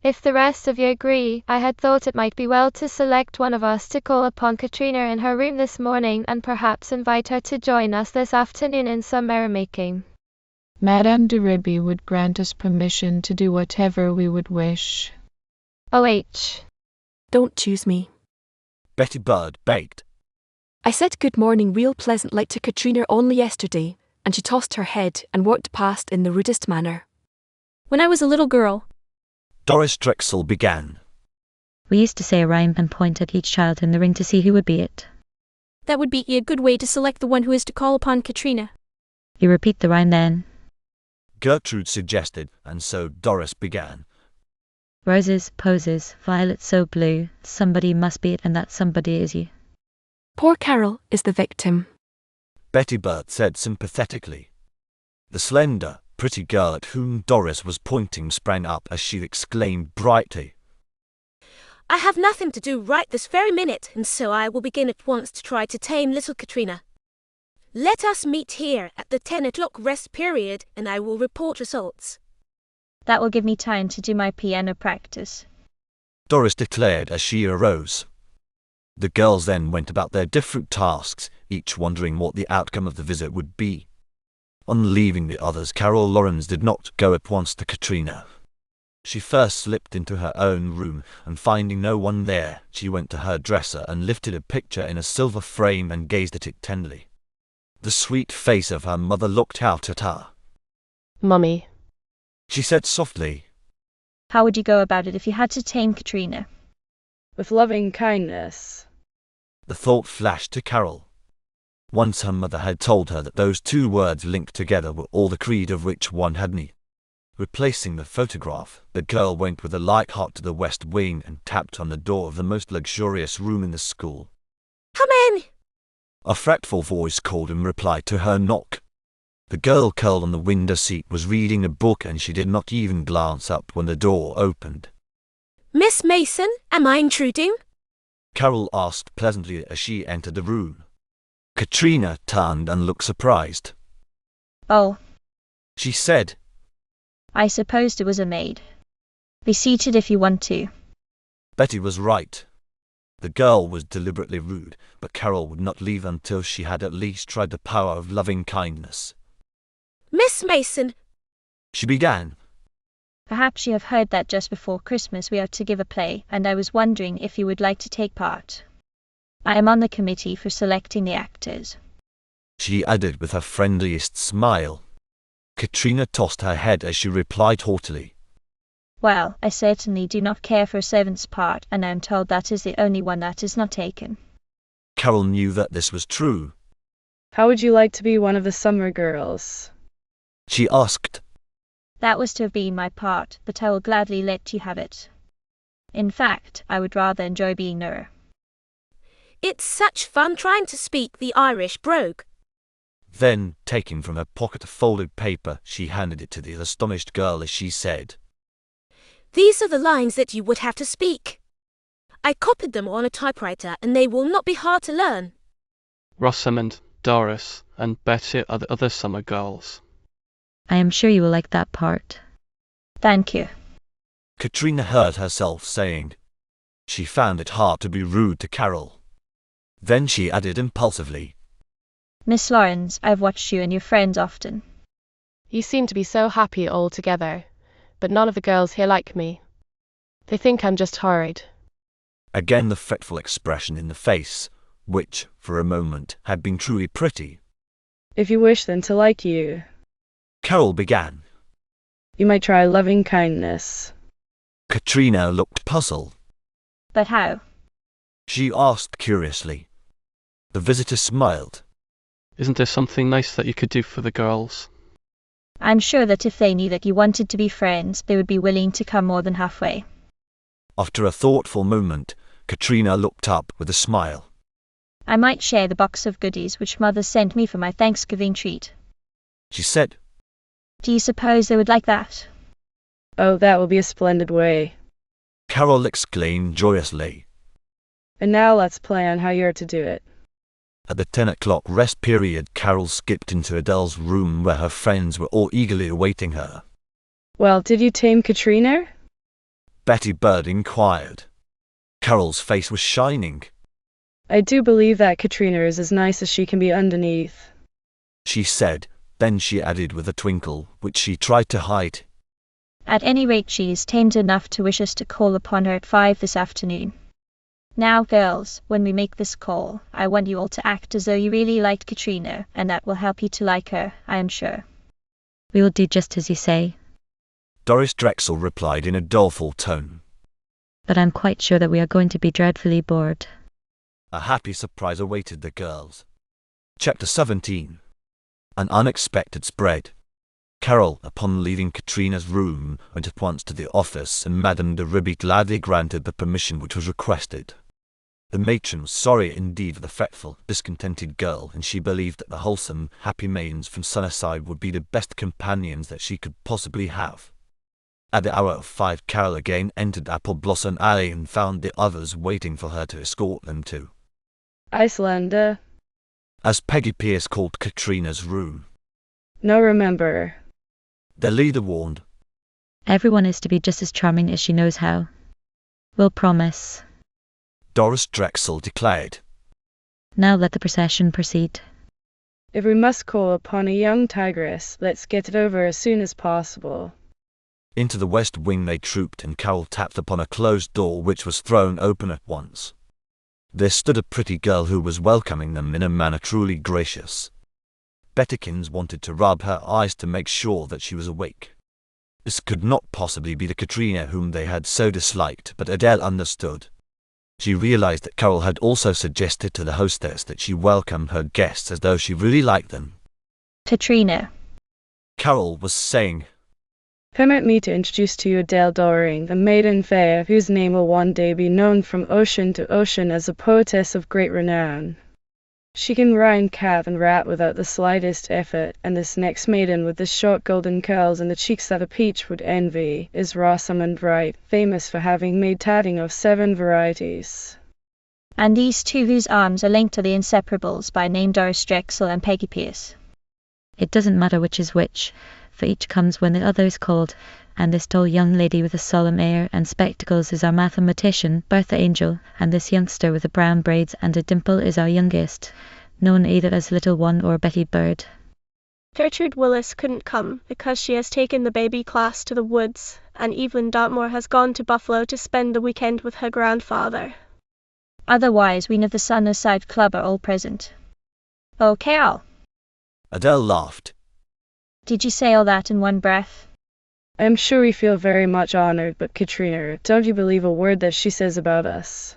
Speaker 14: If the rest of you agree, I had thought it might be well to select one of us to call upon Katrina in her room this morning and perhaps invite her to join us this afternoon in some merrymaking.
Speaker 10: Madame de Ribby would grant us permission to do whatever we would wish.
Speaker 14: OH.
Speaker 17: Don't choose me.
Speaker 1: Betty Bird begged.
Speaker 17: I said good morning real pleasant like to Katrina only yesterday, and she tossed her head and walked past in the rudest manner.
Speaker 18: When I was a little girl,
Speaker 1: Doris Drexel began.
Speaker 16: We used to say a rhyme and point at each child in the ring to see who would be it.
Speaker 18: that would be a good way to select the one who is to call upon Katrina.
Speaker 16: You repeat the rhyme then.
Speaker 1: Gertrude suggested, and so Doris began.
Speaker 16: Roses, posies, violets so blue, somebody must be it and that somebody is you.
Speaker 17: Poor Carol is the victim.
Speaker 1: Betty Bird said sympathetically. The slender, pretty girl at whom Doris was pointing sprang up as she exclaimed brightly.
Speaker 6: I have nothing to do right this very minute, and so I will begin at once to try to tame little Katrina. Let us meet here at the 10 o'clock rest period, and I will report results.
Speaker 3: That will give me time to do my piano practice,
Speaker 1: Doris declared as she arose. The girls then went about their different tasks, each wondering what the outcome of the visit would be. On leaving the others, Carol Lawrence did not go at once to Katrina. She first slipped into her own room, and finding no one there, she went to her dresser and lifted a picture in a silver frame and gazed at it tenderly. The sweet face of her mother looked out at her.
Speaker 5: Mummy,
Speaker 1: She said softly.
Speaker 3: How would you go about it if you had to tame Katrina?
Speaker 2: With loving kindness.
Speaker 1: The thought flashed to Carol. Once her mother had told her that those two words linked together were all the creed of which one had need. Replacing the photograph, the girl went with a light heart to the west wing and tapped on the door of the most luxurious room in the school.
Speaker 6: Come in!
Speaker 1: A fretful voice called in reply to her knock. The girl curled on the window seat was reading a book, and she did not even glance up when the door opened.
Speaker 6: Miss Mason, am I intruding?
Speaker 1: Carol asked pleasantly as she entered the room. Katrina turned and looked surprised.
Speaker 3: Oh,
Speaker 1: She said.
Speaker 3: I supposed it was a maid. Be seated if you want to.
Speaker 1: Betty was right. The girl was deliberately rude, but Carol would not leave until she had at least tried the power of loving kindness.
Speaker 6: Miss Mason,
Speaker 1: She began.
Speaker 3: Perhaps you have heard that just before Christmas we are to give a play, and I was wondering if you would like to take part. I am on the committee for selecting the actors.
Speaker 1: She added with her friendliest smile. Katrina tossed her head as she replied haughtily.
Speaker 3: Well, I certainly do not care for a servant's part, and I am told that is the only one that is not taken.
Speaker 1: Carol knew that this was true.
Speaker 2: How would you like to be one of the summer girls?
Speaker 1: She asked.
Speaker 3: That was to have been my part, but I will gladly let you have it. In fact, I would rather enjoy being her.
Speaker 6: it's such fun trying to speak the Irish brogue.
Speaker 1: Then, taking from her pocket a folded paper, she handed it to the astonished girl as she said.
Speaker 6: These are the lines that you would have to speak. I copied them on a typewriter, and they will not be hard to learn.
Speaker 7: Rosamond, Doris, and Betty are the other summer girls.
Speaker 16: I am sure you will like that part.
Speaker 3: Thank you.
Speaker 1: Katrina heard herself saying. She found it hard to be rude to Carol. Then she added impulsively.
Speaker 3: Miss Lawrence, I've watched you and your friends often.
Speaker 5: you seem to be so happy all together, but none of the girls here like me. They think I'm just horrid.
Speaker 1: Again the fretful expression in the face, which, for a moment, had been truly pretty.
Speaker 2: If you wish them to like you,
Speaker 1: Carol began.
Speaker 2: you might try loving kindness.
Speaker 1: Katrina looked puzzled.
Speaker 3: But how?
Speaker 1: She asked curiously. The visitor smiled.
Speaker 7: Isn't there something nice that you could do for the girls?
Speaker 3: I'm sure that if they knew that you wanted to be friends, they would be willing to come more than halfway.
Speaker 1: After a thoughtful moment, Katrina looked up with a smile.
Speaker 3: I might share the box of goodies which Mother sent me for my Thanksgiving treat.
Speaker 1: She said.
Speaker 3: Do you suppose they would like that?
Speaker 2: Oh, that will be a splendid way.
Speaker 1: Carol exclaimed joyously.
Speaker 2: And now let's plan how you're to do it.
Speaker 1: At the 10 o'clock rest period, Carol skipped into Adele's room where her friends were all eagerly awaiting her.
Speaker 2: Well, did you tame Katrina?
Speaker 1: Betty Bird inquired. Carol's face was shining.
Speaker 2: I do believe that Katrina is as nice as she can be underneath,
Speaker 1: she said. Then she added with a twinkle, which she tried to hide.
Speaker 3: At any rate, she is tamed enough to wish us to call upon her at 5 this afternoon. Now, girls, when we make this call, I want you all to act as though you really liked Katrina, and that will help you to like her, I am sure.
Speaker 16: We will do just as you say.
Speaker 1: Doris Drexel replied in a doleful tone.
Speaker 16: But I'm quite sure that we are going to be dreadfully bored.
Speaker 1: A happy surprise awaited the girls. Chapter 17. An unexpected spread. Carol, upon leaving Katrina's room, went at once to the office, and Madame de Ribby gladly granted the permission which was requested. The matron was sorry indeed for the fretful, discontented girl, and she believed that the wholesome, happy maidens from Sunnyside would be the best companions that she could possibly have. At the hour of 5, Carol again entered Apple Blossom Alley and found the others waiting for her to escort them to
Speaker 2: Icelander,
Speaker 1: as Peggy Pierce called Katrina's room.
Speaker 2: No, remember,
Speaker 1: the leader warned.
Speaker 16: Everyone is to be just as charming as she knows how. We'll promise.
Speaker 1: Doris Drexel declared.
Speaker 16: Now let the procession proceed.
Speaker 2: If we must call upon a young tigress, let's get it over as soon as possible.
Speaker 1: Into the west wing they trooped, and Carol tapped upon a closed door which was thrown open at once. There stood a pretty girl who was welcoming them in a manner truly gracious. Bettykins wanted to rub her eyes to make sure that she was awake. This could not possibly be the Katrina whom they had so disliked, but Adele understood. She realized that Carol had also suggested to the hostess that she welcome her guests as though she really liked them.
Speaker 3: Katrina,
Speaker 1: Carol was saying.
Speaker 2: Permit me to introduce to you Adele Doring, the maiden fair, whose name will one day be known from ocean to ocean as a poetess of great renown. She can rhyme cat and rat without the slightest effort, and this next maiden with the short golden curls and the cheeks that a peach would envy is Rosamond Wright, famous for having made tatting of 7 varieties.
Speaker 3: And these two whose arms are linked are the inseparables by name Doris Drexel and Peggy Pierce.
Speaker 16: It doesn't matter which is which, for each comes when the other is called, and this tall young lady with a solemn air and spectacles is our mathematician, Bertha Angel, and this youngster with the brown braids and a dimple is our youngest, known either as Little One or Betty Bird.
Speaker 13: Gertrude Willis couldn't come because she has taken the baby class to the woods, and Evelyn Dartmoor has gone to Buffalo to spend the weekend with her grandfather.
Speaker 3: Otherwise, we of the Sunnyside Club are all present. Oh, Carol!
Speaker 1: Adele laughed.
Speaker 3: Did you say all that in one breath?
Speaker 2: I am sure we feel very much honored, but Katrina, don't you believe a word that she says about us?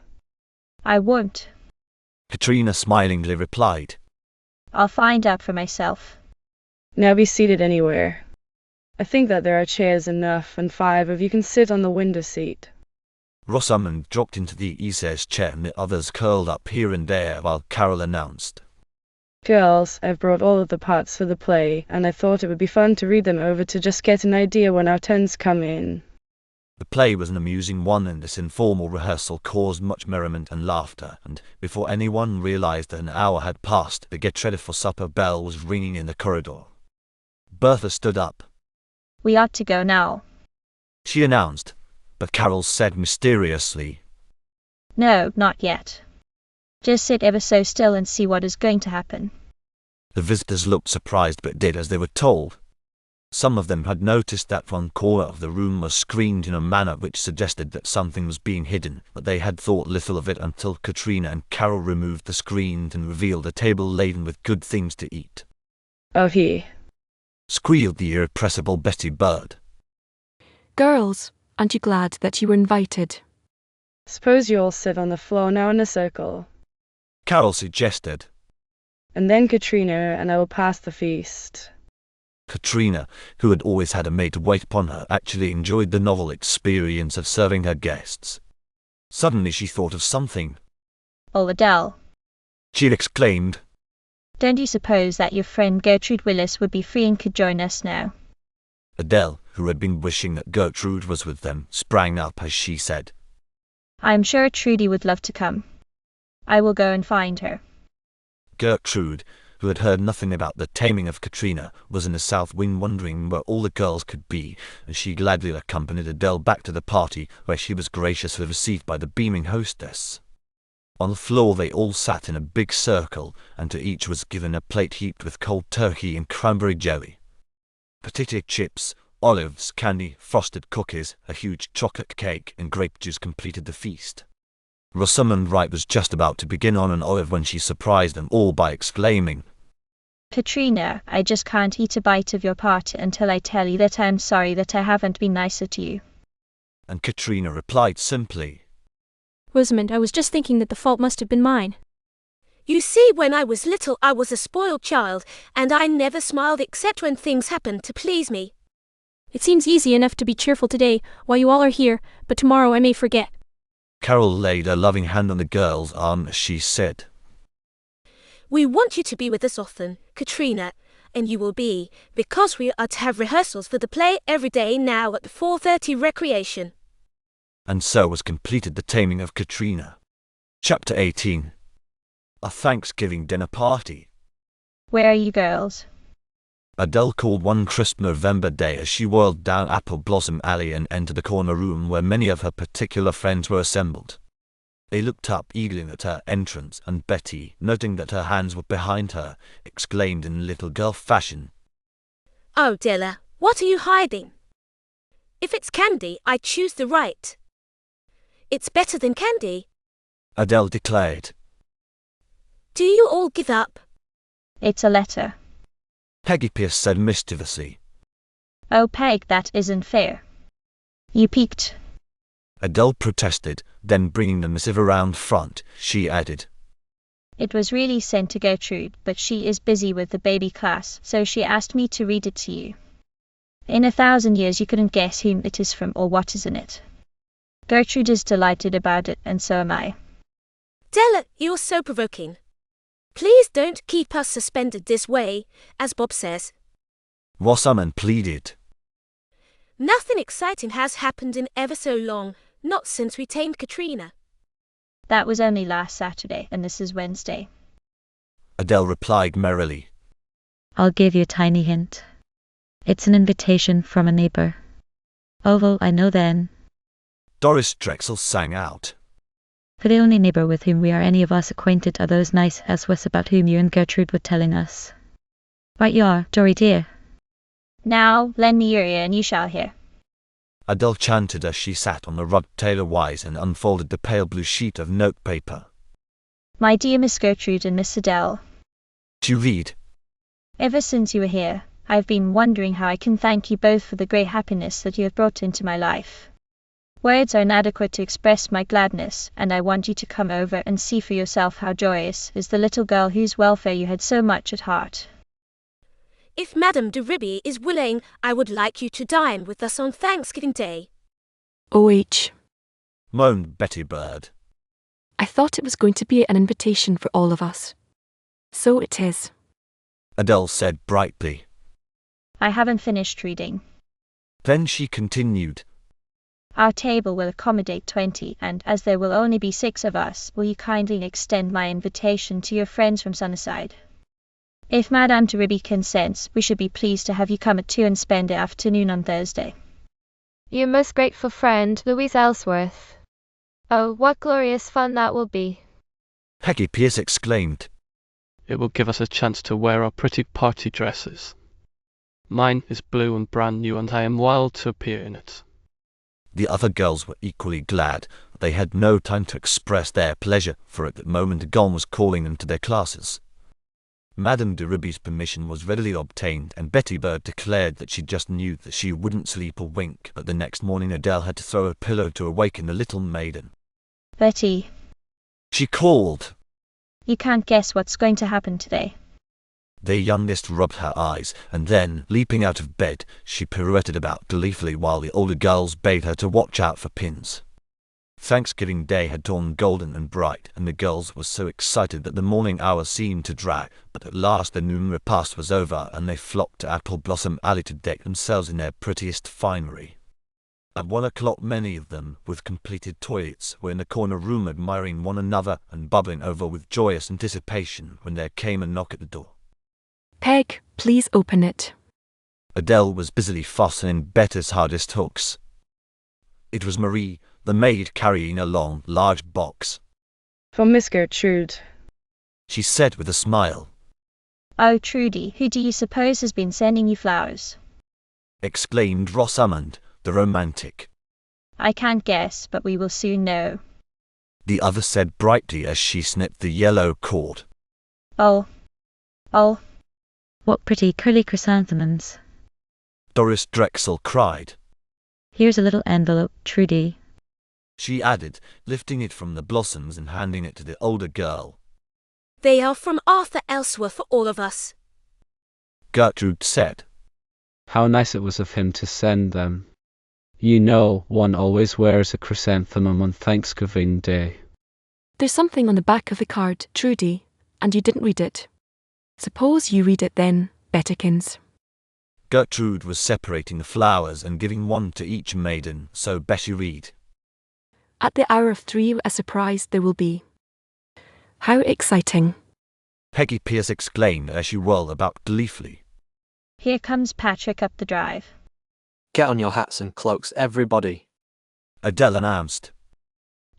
Speaker 3: I won't.
Speaker 1: Katrina smilingly replied.
Speaker 3: I'll find out for myself.
Speaker 2: Now be seated anywhere. I think that there are chairs enough, and 5 of you can sit on the window seat.
Speaker 1: Rosamond dropped into the easiest chair, and the others curled up here and there while Carol announced.
Speaker 2: Girls, I've brought all of the parts for the play, and I thought it would be fun to read them over to just get an idea when our turns come in.
Speaker 1: The play was an amusing one, and this informal rehearsal caused much merriment and laughter, and before anyone realized that an hour had passed, the get ready for supper bell was ringing in the corridor. Bertha stood up.
Speaker 3: We ought to go now,
Speaker 1: she announced, but Carol said mysteriously.
Speaker 3: No, not yet. Just sit ever so still and see what is going to happen.
Speaker 1: The visitors looked surprised but did as they were told. Some of them had noticed that one corner of the room was screened in a manner which suggested that something was being hidden, but they had thought little of it until Katrina and Carol removed the screen and revealed a table laden with good things to eat.
Speaker 2: Oh, he!
Speaker 1: Squealed the irrepressible Betty Bird.
Speaker 17: Girls, aren't you glad that you were invited?
Speaker 2: Suppose you all sit on the floor now in a circle.
Speaker 1: Carol suggested.
Speaker 2: And then Katrina and I will pass the feast.
Speaker 1: Katrina, who had always had a maid to wait upon her, actually enjoyed the novel experience of serving her guests. Suddenly she thought of something.
Speaker 3: Oh, Adele,
Speaker 1: she exclaimed.
Speaker 3: Don't you suppose that your friend Gertrude Willis would be free and could join us now?
Speaker 1: Adele, who had been wishing that Gertrude was with them, sprang up as she said.
Speaker 3: I'm sure Trudy would love to come. I will go and find her.
Speaker 1: Gertrude, who had heard nothing about the taming of Katrina, was in the south wing wondering where all the girls could be, and she gladly accompanied Adele back to the party, where she was graciously received by the beaming hostess. On the floor they all sat in a big circle, and to each was given a plate heaped with cold turkey and cranberry jelly. Potato chips, olives, candy, frosted cookies, a huge chocolate cake, and grape juice completed the feast. Rosamund Wright was just about to begin on an olive when she surprised them all by exclaiming,
Speaker 3: Katrina, I just can't eat a bite of your part until I tell you that I'm sorry that I haven't been nicer to you.
Speaker 1: And Katrina replied simply,
Speaker 18: Rosamund, I was just thinking that the fault must have been mine.
Speaker 6: You see, when I was little I was a spoiled child, and I never smiled except when things happened to please me.
Speaker 18: It seems easy enough to be cheerful today while you all are here, but tomorrow I may forget.
Speaker 1: Carol laid a loving hand on the girl's arm as she said,
Speaker 6: We want you to be with us often, Katrina, and you will be, because we are to have rehearsals for the play every day now at the 4:30 recreation.
Speaker 1: And so was completed the taming of Katrina. Chapter 18. A Thanksgiving Dinner Party.
Speaker 3: Where are you girls?
Speaker 1: Adele called one crisp November day as she whirled down Apple Blossom Alley and entered the corner room where many of her particular friends were assembled. They looked up eagerly at her entrance, and Betty, noting that her hands were behind her, exclaimed in little girl fashion,
Speaker 6: Oh, Della, what are you hiding? If it's candy, I choose the right. It's better than candy,
Speaker 1: Adele declared.
Speaker 6: Do you all give up?
Speaker 3: It's a letter.
Speaker 1: Peggy Pierce said mischievously.
Speaker 3: Oh, Peg, that isn't fair. You peeked.
Speaker 1: Adele protested, then bringing the missive around front, she added,
Speaker 3: It was really sent to Gertrude, but she is busy with the baby class, so she asked me to read it to you. In 1,000 years you couldn't guess whom it is from or what is in it. Gertrude is delighted about it, and so am I.
Speaker 6: Della, you're so provoking. Please don't keep us suspended this way, as Bob says.
Speaker 1: Rosamund pleaded.
Speaker 6: Nothing exciting has happened in ever so long, not since we tamed Katrina.
Speaker 3: That was only last Saturday, and this is Wednesday.
Speaker 1: Adele replied merrily.
Speaker 16: I'll give you a tiny hint. It's an invitation from a neighbor. Oh, well, I know then.
Speaker 1: Doris Drexel sang out.
Speaker 16: For the only neighbor with whom we are any of us acquainted are those nice Elsworths about whom you and Gertrude were telling us. Right you are, Dory dear.
Speaker 3: Now, lend me your ear and you shall hear.
Speaker 1: Adele chanted as she sat on the rug tailor-wise and unfolded the pale blue sheet of notepaper.
Speaker 3: My dear Miss Gertrude and Miss Adele.
Speaker 1: To read.
Speaker 3: Ever since you were here, I have been wondering how I can thank you both for the great happiness that you have brought into my life. Words are inadequate to express my gladness, and I want you to come over and see for yourself how joyous is the little girl whose welfare you had so much at heart.
Speaker 6: If Madame de Ribby is willing, I would like you to dine with us on Thanksgiving Day.
Speaker 17: OH.
Speaker 1: Moaned Betty Bird.
Speaker 17: I thought it was going to be an invitation for all of us. So it is.
Speaker 1: Adele said brightly.
Speaker 3: I haven't finished reading.
Speaker 1: Then she continued.
Speaker 3: Our table will accommodate 20, and as there will only be 6 of us, will you kindly extend my invitation to your friends from Sunnyside? If Madame de Ribby consents, we should be pleased to have you come at 2 and spend the afternoon on Thursday.
Speaker 14: Your most grateful friend, Louise Ellsworth. Oh, what glorious fun that will be.
Speaker 1: Peggy Pierce exclaimed.
Speaker 7: It will give us a chance to wear our pretty party dresses. Mine is blue and brand new, and I am wild to appear in it.
Speaker 1: The other girls were equally glad. They had no time to express their pleasure, for at that moment Gon was calling them to their classes. Madame de Ribby's permission was readily obtained, and Betty Bird declared that she just knew that she wouldn't sleep a wink, but the next morning Adele had to throw a pillow to awaken the little maiden.
Speaker 3: Betty,
Speaker 1: she called.
Speaker 3: You can't guess what's going to happen today.
Speaker 1: The youngest rubbed her eyes, and then, leaping out of bed, she pirouetted about gleefully while the older girls bade her to watch out for pins. Thanksgiving Day had dawned golden and bright, and the girls were so excited that the morning hours seemed to drag, but at last the noon repast was over, and they flocked to Apple Blossom Alley to deck themselves in their prettiest finery. At 1 o'clock many of them, with completed toilets, were in the corner room admiring one another and bubbling over with joyous anticipation when there came a knock at the door.
Speaker 17: Peg, please open it.
Speaker 1: Adele was busily fastening Betty's hardest hooks. It was Marie, the maid, carrying a long, large box.
Speaker 2: For Miss Gertrude,
Speaker 1: she said with a smile.
Speaker 3: Oh, Trudy, who do you suppose has been sending you flowers?
Speaker 1: Exclaimed Rosamond, the romantic.
Speaker 3: I can't guess, but we will soon know.
Speaker 1: The other said brightly as she snipped the yellow cord.
Speaker 3: Oh.
Speaker 16: What pretty curly chrysanthemums.
Speaker 1: Doris Drexel cried.
Speaker 16: Here's a little envelope, Trudy,
Speaker 1: she added, lifting it from the blossoms and handing it to the older girl.
Speaker 6: They are from Arthur Ellsworth for all of us,
Speaker 1: Gertrude said.
Speaker 4: How nice it was of him to send them. You know, one always wears a chrysanthemum on Thanksgiving Day.
Speaker 17: There's something on the back of the card, Trudy, and you didn't read it. Suppose you read it then, Bettikins.
Speaker 1: Gertrude was separating the flowers and giving one to each maiden, so Betty read.
Speaker 17: At the hour of 3 a surprise there will be. How exciting.
Speaker 1: Peggy Pierce exclaimed as she whirled about gleefully.
Speaker 3: Here comes Patrick up the drive.
Speaker 8: Get on your hats and cloaks, everybody,
Speaker 1: Adele announced.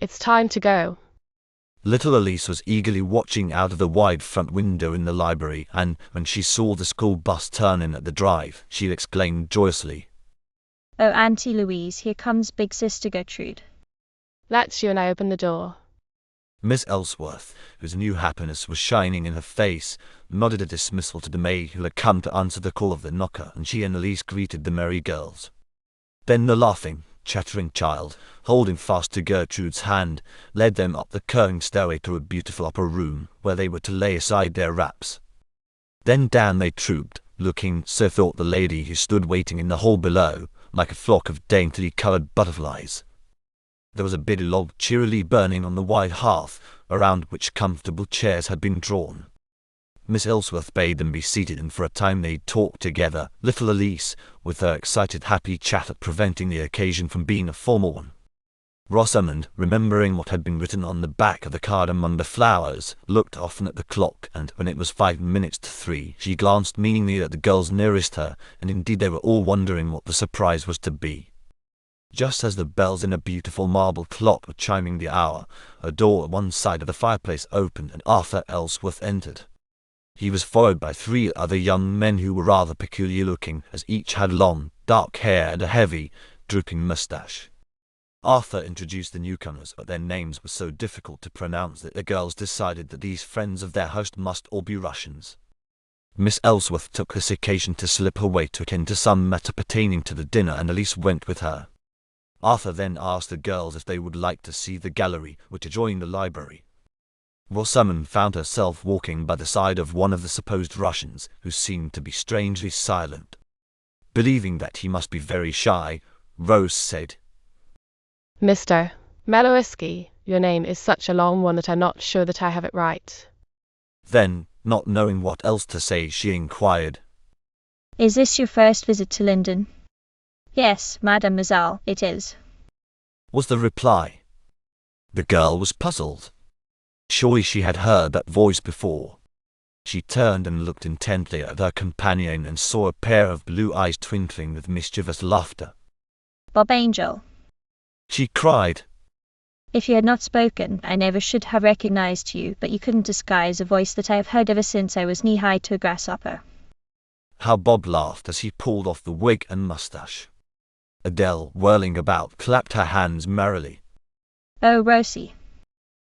Speaker 5: It's time to go.
Speaker 1: Little Elise was eagerly watching out of the wide front window in the library, and when she saw the school bus turn in at the drive, she exclaimed joyously.
Speaker 3: Oh, Auntie Louise, here comes big sister Gertrude.
Speaker 5: Let's you and I open the door.
Speaker 1: Miss Ellsworth, whose new happiness was shining in her face, nodded a dismissal to the maid who had come to answer the call of the knocker, and she and Elise greeted the merry girls. Then the laughing, chattering child, holding fast to Gertrude's hand, led them up the curving stairway to a beautiful upper room, where they were to lay aside their wraps. Then down they trooped, looking, so thought the lady who stood waiting in the hall below, like a flock of daintily coloured butterflies. There was a big log cheerily burning on the wide hearth, around which comfortable chairs had been drawn. Miss Ellsworth bade them be seated, and for a time they talked together, little Elise, with her excited happy chatter preventing the occasion from being a formal one. Rosamond, remembering what had been written on the back of the card among the flowers, looked often at the clock, and when it was 5 minutes to 3, she glanced meaningly at the girls nearest her, and indeed they were all wondering what the surprise was to be. Just as the bells in a beautiful marble clock were chiming the hour, a door at one side of the fireplace opened and Arthur Ellsworth entered. He was followed by 3 other young men who were rather peculiar looking, as each had long, dark hair and a heavy, drooping moustache. Arthur introduced the newcomers, but their names were so difficult to pronounce that the girls decided that these friends of their host must all be Russians. Miss Ellsworth took this occasion to slip her way to attend to some matter pertaining to the dinner, and Elise went with her. Arthur then asked the girls if they would like to see the gallery, which adjoined the library. Rosamond found herself walking by the side of one of the supposed Russians, who seemed to be strangely silent. Believing that he must be very shy, Rose said,
Speaker 5: Mr. Melowisky, your name is such a long one that I'm not sure that I have it right.
Speaker 1: Then, not knowing what else to say, she inquired,
Speaker 3: Is this your first visit to London? Yes, mademoiselle, it is,
Speaker 1: was the reply. The girl was puzzled. Surely she had heard that voice before. She turned and looked intently at her companion and saw a pair of blue eyes twinkling with mischievous laughter.
Speaker 3: Bob Angel,
Speaker 1: she cried.
Speaker 3: If you had not spoken, I never should have recognized you, but you couldn't disguise a voice that I have heard ever since I was knee-high to a grasshopper.
Speaker 1: How Bob laughed as he pulled off the wig and moustache. Adele, whirling about, clapped her hands merrily.
Speaker 3: Oh, Rosie,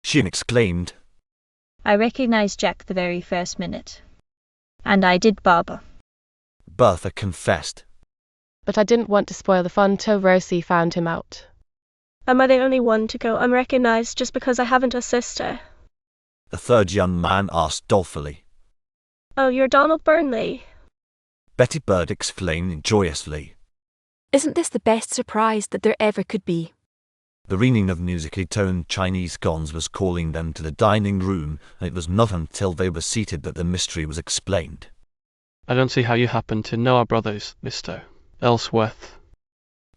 Speaker 1: she exclaimed.
Speaker 3: I recognized Jack the very first minute. And I did Bob,
Speaker 1: Bertha confessed.
Speaker 5: But I didn't want to spoil the fun till Rosie found him out.
Speaker 13: Am I the only one to go unrecognized just because I haven't a sister?
Speaker 1: The third young man asked dolefully.
Speaker 13: Oh, you're Donald Burnley.
Speaker 1: Betty Bird exclaimed joyously.
Speaker 17: Isn't this the best surprise that there ever could be?
Speaker 1: The ringing of musically toned Chinese gongs was calling them to the dining room, and it was not until they were seated that the mystery was explained.
Speaker 7: I don't see how you happen to know our brothers, Mr. Ellsworth.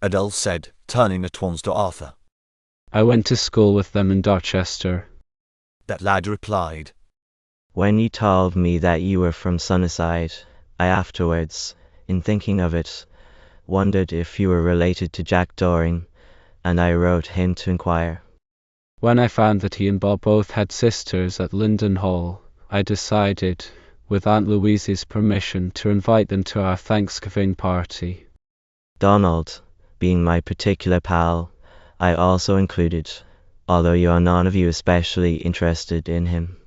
Speaker 1: Adele said, turning at once to Arthur.
Speaker 4: I went to school with them in Dorchester.
Speaker 1: That lad replied.
Speaker 9: When you told me that you were from Sunnyside, I afterwards, in thinking of it, wondered if you were related to Jack Doring, and I wrote him to inquire.
Speaker 4: When I found that he and Bob both had sisters at Linden Hall, I decided, with Aunt Louise's permission, to invite them to our Thanksgiving party.
Speaker 9: Donald, being my particular pal, I also included, although you are none of you especially interested in him.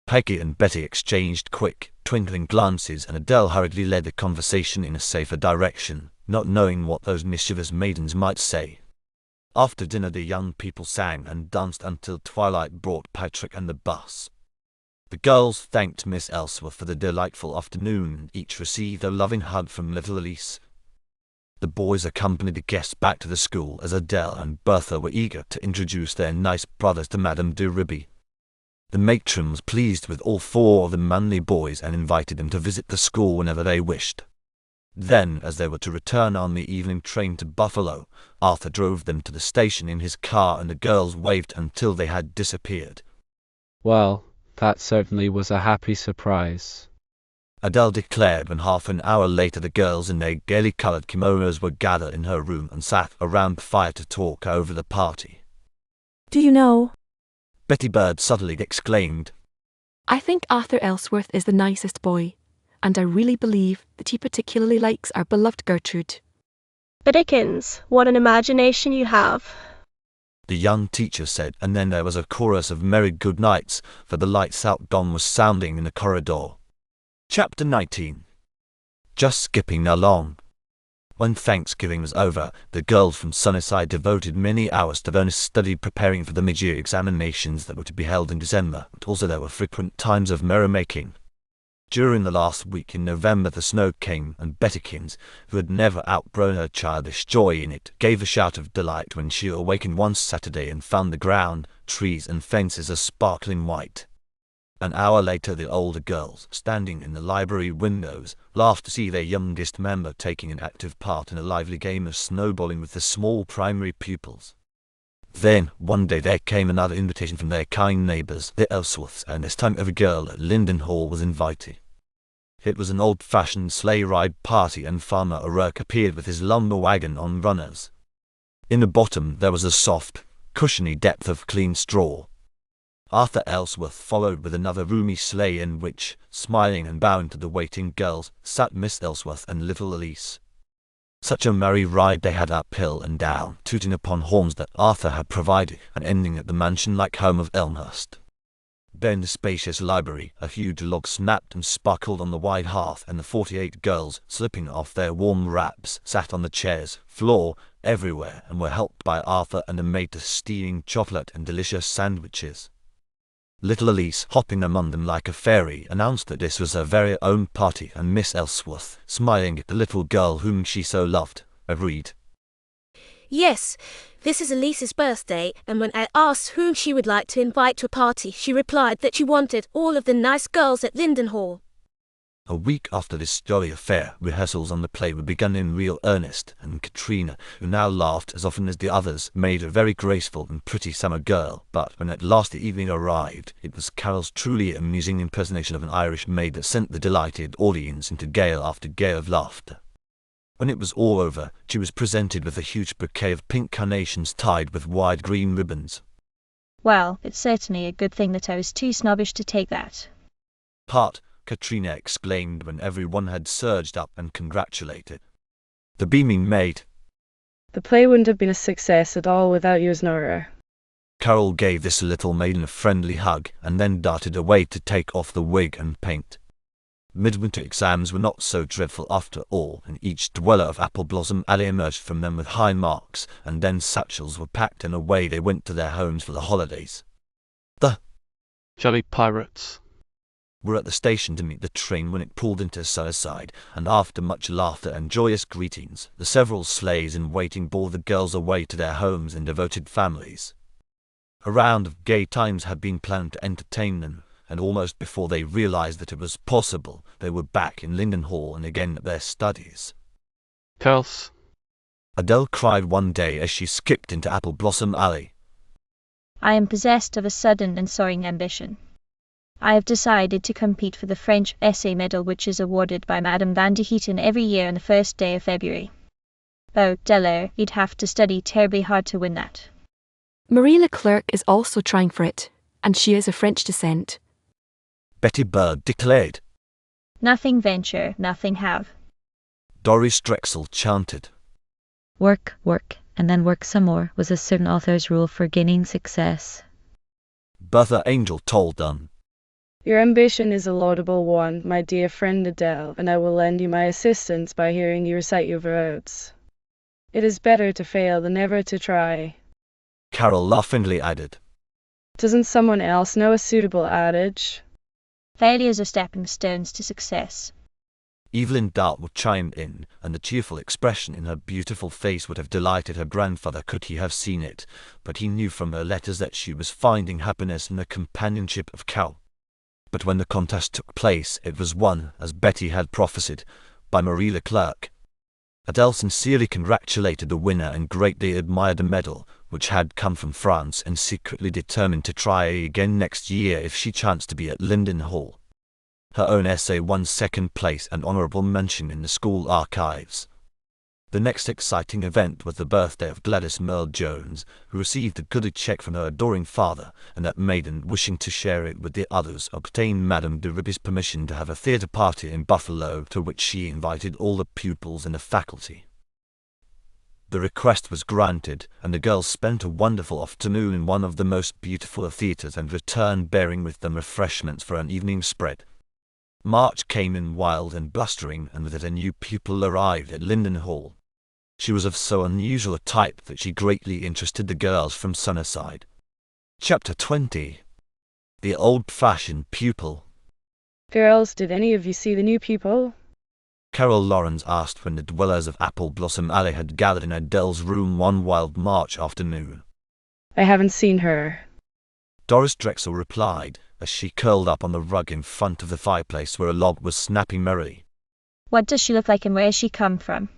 Speaker 1: Peggy and Betty exchanged quick, twinkling glances, and Adele hurriedly led the conversation in a safer direction, not knowing what those mischievous maidens might say. After dinner the young people sang and danced until twilight brought Patrick and the bus. The girls thanked Miss Ellsworth for the delightful afternoon, and each received a loving hug from little Elise. The boys accompanied the guests back to the school, as Adele and Bertha were eager to introduce their nice brothers to Madame de Ribby. The matron was pleased with all four of the manly boys and invited them to visit the school whenever they wished. Then, as they were to return on the evening train to Buffalo, Arthur drove them to the station in his car, and the girls waved until they had disappeared.
Speaker 4: Well, that certainly was a happy surprise,
Speaker 1: Adele declared when half an hour later the girls in their gaily colored kimonos were gathered in her room and sat around the fire to talk over the party.
Speaker 18: Do you know?
Speaker 1: Betty Bird suddenly exclaimed.
Speaker 17: I think Arthur Ellsworth is the nicest boy, and I really believe that he particularly likes our beloved Gertrude.
Speaker 13: Biddikins, what an imagination you have,
Speaker 1: the young teacher said, and then there was a chorus of merry good nights, for the lights-out gong was sounding in the corridor. Chapter 19. Just skipping along. When Thanksgiving was over, the girls from Sunnyside devoted many hours to earnest study preparing for the mid-year examinations that were to be held in December, but also there were frequent times of merrymaking. During the last week in November the snow came, and Bettykins, who had never outgrown her childish joy in it, gave a shout of delight when she awakened one Saturday and found the ground, trees and fences a sparkling white. An hour later the older girls, standing in the library windows, laughed to see their youngest member taking an active part in a lively game of snowballing with the small primary pupils. Then, one day there came another invitation from their kind neighbors, the Ellsworths, and this time every girl at Linden Hall was invited. It was an old-fashioned sleigh ride party, and Farmer O'Rourke appeared with his lumber wagon on runners. In the bottom there was a soft, cushiony depth of clean straw. Arthur Ellsworth followed with another roomy sleigh in which, smiling and bowing to the waiting girls, sat Miss Ellsworth and little Elise. Such a merry ride they had uphill and down, tooting upon horns that Arthur had provided, and ending at the mansion-like home of Elmhurst. There in the spacious library, a huge log snapped and sparkled on the wide hearth, and the 48 girls, slipping off their warm wraps, sat on the chairs, floor, everywhere, and were helped by Arthur and the maid to steaming chocolate and delicious sandwiches. Little Elise, hopping among them like a fairy, announced that this was her very own party, and Miss Ellsworth, smiling at the little girl whom she so loved, agreed.
Speaker 6: Yes, this is Elise's birthday, and when I asked whom she would like to invite to a party, she replied that she wanted all of the nice girls at Linden Hall.
Speaker 1: A week after this jolly affair, rehearsals on the play were begun in real earnest, and Katrina, who now laughed as often as the others, made a very graceful and pretty summer girl. But when at last the evening arrived, it was Carol's truly amusing impersonation of an Irish maid that sent the delighted audience into gale after gale of laughter. When it was all over, she was presented with a huge bouquet of pink carnations tied with wide green ribbons.
Speaker 3: Well, it's certainly a good thing that I was too snobbish to take that.
Speaker 1: Katrina exclaimed when everyone had surged up and congratulated the beaming maid.
Speaker 2: The play wouldn't have been a success at all without you as Nora.
Speaker 1: Carol gave this little maiden a friendly hug, and then darted away to take off the wig and paint. Midwinter exams were not so dreadful after all, and each dweller of Apple Blossom Alley emerged from them with high marks, and then satchels were packed and away they went to their homes for the holidays. The
Speaker 7: jolly pirates
Speaker 1: were at the station to meet the train when it pulled into Sunnyside, and after much laughter and joyous greetings, the several sleighs in waiting bore the girls away to their homes and devoted families. A round of gay times had been planned to entertain them, and almost before they realized that it was possible, they were back in Linden Hall and again at their studies.
Speaker 7: Girls,
Speaker 1: Adele cried one day as she skipped into Apple Blossom Alley.
Speaker 3: I am possessed of a sudden and soaring ambition. I have decided to compete for the French essay medal, which is awarded by Madame Van de Heaton every year on the first day of February. Oh, Delaire, you'd have to study terribly hard to win that.
Speaker 17: Marie Leclerc is also trying for it, and she is of French descent.
Speaker 1: Betty Bird declared.
Speaker 3: Nothing venture, nothing have.
Speaker 1: Doris Drexel chanted.
Speaker 16: Work, work, and then work some more was a certain author's rule for gaining success.
Speaker 1: Bertha Angel told them.
Speaker 2: Your ambition is a laudable one, my dear friend Adele, and I will lend you my assistance by hearing you recite your words. It is better to fail than never to try.
Speaker 1: Carol laughingly added.
Speaker 2: Doesn't someone else know a suitable adage?
Speaker 3: Failures are stepping stones to success.
Speaker 1: Evelyn Dartwood chimed in, and the cheerful expression in her beautiful face would have delighted her grandfather could he have seen it, but he knew from her letters that she was finding happiness in the companionship of Carol. But when the contest took place, it was won, as Betty had prophesied, by Marie Leclerc. Adele sincerely congratulated the winner and greatly admired the medal, which had come from France, and secretly determined to try again next year if she chanced to be at Linden Hall. Her own essay won second place and honourable mention in the school archives. The next exciting event was the birthday of Gladys Merle Jones, who received a goodly cheque from her adoring father, and that maiden, wishing to share it with the others, obtained Madame de Ribby's permission to have a theatre party in Buffalo, to which she invited all the pupils in the faculty. The request was granted, and the girls spent a wonderful afternoon in one of the most beautiful of theatres and returned bearing with them refreshments for an evening spread. March came in wild and blustering, and with it a new pupil arrived at Linden Hall. She was of so unusual a type that she greatly interested the girls from Sunnyside. Chapter 20. The Old-Fashioned Pupil.
Speaker 2: Girls, did any of you see the new pupil?
Speaker 1: Carol Lawrence asked when the dwellers of Apple Blossom Alley had gathered in Adele's room one wild March afternoon.
Speaker 2: I haven't seen her.
Speaker 1: Doris Drexel replied, as she curled up on the rug in front of the fireplace where a log was snapping merrily.
Speaker 3: What does she look like and where has she come from?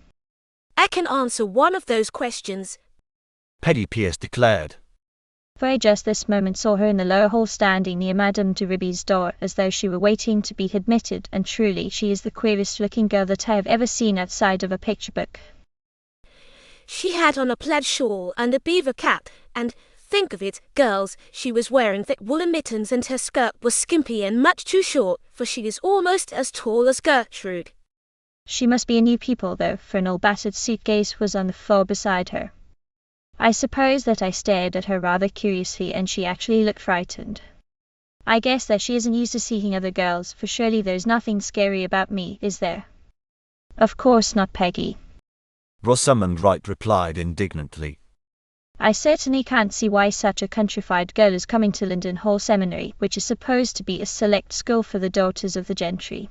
Speaker 6: I can answer one of those questions.
Speaker 1: Peggy Pierce declared.
Speaker 3: For I just this moment saw her in the lower hall standing near Madame de Ribby's door, as though she were waiting to be admitted, and truly she is the queerest looking girl that I have ever seen outside of a picture book.
Speaker 6: She had on a plaid shawl and a beaver cap, and, think of it, girls, she was wearing thick woolen mittens, and her skirt was skimpy and much too short, for she is almost as tall as Gertrude.
Speaker 3: She must be a new pupil though, for an old battered suitcase was on the floor beside her. I suppose that I stared at her rather curiously, and she actually looked frightened. I guess that she isn't used to seeing other girls, for surely there's nothing scary about me, is there? Of course not, Peggy.
Speaker 1: Rosamund Wright replied indignantly.
Speaker 3: I certainly can't see why such a countrified girl is coming to Linden Hall Seminary, which is supposed to be a select school for the daughters of the gentry.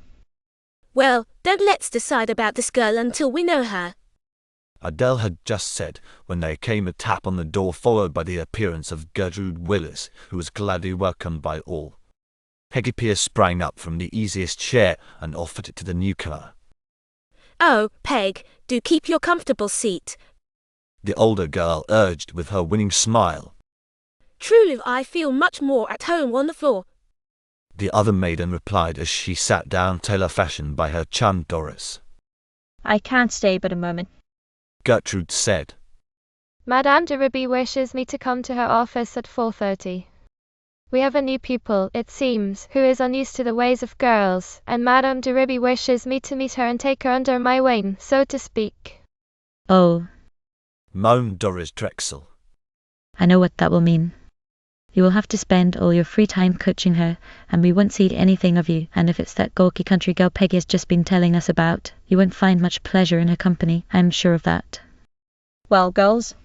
Speaker 6: Well, don't let's decide about this girl until we know her.
Speaker 1: Adele had just said, when there came a tap on the door, followed by the appearance of Gertrude Willis, who was gladly welcomed by all. Peggy Pierce sprang up from the easiest chair and offered it to the newcomer.
Speaker 6: Oh, Peg, do keep your comfortable seat.
Speaker 1: The older girl urged with her winning smile.
Speaker 6: Truly, I feel much more at home on the floor.
Speaker 1: The other maiden replied as she sat down tailor-fashion by her chum Doris.
Speaker 3: I can't stay but a moment.
Speaker 1: Gertrude said.
Speaker 14: Madame de Ribby wishes me to come to her office at 4:30. We have a new pupil, it seems, who is unused to the ways of girls, and Madame de Ribby wishes me to meet her and take her under my wing, so to speak.
Speaker 16: Oh,
Speaker 1: moaned Doris Drexel.
Speaker 16: I know what that will mean. You will have to spend all your free time coaching her, and we won't see anything of you, and if it's that gawky country girl Peggy has just been telling us about, you won't find much pleasure in her company, I'm sure of that.
Speaker 3: Well, girls,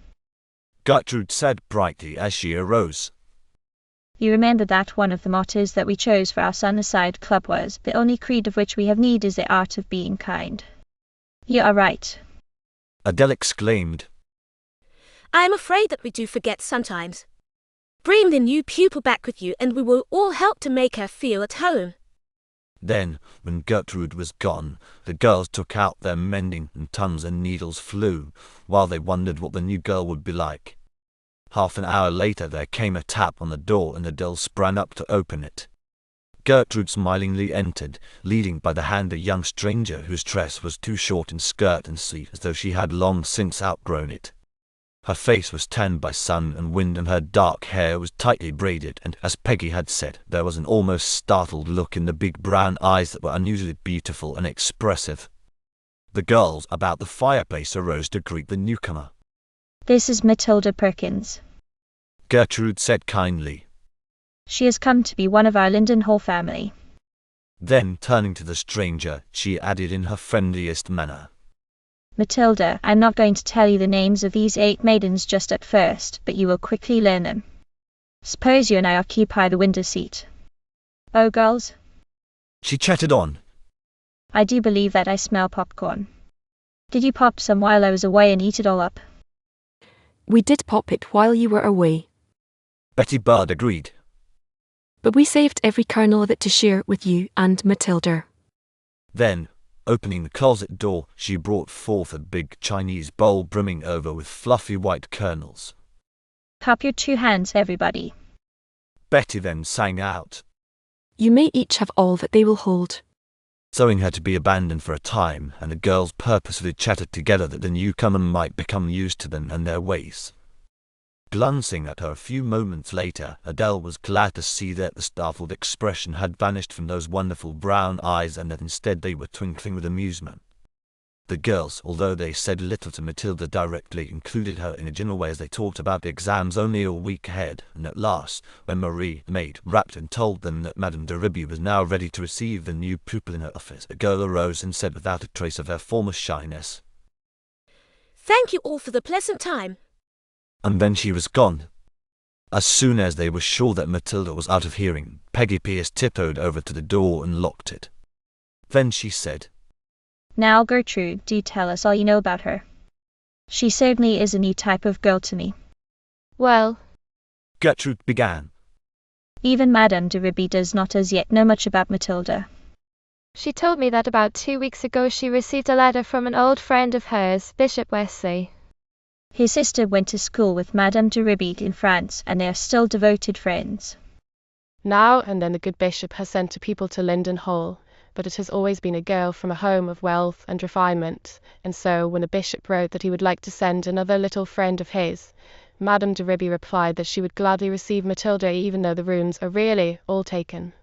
Speaker 1: Gertrude said brightly as she arose.
Speaker 3: You remember that one of the mottos that we chose for our Sunnyside Club was, the only creed of which we have need is the art of being kind. You are right.
Speaker 1: Adele exclaimed.
Speaker 6: I am afraid that we do forget sometimes. Bring the new pupil back with you and we will all help to make her feel at home.
Speaker 1: Then, when Gertrude was gone, the girls took out their mending and tons and needles flew, while they wondered what the new girl would be like. Half an hour later there came a tap on the door and Adele sprang up to open it. Gertrude smilingly entered, leading by the hand a young stranger whose dress was too short in skirt and sleeve as though she had long since outgrown it. Her face was tanned by sun and wind and her dark hair was tightly braided, and as Peggy had said, there was an almost startled look in the big brown eyes that were unusually beautiful and expressive. The girls about the fireplace arose to greet the newcomer.
Speaker 3: This is Matilda Perkins.
Speaker 1: Gertrude said kindly.
Speaker 3: She has come to be one of our Linden Hall family.
Speaker 1: Then, turning to the stranger, she added in her friendliest manner.
Speaker 3: Matilda, I'm not going to tell you the names of these 8 maidens just at first, but you will quickly learn them. Suppose you and I occupy the window seat. Oh, girls?
Speaker 1: She chattered on.
Speaker 3: I do believe that I smell popcorn. Did you pop some while I was away and eat it all up?
Speaker 17: We did pop it while you were away.
Speaker 1: Betty Bird agreed.
Speaker 17: But we saved every kernel of it to share with you and Matilda.
Speaker 1: Then, opening the closet door, she brought forth a big Chinese bowl brimming over with fluffy white kernels.
Speaker 3: Clap your 2 hands, everybody.
Speaker 1: Betty then sang out.
Speaker 17: You may each have all that they will hold.
Speaker 1: Sewing had to be abandoned for a time, and the girls purposely chatted together that the newcomer might become used to them and their ways. Glancing at her a few moments later, Adele was glad to see that the startled expression had vanished from those wonderful brown eyes and that instead they were twinkling with amusement. The girls, although they said little to Matilda directly, included her in a general way as they talked about the exams only a week ahead, and at last, when Marie, the maid, rapped and told them that Madame de Ribby was now ready to receive the new pupil in her office, the girl arose and said without a trace of her former shyness,
Speaker 6: Thank you all for the pleasant time.
Speaker 1: And then she was gone. As soon as they were sure that Matilda was out of hearing, Peggy Pierce tiptoed over to the door and locked it. Then she said,
Speaker 3: Now, Gertrude, do tell us all you know about her. She certainly is a new type of girl to me.
Speaker 14: Well,
Speaker 1: Gertrude began.
Speaker 3: Even Madame de Ribby does not as yet know much about Matilda.
Speaker 14: she told me that about 2 weeks ago she received a letter from an old friend of hers, Bishop Wesley.
Speaker 3: His sister went to school with Madame de Ribby in France, and they are still devoted friends.
Speaker 5: Now and then the good bishop has sent a pupil to Linden Hall, but it has always been a girl from a home of wealth and refinement, and so when the bishop wrote that he would like to send another little friend of his, Madame de Ribby replied that she would gladly receive Matilda even though the rooms are really all taken.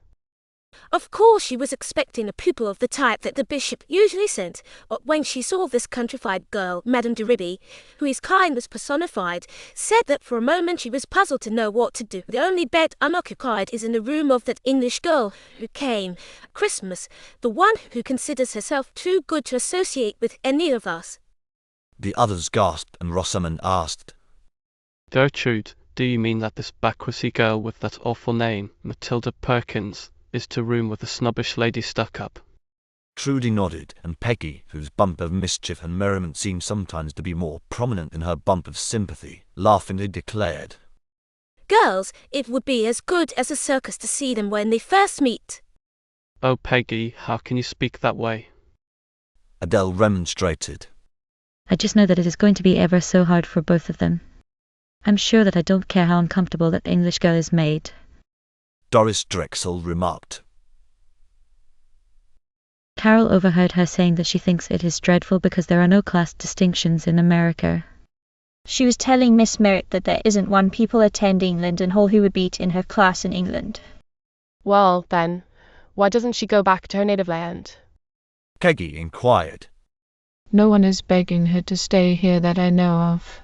Speaker 6: Of course she was expecting a pupil of the type that the bishop usually sent, but when she saw this countrified girl, Madame de Ribby, who his kind was personified, said that for a moment she was puzzled to know what to do. The only bed unoccupied is in the room of that English girl who came at Christmas, the one who considers herself too good to associate with any of us.
Speaker 1: The others gasped and Rosamond asked,
Speaker 7: Gertrude, do you mean that this Backwoodsy girl with that awful name, Matilda Perkins, is to room with the snobbish Lady Stuck-up?
Speaker 1: Trudy nodded, and Peggy, whose bump of mischief and merriment seemed sometimes to be more prominent than her bump of sympathy, laughingly declared,
Speaker 6: Girls, it would be as good as a circus to see them when they first meet.
Speaker 7: Oh, Peggy, how can you speak that way?
Speaker 1: Adele remonstrated.
Speaker 16: I just know that it is going to be ever so hard for both of them. I'm sure that I don't care how uncomfortable that English girl is made.
Speaker 1: Doris Drexel remarked.
Speaker 16: Carol overheard her saying that she thinks it is dreadful because there are no class distinctions in America.
Speaker 3: She was telling Miss Merritt that there isn't one pupil attending Linden Hall who would beat in her class in England.
Speaker 5: Well, then, why doesn't she go back to her native land?
Speaker 1: Peggy inquired.
Speaker 10: No one is begging her to stay here that I know of.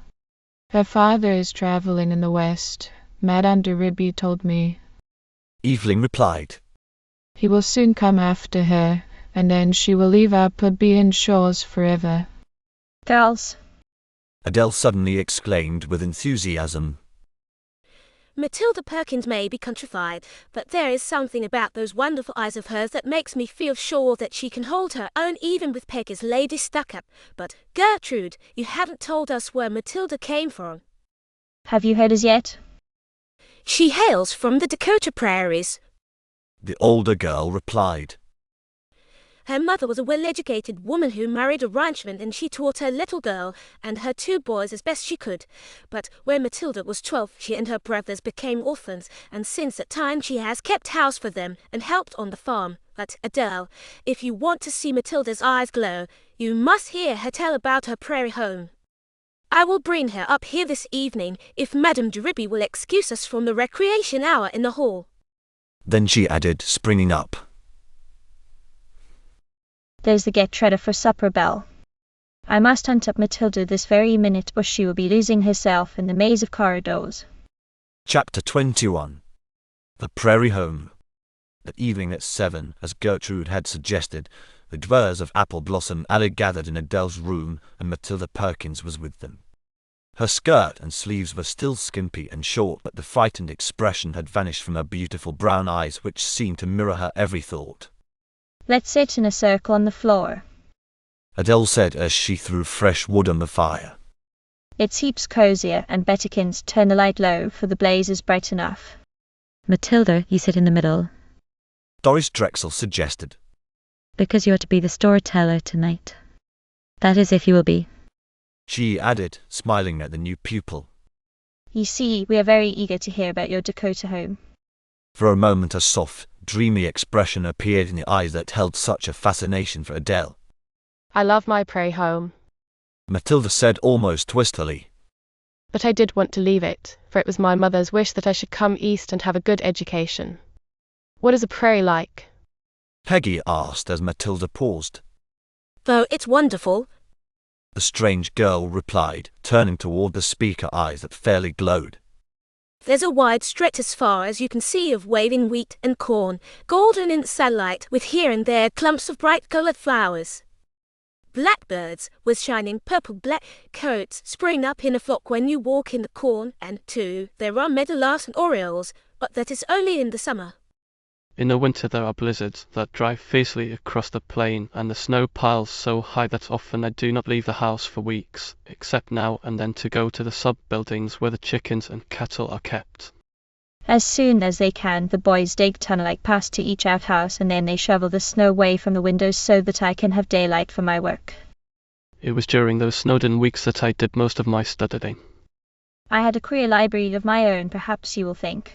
Speaker 10: Her father is traveling in the West, Madame de Ribby told me.
Speaker 1: Evelyn replied.
Speaker 10: He will soon come after her, and then she will leave our plebeian shores forever.
Speaker 3: Girls,
Speaker 1: Adele suddenly exclaimed with enthusiasm.
Speaker 6: Matilda Perkins may be countrified, but there is something about those wonderful eyes of hers that makes me feel sure that she can hold her own even with Peggy's Lady Stuck-up. But, Gertrude, you haven't told us where Matilda came from.
Speaker 3: have you heard as yet?
Speaker 6: She hails from the Dakota prairies.
Speaker 1: The older girl replied.
Speaker 6: Her mother was a well-educated woman who married a ranchman, and she taught her little girl and her 2 boys as best she could. But when Matilda was 12, she and her brothers became orphans, and since that time she has kept house for them and helped on the farm. But Adele, if you want to see Matilda's eyes glow, you must hear her tell about her prairie home. I will bring her up here this evening, if Madame Duriby will excuse us from the recreation hour in the hall.
Speaker 1: Then she added, springing up.
Speaker 3: There's the get ready for supper bell. I must hunt up Matilda this very minute, or she will be losing herself in the maze of corridors.
Speaker 1: Chapter 21. The Prairie Home. That evening at 7, as Gertrude had suggested, the dwellers of Apple Blossom Alley gathered in Adele's room, and Matilda Perkins was with them. Her skirt and sleeves were still skimpy and short, but the frightened expression had vanished from her beautiful brown eyes, which seemed to mirror her every thought.
Speaker 3: Let's sit in a circle on the floor,
Speaker 1: Adele said as she threw fresh wood on the fire.
Speaker 3: It's heaps cozier, and Bettikins, turn the light low, for the blaze is bright enough.
Speaker 16: Matilda, you sit in the middle.
Speaker 1: Doris Drexel suggested.
Speaker 16: Because you are to be the storyteller tonight. That is, if you will be.
Speaker 1: She added, smiling at the new pupil.
Speaker 3: You see, we are very eager to hear about your Dakota home.
Speaker 1: For a moment a soft, dreamy expression appeared in the eyes that held such a fascination for Adele.
Speaker 5: I love my prairie home.
Speaker 1: Matilda said almost twistily.
Speaker 5: But I did want to leave it, for it was my mother's wish that I should come east and have a good education. What is a prairie like?
Speaker 1: Peggy asked as Matilda paused.
Speaker 6: Oh, it's wonderful.
Speaker 1: The strange girl replied, turning toward the speaker eyes that fairly glowed.
Speaker 6: There's a wide stretch as far as you can see of waving wheat and corn, golden in the sunlight, with here and there clumps of bright-colored flowers. Blackbirds, with shining purple-black coats, spring up in a flock when you walk in the corn, and, too, there are meadowlarks and orioles, but that is only in the summer.
Speaker 7: In the winter there are blizzards that drive fiercely across the plain, and the snow piles so high that often I do not leave the house for weeks, except now and then to go to the sub-buildings where the chickens and cattle are kept.
Speaker 3: As soon as they can, the boys dig tunnel past to each outhouse, and then they shovel the snow away from the windows so that I can have daylight for my work.
Speaker 7: It was during those snowed-in weeks that I did most of my studying.
Speaker 3: I had a queer library of my own, perhaps you will think.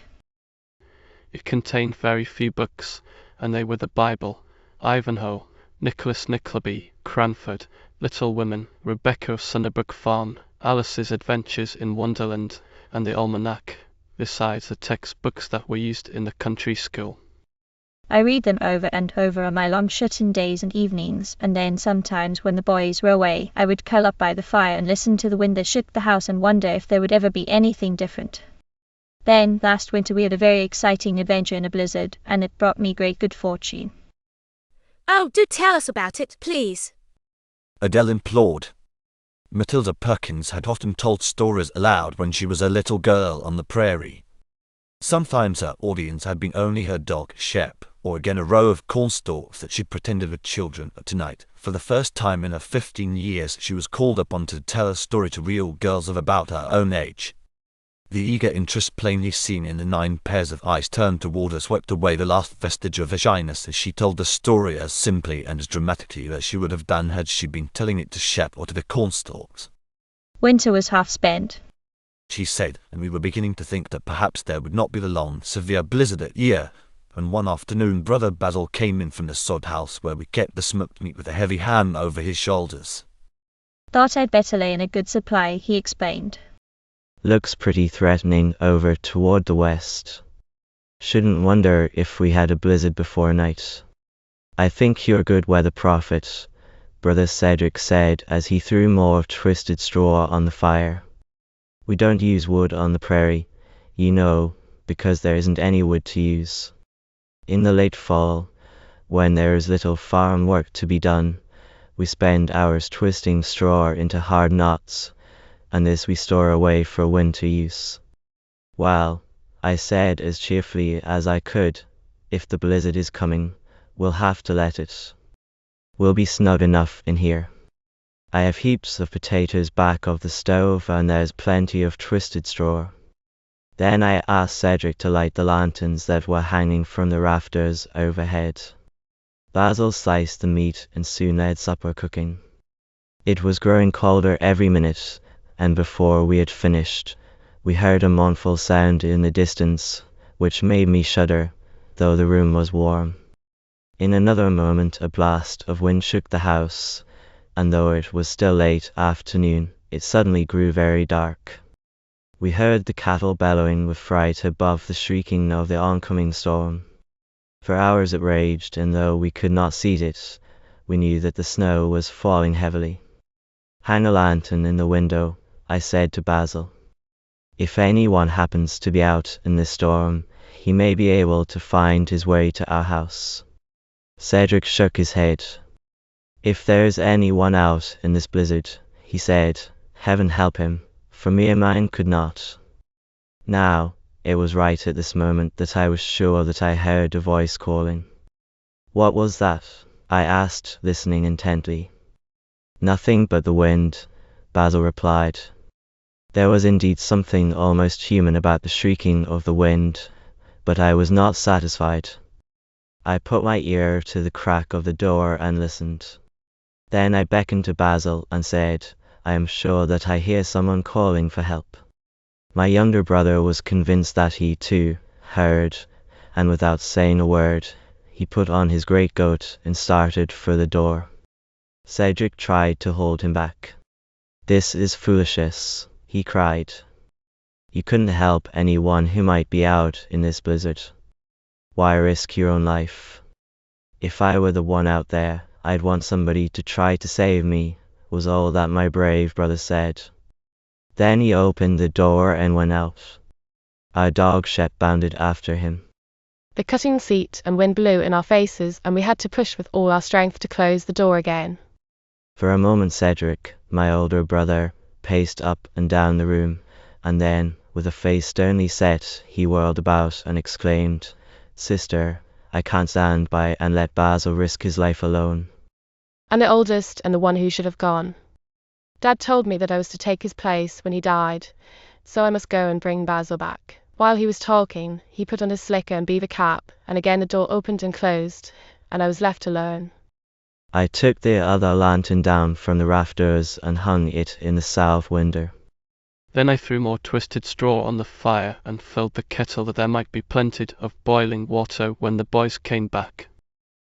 Speaker 7: It contained very few books, and they were the Bible, Ivanhoe, Nicholas Nickleby, Cranford, Little Women, Rebecca of Sunnybrook Farm, Alice's Adventures in Wonderland, and the Almanac, besides the textbooks that were used in the country school.
Speaker 3: I read them over and over on my long shut-in days and evenings, and then sometimes when the boys were away, I would curl up by the fire and listen to the wind that shook the house and wonder if there would ever be anything different. Then, last winter we had a very exciting adventure in a blizzard, and it brought me great good fortune.
Speaker 6: Oh, do tell us about it, please.
Speaker 1: Adele implored. Matilda Perkins had often told stories aloud when she was a little girl on the prairie. Sometimes her audience had been only her dog, Shep, or again a row of cornstalks that she pretended were children, but tonight, for the first time in her 15 years, she was called upon to tell a story to real girls of about her own age. The eager interest plainly seen in the 9 pairs of eyes turned toward her swept away the last vestige of her shyness as she told the story as simply and as dramatically as she would have done had she been telling it to Shep or to the cornstalks.
Speaker 3: Winter was half spent,
Speaker 1: she said, and we were beginning to think that perhaps there would not be the long, severe blizzard that year, when one afternoon Brother Basil came in from the sod house where we kept the smoked meat with a heavy hand over his shoulders.
Speaker 3: Thought I'd better lay in a good supply, he explained.
Speaker 9: Looks pretty threatening over toward the west. Shouldn't wonder if we had a blizzard before night. I think you're a good weather prophet, Brother Cedric said as he threw more twisted straw on the fire. We don't use wood on the prairie, you know, because there isn't any wood to use. In the late fall, when there is little farm work to be done, we spend hours twisting straw into hard knots, and this we store away for winter use. Well, I said as cheerfully as I could, if the blizzard is coming, we'll have to let it. We'll be snug enough in here. I have heaps of potatoes back of the stove, and there's plenty of twisted straw. Then I asked Cedric to light the lanterns that were hanging from the rafters overhead. Basil sliced the meat and soon led supper cooking. It was growing colder every minute, and before we had finished, we heard a mournful sound in the distance, which made me shudder, though the room was warm. In another moment a blast of wind shook the house, and though it was still late afternoon, it suddenly grew very dark. We heard the cattle bellowing with fright above the shrieking of the oncoming storm. For hours it raged, and though we could not see it, we knew that the snow was falling heavily. "Hang a lantern in the window," I said to Basil. "If anyone happens to be out in this storm, he may be able to find his way to our house." Cedric shook his head. "If there's anyone out in this blizzard," he said, "heaven help him, for me and mine could not." Now, it was right at this moment that I was sure that I heard a voice calling. "What was that?" I asked, listening intently. "Nothing but the wind," Basil replied. There was indeed something almost human about the shrieking of the wind, but I was not satisfied. I put my ear to the crack of the door and listened. Then I beckoned to Basil and said, "I am sure that I hear someone calling for help." My younger brother was convinced that he, too, heard, and without saying a word, he put on his greatcoat and started for the door. Cedric tried to hold him back. "This is foolishness," he cried. "You couldn't help anyone who might be out in this blizzard. Why risk your own life?" "If I were the one out there, I'd want somebody to try to save me," was all that my brave brother said. Then he opened the door and went out. Our dog Shep bounded after him.
Speaker 5: The cutting heat and wind blew in our faces, and we had to push with all our strength to close the door again.
Speaker 9: For a moment Cedric, my older brother, paced up and down the room, and then, with a face sternly set, he whirled about and exclaimed, "Sister, I can't stand by and let Basil risk his life alone."
Speaker 5: I'm the oldest and the one who should have gone. Dad told me that I was to take his place when he died, so I must go and bring Basil back. While he was talking, he put on his slicker and beaver cap, and again the door opened and closed, and I was left alone.
Speaker 9: I took the other lantern down from the rafters and hung it in the south window.
Speaker 7: Then I threw more twisted straw on the fire and filled the kettle that there might be plenty of boiling water when the boys came back.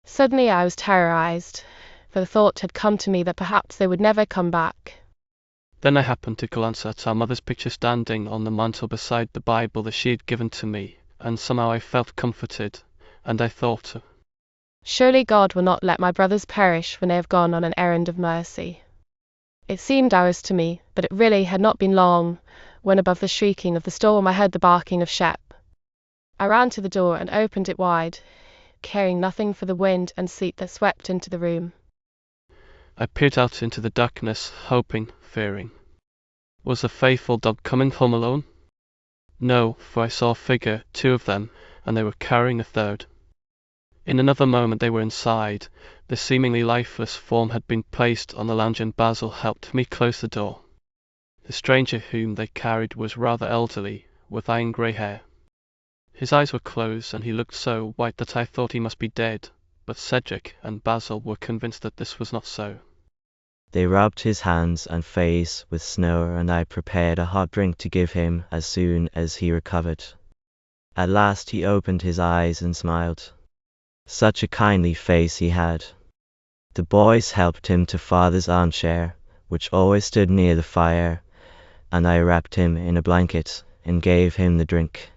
Speaker 5: Suddenly I was terrorized, for the thought had come to me that perhaps they would never come back.
Speaker 7: Then I happened to glance at our mother's picture standing on the mantel beside the Bible that she had given to me, and somehow I felt comforted, and I thought,
Speaker 5: surely God will not let my brothers perish when they have gone on an errand of mercy. It seemed hours to me, but it really had not been long, when above the shrieking of the storm I heard the barking of Shep. I ran to the door and opened it wide, caring nothing for the wind and sleet that swept into the room.
Speaker 7: I peered out into the darkness, hoping, fearing. Was the faithful dog coming home alone? No, for I saw a figure, 2 of them, and they were carrying a third. In another moment they were inside. The seemingly lifeless form had been placed on the lounge and Basil helped me close the door. The stranger whom they carried was rather elderly, with iron grey hair. His eyes were closed and he looked so white that I thought he must be dead, but Cedric and Basil were convinced that this was not so.
Speaker 9: They rubbed his hands and face with snow, and I prepared a hot drink to give him as soon as he recovered. At last he opened his eyes and smiled. Such a kindly face he had. The boys helped him to father's armchair, which always stood near the fire, and I wrapped him in a blanket and gave him the drink.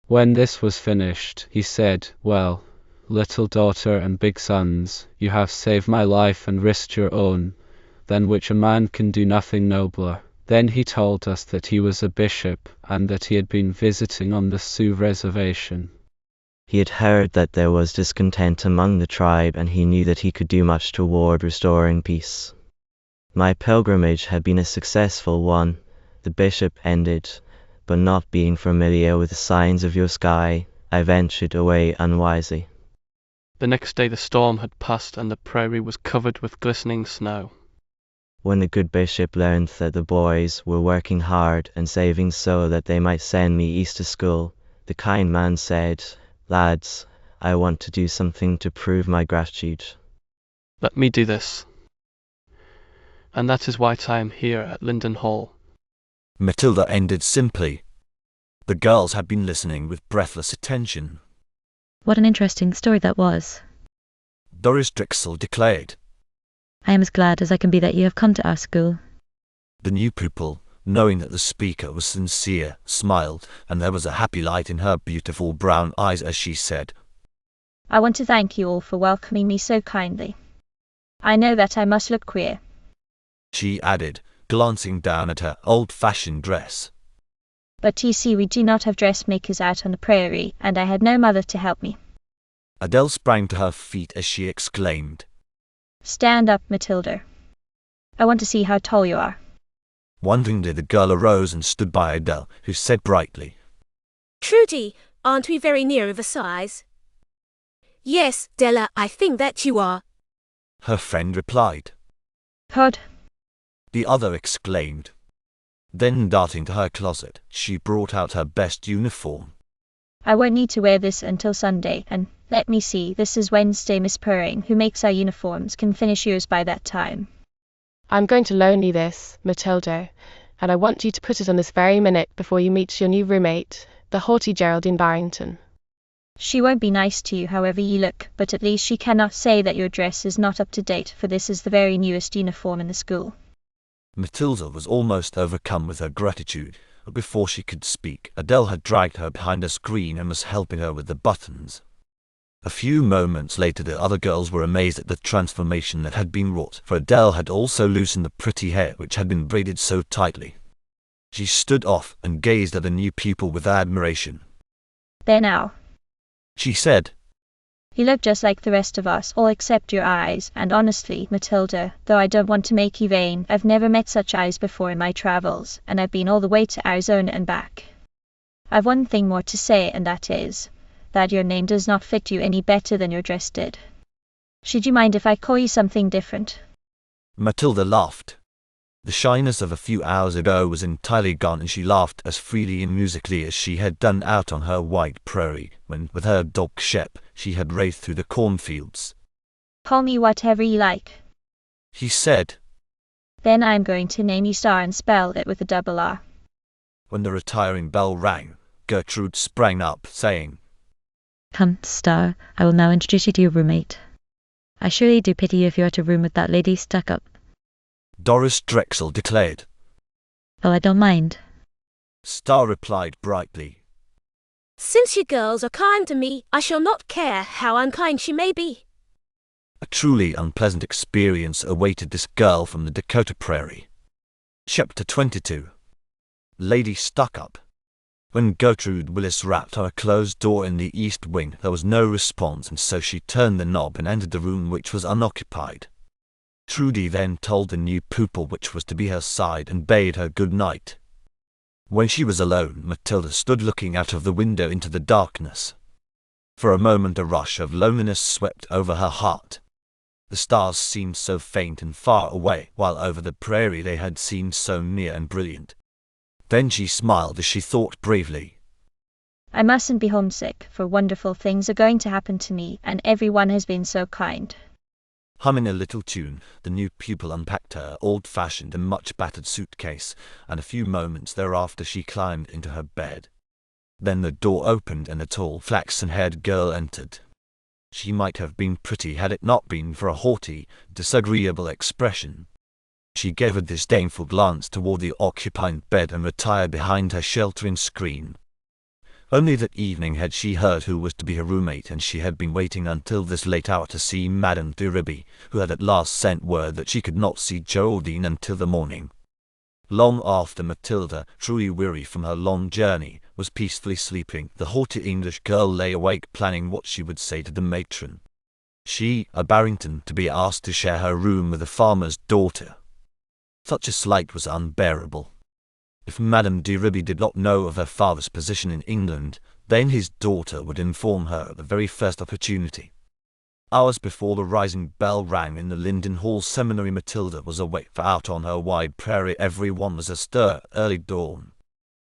Speaker 4: When this was finished, he said, "Well, little daughter and big sons, you have saved my life and risked your own, than which a man can do nothing nobler." Then he told us that he was a bishop, and that he had been visiting on the Sioux reservation.
Speaker 9: He had heard that there was discontent among the tribe, and he knew that he could do much toward restoring peace. My pilgrimage had been a successful one, the bishop ended, but not being familiar with the signs of your sky, I ventured away unwisely.
Speaker 7: The next day the storm had passed and the prairie was covered with glistening snow.
Speaker 9: When the good bishop learned that the boys were working hard and saving so that they might send me east to school, the kind man said, "Lads, I want to do something to prove my gratitude.
Speaker 7: Let me do this. And that is why I am here at Linden Hall.
Speaker 1: Matilda ended simply. The girls had been listening with breathless attention.
Speaker 16: What an interesting story that was.
Speaker 1: Doris Drexel declared.
Speaker 16: I am as glad as I can be that you have come to our school.
Speaker 1: The new pupil, knowing that the speaker was sincere, smiled, and there was a happy light in her beautiful brown eyes as she said,
Speaker 3: I want to thank you all for welcoming me so kindly. I know that I must look queer.
Speaker 1: She added, glancing down at her old-fashioned dress.
Speaker 3: But you see, we do not have dressmakers out on the prairie, and I had no mother to help me.
Speaker 1: Adele sprang to her feet as she exclaimed.
Speaker 3: Stand up, Matilda. I want to see how tall you are.
Speaker 1: Wonderingly, the girl arose and stood by Adele, who said brightly,
Speaker 6: Trudy, aren't we very near of a size? Yes, Della, I think that you are.
Speaker 1: Her friend replied.
Speaker 3: Hod.
Speaker 1: The other exclaimed. Then darting to her closet, she brought out her best uniform.
Speaker 3: I won't need to wear this until Sunday, and, let me see, this is Wednesday. Miss Purring, who makes our uniforms, can finish yours by that time.
Speaker 5: I'm going to loan you this, Matilda, and I want you to put it on this very minute before you meet your new roommate, the haughty Geraldine Barrington.
Speaker 3: She won't be nice to you however you look, but at least she cannot say that your dress is not up to date, for this is the very newest uniform in the school.
Speaker 1: Matilda was almost overcome with her gratitude, but before she could speak, Adele had dragged her behind a screen and was helping her with the buttons. A few moments later, the other girls were amazed at the transformation that had been wrought, for Adele had also loosened the pretty hair which had been braided so tightly. She stood off and gazed at the new pupil with admiration.
Speaker 3: There now.
Speaker 1: She said,
Speaker 3: You look just like the rest of us, all except your eyes, and honestly, Matilda, though I don't want to make you vain, I've never met such eyes before in my travels, and I've been all the way to Arizona and back. I've one thing more to say, and that is, that your name does not fit you any better than your dress did. Should you mind if I call you something different?
Speaker 1: Matilda laughed. The shyness of a few hours ago was entirely gone, and she laughed as freely and musically as she had done out on her wide prairie, when, with her dog Shep, she had raced through the cornfields.
Speaker 3: Call me whatever you like.
Speaker 1: He said.
Speaker 3: Then I'm going to name you Star and spell it with a double R.
Speaker 1: When the retiring bell rang, Gertrude sprang up, saying,
Speaker 16: Come, Star, I will now introduce you to your roommate. I surely do pity you if you are to room with that lady stuck up.
Speaker 1: Doris Drexel declared.
Speaker 16: Oh, I don't mind.
Speaker 1: Star replied brightly.
Speaker 6: Since you girls are kind to me, I shall not care how unkind she may be.
Speaker 1: A truly unpleasant experience awaited this girl from the Dakota Prairie. Chapter 22. Lady Stuck Up. When Gertrude Willis rapped on a closed door in the east wing, there was no response, and so she turned the knob and entered the room, which was unoccupied. Trudy then told the new pupil which was to be her side and bade her good night. When she was alone, Matilda stood looking out of the window into the darkness. For a moment a rush of loneliness swept over her heart. The stars seemed so faint and far away, while over the prairie they had seemed so near and brilliant. Then she smiled as she thought bravely.
Speaker 3: I mustn't be homesick, for wonderful things are going to happen to me, and everyone has been so kind.
Speaker 1: Humming a little tune, the new pupil unpacked her old-fashioned and much-battered suitcase, and a few moments thereafter she climbed into her bed. Then the door opened and a tall, flaxen-haired girl entered. She might have been pretty had it not been for a haughty, disagreeable expression. She gave a disdainful glance toward the occupied bed and retired behind her sheltering screen. Only that evening had she heard who was to be her roommate, and she had been waiting until this late hour to see Madame de Ribby, who had at last sent word that she could not see Geraldine until the morning. Long after Matilda, truly weary from her long journey, was peacefully sleeping, the haughty English girl lay awake planning what she would say to the matron. She, a Barrington, to be asked to share her room with a farmer's daughter. Such a slight was unbearable. If Madame de Ribby did not know of her father's position in England, then his daughter would inform her at the very first opportunity. Hours before the rising bell rang in the Linden Hall Seminary, Matilda was awake, for out on her wide prairie everyone was astir at early dawn.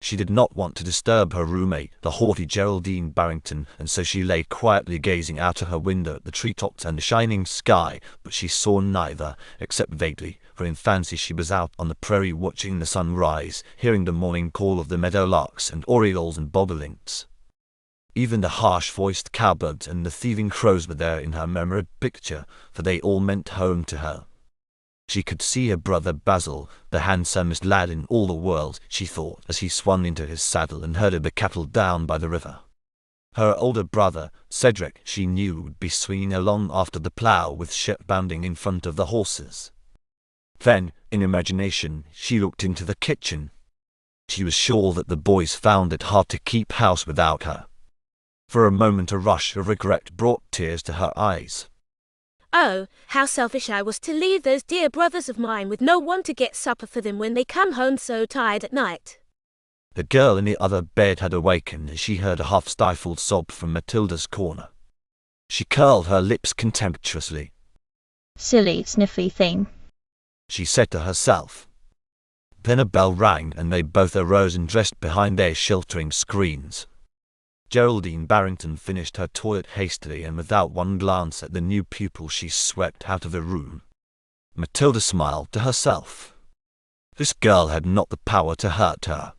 Speaker 1: She did not want to disturb her roommate, the haughty Geraldine Barrington, and so she lay quietly gazing out of her window at the treetops and the shining sky, but she saw neither, except vaguely, for in fancy she was out on the prairie watching the sun rise, hearing the morning call of the meadowlarks and orioles and bobolinks. Even the harsh-voiced cowbirds and the thieving crows were there in her memory picture, for they all meant home to her. She could see her brother Basil, the handsomest lad in all the world, she thought, as he swung into his saddle and herded the cattle down by the river. Her older brother, Cedric, she knew would be swinging along after the plough with Shep bounding in front of the horses. Then, in imagination, she looked into the kitchen. She was sure that the boys found it hard to keep house without her. For a moment a rush of regret brought tears to her eyes.
Speaker 6: Oh, how selfish I was to leave those dear brothers of mine with no one to get supper for them when they come home so tired at night.
Speaker 1: The girl in the other bed had awakened as she heard a half-stifled sob from Matilda's corner. She curled her lips contemptuously.
Speaker 3: Silly, sniffly thing,
Speaker 1: she said to herself. Then a bell rang and they both arose and dressed behind their sheltering screens. Geraldine Barrington finished her toilet hastily and without one glance at the new pupil she swept out of the room. Matilda smiled to herself. This girl had not the power to hurt her.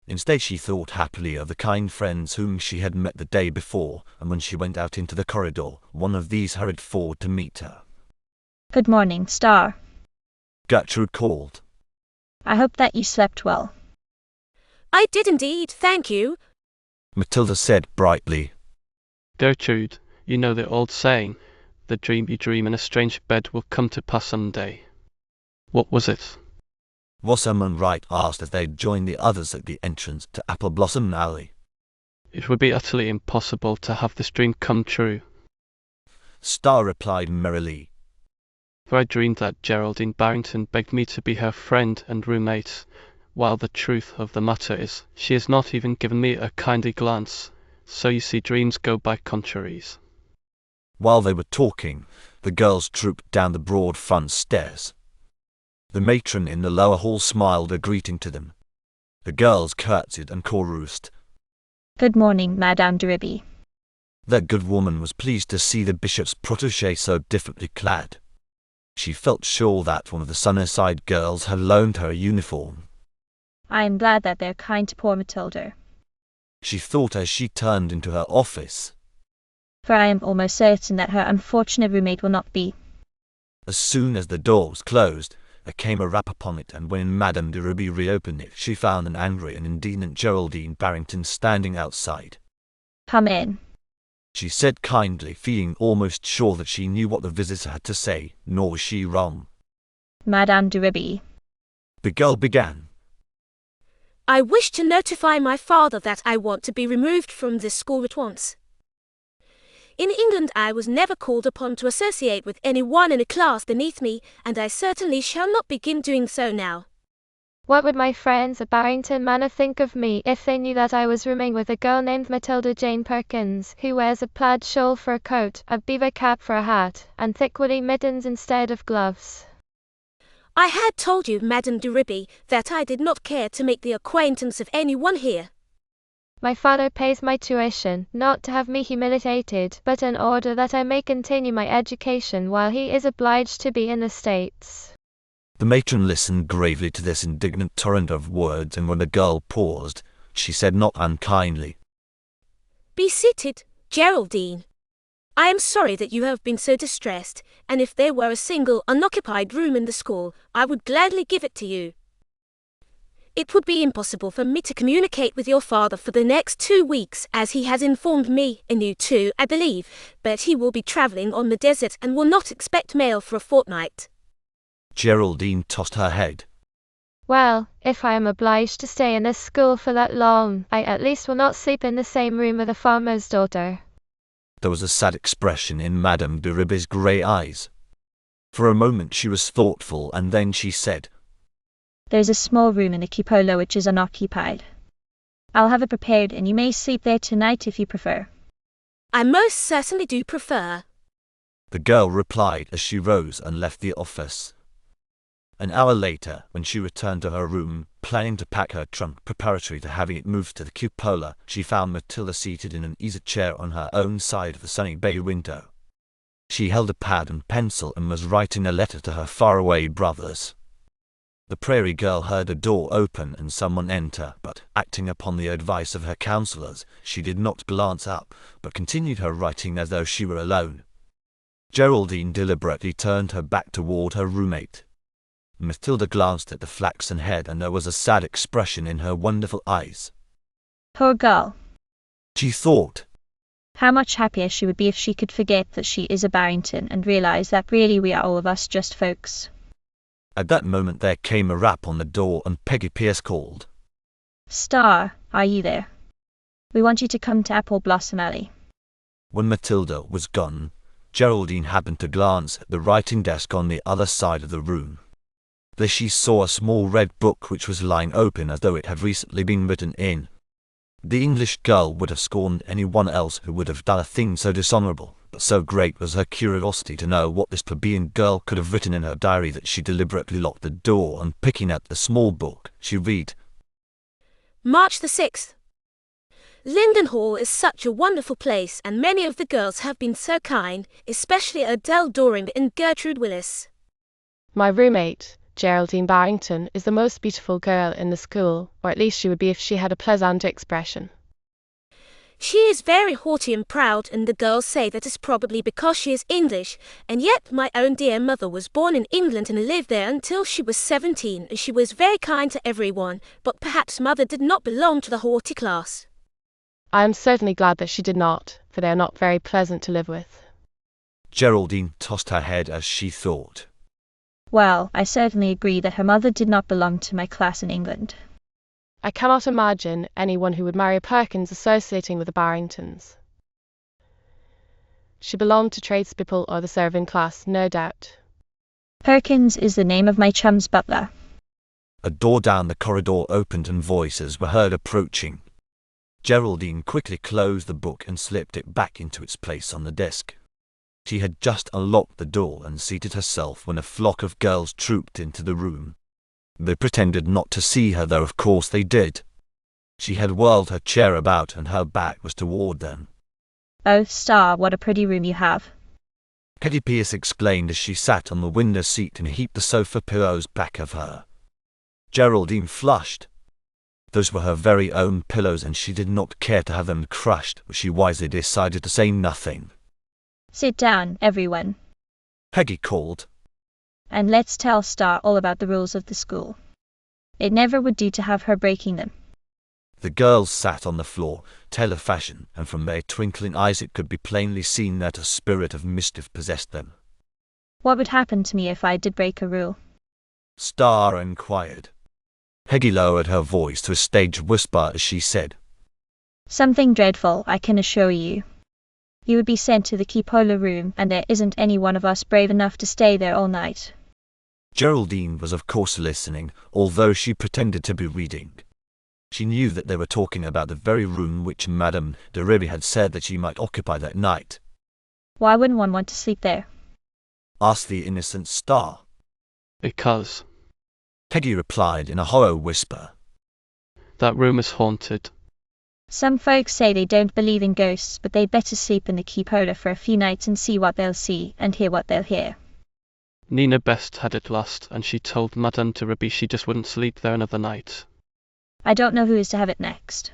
Speaker 1: Instead she thought happily of the kind friends whom she had met the day before, and when she went out into the corridor, one of these hurried forward to meet her.
Speaker 3: Good morning, Star.
Speaker 1: Gertrude called.
Speaker 3: I hope that you slept well.
Speaker 6: I did indeed, thank you,
Speaker 1: Matilda said brightly.
Speaker 7: Gertrude, you know the old saying, the dream you dream in a strange bed will come to pass some day. What was it?
Speaker 1: Wasserman Wright asked as they joined the others at the entrance to Apple Blossom Alley.
Speaker 7: It would be utterly impossible to have this dream come true.
Speaker 1: Star replied merrily.
Speaker 7: For I dreamed that Geraldine Barrington begged me to be her friend and roommate, while the truth of the matter is, she has not even given me a kindly glance. So you see, dreams go by contraries.
Speaker 1: While they were talking, the girls trooped down the broad front stairs. The matron in the lower hall smiled a greeting to them. The girls curtsied and chorused.
Speaker 3: Good morning, Madame Deriby.
Speaker 1: That good woman was pleased to see the bishop's protégé so differently clad. She felt sure that one of the Sunnyside girls had loaned her a uniform.
Speaker 3: I am glad that they're kind to poor Matilda,
Speaker 1: she thought as she turned into her office.
Speaker 3: For I am almost certain that her unfortunate roommate will not be.
Speaker 1: As soon as the door was closed, there came a rap upon it, and when Madame de Ruby reopened it, she found an angry and indignant Geraldine Barrington standing outside.
Speaker 3: Come in,
Speaker 1: she said kindly, feeling almost sure that she knew what the visitor had to say, nor was she wrong.
Speaker 3: Madame de Ruby,
Speaker 1: the girl began.
Speaker 6: I wish to notify my father that I want to be removed from this school at once. In England I was never called upon to associate with anyone in a class beneath me, and I certainly shall not begin doing so now.
Speaker 14: What would my friends at Barrington Manor think of me if they knew that I was rooming with a girl named Matilda Jane Perkins, who wears a plaid shawl for a coat, a beaver cap for a hat, and thick woolly mittens instead of gloves?
Speaker 6: I had told you, Madame de Ruby, that I did not care to make the acquaintance of anyone here.
Speaker 14: My father pays my tuition, not to have me humiliated, but in order that I may continue my education while he is obliged to be in the States.
Speaker 1: The matron listened gravely to this indignant torrent of words, and when the girl paused, she said not unkindly,
Speaker 6: Be seated, Geraldine. I am sorry that you have been so distressed, and if there were a single unoccupied room in the school, I would gladly give it to you. It would be impossible for me to communicate with your father for the next 2 weeks, as he has informed me, and you too, I believe, but he will be travelling on the desert and will not expect mail for a fortnight.
Speaker 1: Geraldine tossed her head.
Speaker 14: Well, if I am obliged to stay in this school for that long, I at least will not sleep in the same room with a farmer's daughter.
Speaker 1: There was a sad expression in Madame de Ruby's grey eyes. For a moment she was thoughtful, and then she said,
Speaker 3: There's a small room in the cupola which is unoccupied. I'll have it prepared, and you may sleep there tonight if you prefer.
Speaker 6: I most certainly do prefer,
Speaker 1: the girl replied as she rose and left the office. An hour later, when she returned to her room, planning to pack her trunk preparatory to having it moved to the cupola, she found Matilda seated in an easy chair on her own side of the sunny bay window. She held a pad and pencil and was writing a letter to her faraway brothers. The prairie girl heard a door open and someone enter, but, acting upon the advice of her counselors, she did not glance up, but continued her writing as though she were alone. Geraldine deliberately turned her back toward her roommate. Matilda glanced at the flaxen head and there was a sad expression in her wonderful eyes.
Speaker 3: Poor girl.
Speaker 1: She thought.
Speaker 3: How much happier she would be if she could forget that she is a Barrington and realize that really we are all of us just folks.
Speaker 1: At that moment there came a rap on the door and Peggy Pierce called.
Speaker 3: Star, are you there? We want you to come to Apple Blossom Alley.
Speaker 1: When Matilda was gone, Geraldine happened to glance at the writing desk on the other side of the room. There she saw a small red book which was lying open as though it had recently been written in. The English girl would have scorned anyone else who would have done a thing so dishonorable, but so great was her curiosity to know what this plebeian girl could have written in her diary that she deliberately locked the door and, picking up the small book, she read.
Speaker 6: March the 6th. Linden Hall is such a wonderful place and many of the girls have been so kind, especially Adele Doring and Gertrude Willis.
Speaker 5: My roommate, Geraldine Barrington, is the most beautiful girl in the school, or at least she would be if she had a pleasant expression.
Speaker 6: She is very haughty and proud, and the girls say that is probably because she is English, and yet my own dear mother was born in England and lived there until she was 17, and she was very kind to everyone, but perhaps mother did not belong to the haughty class.
Speaker 5: I am certainly glad that she did not, for they are not very pleasant to live with.
Speaker 1: Geraldine tossed her head as she thought.
Speaker 3: Well, I certainly agree that her mother did not belong to my class in England.
Speaker 5: I cannot imagine anyone who would marry a Perkins associating with the Barringtons. She belonged to tradespeople or the serving class, no doubt.
Speaker 3: Perkins is the name of my chum's butler.
Speaker 1: A door down the corridor opened and voices were heard approaching. Geraldine quickly closed the book and slipped it back into its place on the desk. She had just unlocked the door and seated herself when a flock of girls trooped into the room. They pretended not to see her, though of course they did. She had whirled her chair about and her back was toward them.
Speaker 3: Oh, Star, what a pretty room you have.
Speaker 1: Peggy Pierce exclaimed as she sat on the window seat and heaped the sofa pillows back of her. Geraldine flushed. Those were her very own pillows and she did not care to have them crushed, but she wisely decided to say nothing.
Speaker 3: Sit down, everyone.
Speaker 1: Peggy called.
Speaker 3: And let's tell Star all about the rules of the school. It never would do to have her breaking them.
Speaker 1: The girls sat on the floor, tailor fashion, and from their twinkling eyes it could be plainly seen that a spirit of mischief possessed them.
Speaker 3: What would happen to me if I did break a rule?
Speaker 1: Star inquired. Peggy lowered her voice to a stage whisper as she said,
Speaker 3: Something dreadful, I can assure you. You would be sent to the cupola room, and there isn't any one of us brave enough to stay there all night.
Speaker 1: Geraldine was of course listening, although she pretended to be reading. She knew that they were talking about the very room which Madame de Ribby had said that she might occupy that night.
Speaker 3: Why wouldn't one want to sleep there?
Speaker 1: Asked the innocent Star.
Speaker 7: Because.
Speaker 1: Peggy replied in a hollow whisper.
Speaker 7: That room is haunted.
Speaker 3: Some folks say they don't believe in ghosts, but they'd better sleep in the cupola for a few nights and see what they'll see, and hear what they'll hear.
Speaker 7: Nina Best had it last, and she told Madame de Ribby she just wouldn't sleep there another night.
Speaker 3: I don't know who is to have it next.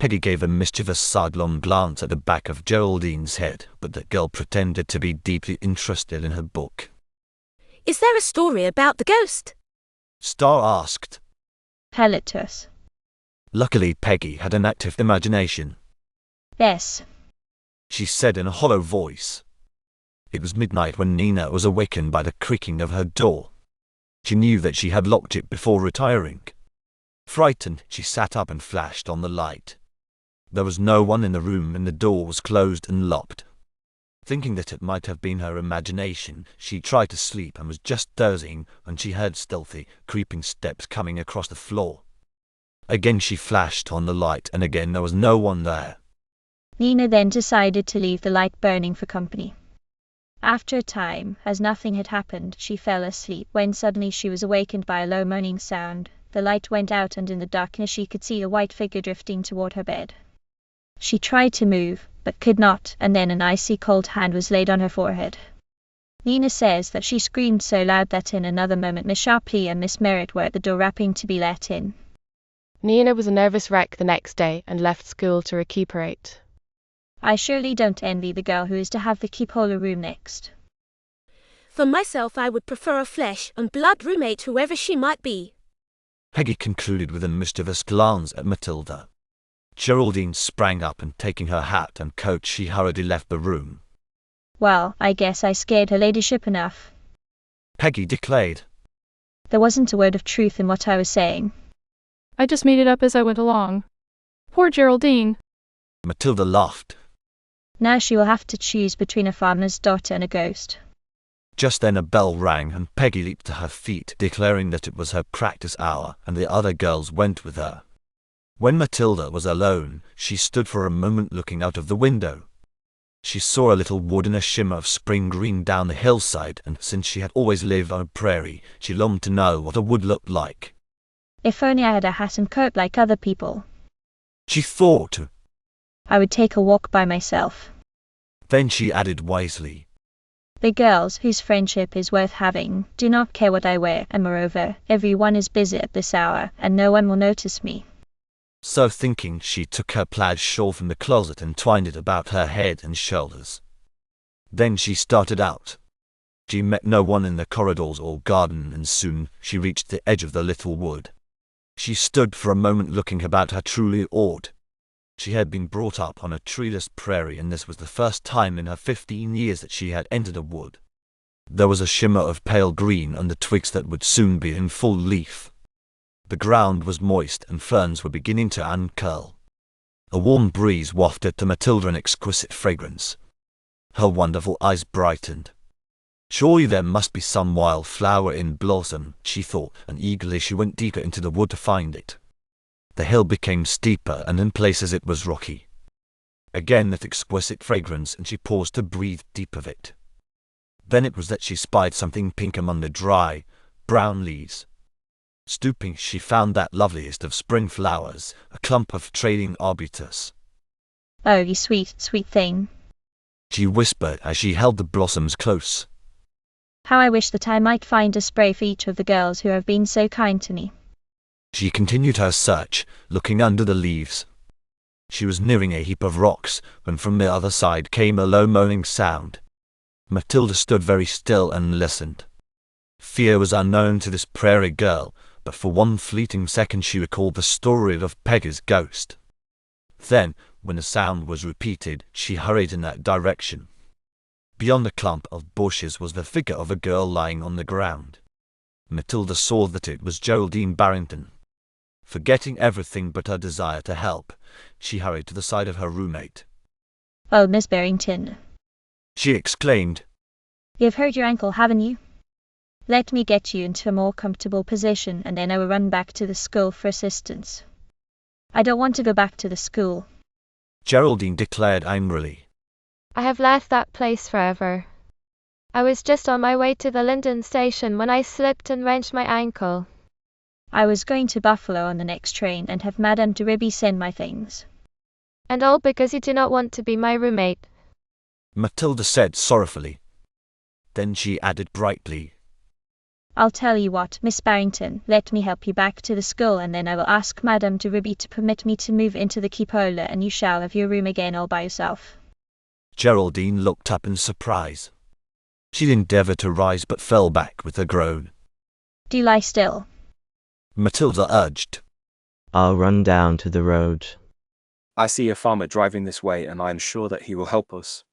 Speaker 1: Peggy gave a mischievous sidelong glance at the back of Geraldine's head, but the girl pretended to be deeply interested in her book.
Speaker 6: Is there a story about the ghost?
Speaker 1: Star asked.
Speaker 3: Tell it to us.
Speaker 1: Luckily Peggy had an active imagination.
Speaker 3: Yes,
Speaker 1: she said in a hollow voice. It was midnight when Nina was awakened by the creaking of her door. She knew that she had locked it before retiring. Frightened, she sat up and flashed on the light. There was no one in the room and the door was closed and locked. Thinking that it might have been her imagination, she tried to sleep and was just dozing when she heard stealthy, creeping steps coming across the floor. Again she flashed on the light and again there was no one there.
Speaker 3: Nina then decided to leave the light burning for company. After a time, as nothing had happened, she fell asleep, when suddenly she was awakened by a low moaning sound. The light went out, and in the darkness she could see a white figure drifting toward her bed. She tried to move, but could not, and then an icy cold hand was laid on her forehead. Nina says that she screamed so loud that in another moment Miss Sharpley and Miss Merritt were at the door rapping to be let in.
Speaker 5: Nina was a nervous wreck the next day and left school to recuperate.
Speaker 3: I surely don't envy the girl who is to have the cupola room next.
Speaker 6: For myself, I would prefer a flesh and blood roommate, whoever she might be.
Speaker 1: Peggy concluded with a mischievous glance at Matilda. Geraldine sprang up and taking her hat and coat she hurriedly left the room.
Speaker 3: Well, I guess I scared her ladyship enough.
Speaker 1: Peggy declared.
Speaker 3: There wasn't a word of truth in what I was saying.
Speaker 15: I just made it up as I went along. Poor Geraldine.
Speaker 1: Matilda laughed.
Speaker 3: Now she will have to choose between a farmer's daughter and a ghost.
Speaker 1: Just then a bell rang and Peggy leaped to her feet, declaring that it was her practice hour, and the other girls went with her. When Matilda was alone, she stood for a moment looking out of the window. She saw a little wood in a shimmer of spring green down the hillside, and since she had always lived on a prairie, she longed to know what a wood looked like.
Speaker 3: If only I had a hat and coat like other people,
Speaker 1: she thought.
Speaker 3: I would take a walk by myself.
Speaker 1: Then she added wisely,
Speaker 3: the girls whose friendship is worth having do not care what I wear, and moreover, everyone is busy at this hour, and no one will notice me.
Speaker 1: So thinking, she took her plaid shawl from the closet and twined it about her head and shoulders. Then she started out. She met no one in the corridors or garden, and soon she reached the edge of the little wood. She stood for a moment looking about her, truly awed. She had been brought up on a treeless prairie, and this was the first time in her 15 years that she had entered a wood. There was a shimmer of pale green on the twigs that would soon be in full leaf. The ground was moist and ferns were beginning to uncurl. A warm breeze wafted to Matilda an exquisite fragrance. Her wonderful eyes brightened. Surely there must be some wild flower in blossom, she thought, and eagerly she went deeper into the wood to find it. The hill became steeper, and in places it was rocky. Again that exquisite fragrance, and she paused to breathe deep of it. Then it was that she spied something pink among the dry, brown leaves. Stooping, she found that loveliest of spring flowers, a clump of trailing arbutus.
Speaker 3: Oh, you sweet, sweet thing,
Speaker 1: she whispered as she held the blossoms close.
Speaker 3: How I wish that I might find a spray for each of the girls who have been so kind to me.
Speaker 1: She continued her search, looking under the leaves. She was nearing a heap of rocks, when from the other side came a low moaning sound. Matilda stood very still and listened. Fear was unknown to this prairie girl, but for one fleeting second she recalled the story of Peggy's ghost. Then, when the sound was repeated, she hurried in that direction. Beyond a clump of bushes was the figure of a girl lying on the ground. Matilda saw that it was Geraldine Barrington. Forgetting everything but her desire to help, she hurried to the side of her roommate.
Speaker 3: Oh, Miss Barrington,
Speaker 1: she exclaimed.
Speaker 3: You've hurt your ankle, haven't you? Let me get you into a more comfortable position, and then I will run back to the school for assistance. I don't want to go back to the school,
Speaker 1: Geraldine declared angrily.
Speaker 14: I have left that place forever. I was just on my way to the Linden station when I slipped and wrenched my ankle.
Speaker 3: I was going to Buffalo on the next train and have Madame Deriby send my things.
Speaker 14: And all because you do not want to be my roommate,
Speaker 1: Matilda said sorrowfully. Then she added brightly,
Speaker 3: I'll tell you what, Miss Barrington, let me help you back to the school, and then I will ask Madame Deriby to permit me to move into the cupola, and you shall have your room again all by yourself.
Speaker 1: Geraldine looked up in surprise. She endeavoured to rise but fell back with a groan.
Speaker 3: Do lie still,
Speaker 1: Matilda urged.
Speaker 9: I'll run down to the road.
Speaker 19: I see a farmer driving this way, and I am sure that he will help us.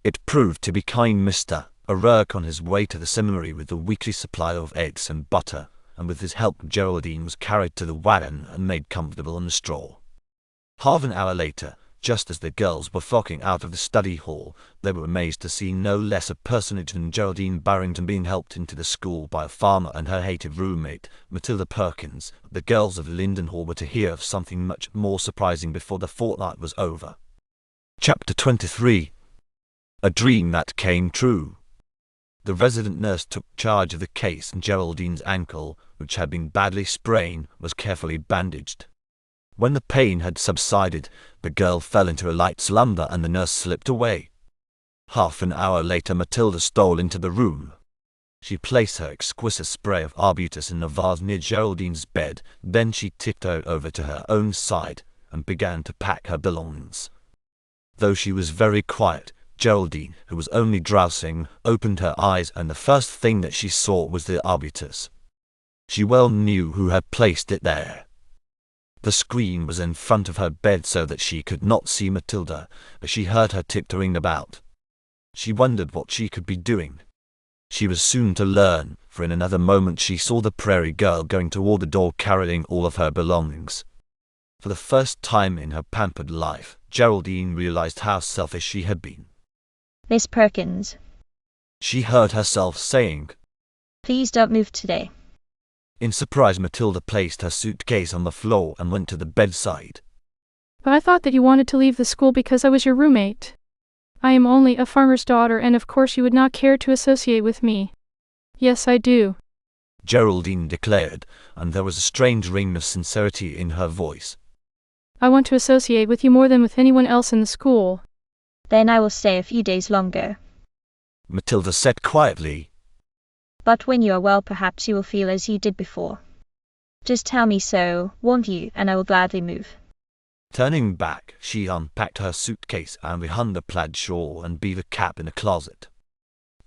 Speaker 1: It proved to be kind Mr. O'Rourke on his way to the seminary with the weekly supply of eggs and butter, and with his help Geraldine was carried to the wagon and made comfortable on the straw. Half an hour later, just as the girls were flocking out of the study hall, they were amazed to see no less a personage than Geraldine Barrington being helped into the school by a farmer and her hated roommate, Matilda Perkins. The girls of Linden Hall were to hear of something much more surprising before the fortnight was over. Chapter 23 A dream that came true. The resident nurse took charge of the case, and Geraldine's ankle, which had been badly sprained, was carefully bandaged. When the pain had subsided, the girl fell into a light slumber and the nurse slipped away. Half an hour later, Matilda stole into the room. She placed her exquisite spray of arbutus in a vase near Geraldine's bed. Then she tiptoed over to her own side and began to pack her belongings. Though she was very quiet, Geraldine, who was only drowsing, opened her eyes, and the first thing that she saw was the arbutus. She well knew who had placed it there. The screen was in front of her bed so that she could not see Matilda, but she heard her tiptoeing about. She wondered what she could be doing. She was soon to learn, for in another moment she saw the prairie girl going toward the door carrying all of her belongings. For the first time in her pampered life, Geraldine realized how selfish she had been.
Speaker 3: Miss Perkins,
Speaker 1: She heard herself saying.
Speaker 3: please don't move today.
Speaker 1: In surprise, Matilda placed her suitcase on the floor and went to the bedside.
Speaker 15: But I thought that you wanted to leave the school because I was your roommate. I am only a farmer's daughter, and of course you would not care to associate with me. Yes, I do,
Speaker 1: Geraldine declared, and there was a strange ring of sincerity in her voice.
Speaker 15: I want to associate with you more than with anyone else in the school.
Speaker 3: Then I will stay a few days longer.
Speaker 1: Matilda said quietly.
Speaker 3: But when you are well, perhaps you will feel as you did before. Just tell me so, won't you, and I will gladly move.
Speaker 1: Turning back, she unpacked her suitcase and hung the plaid shawl and beaver cap in a closet.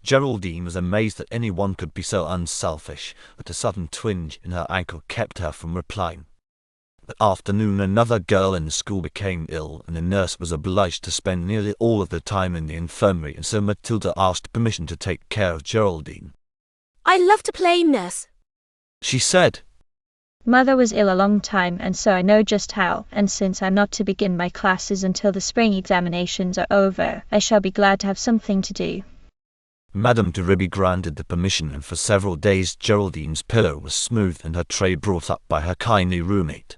Speaker 1: Geraldine was amazed that anyone could be so unselfish, but a sudden twinge in her ankle kept her from replying. That afternoon, another girl in the school became ill, and the nurse was obliged to spend nearly all of the time in the infirmary, and so Matilda asked permission to take care of Geraldine.
Speaker 6: I love to play nurse,
Speaker 1: She said.
Speaker 3: Mother was ill a long time, and so I know just how, and since I'm not to begin my classes until the spring examinations are over, I shall be glad to have something to do.
Speaker 1: Madame de Ribby granted the permission, and for several days Geraldine's pillow was smoothed and her tray brought up by her kindly roommate.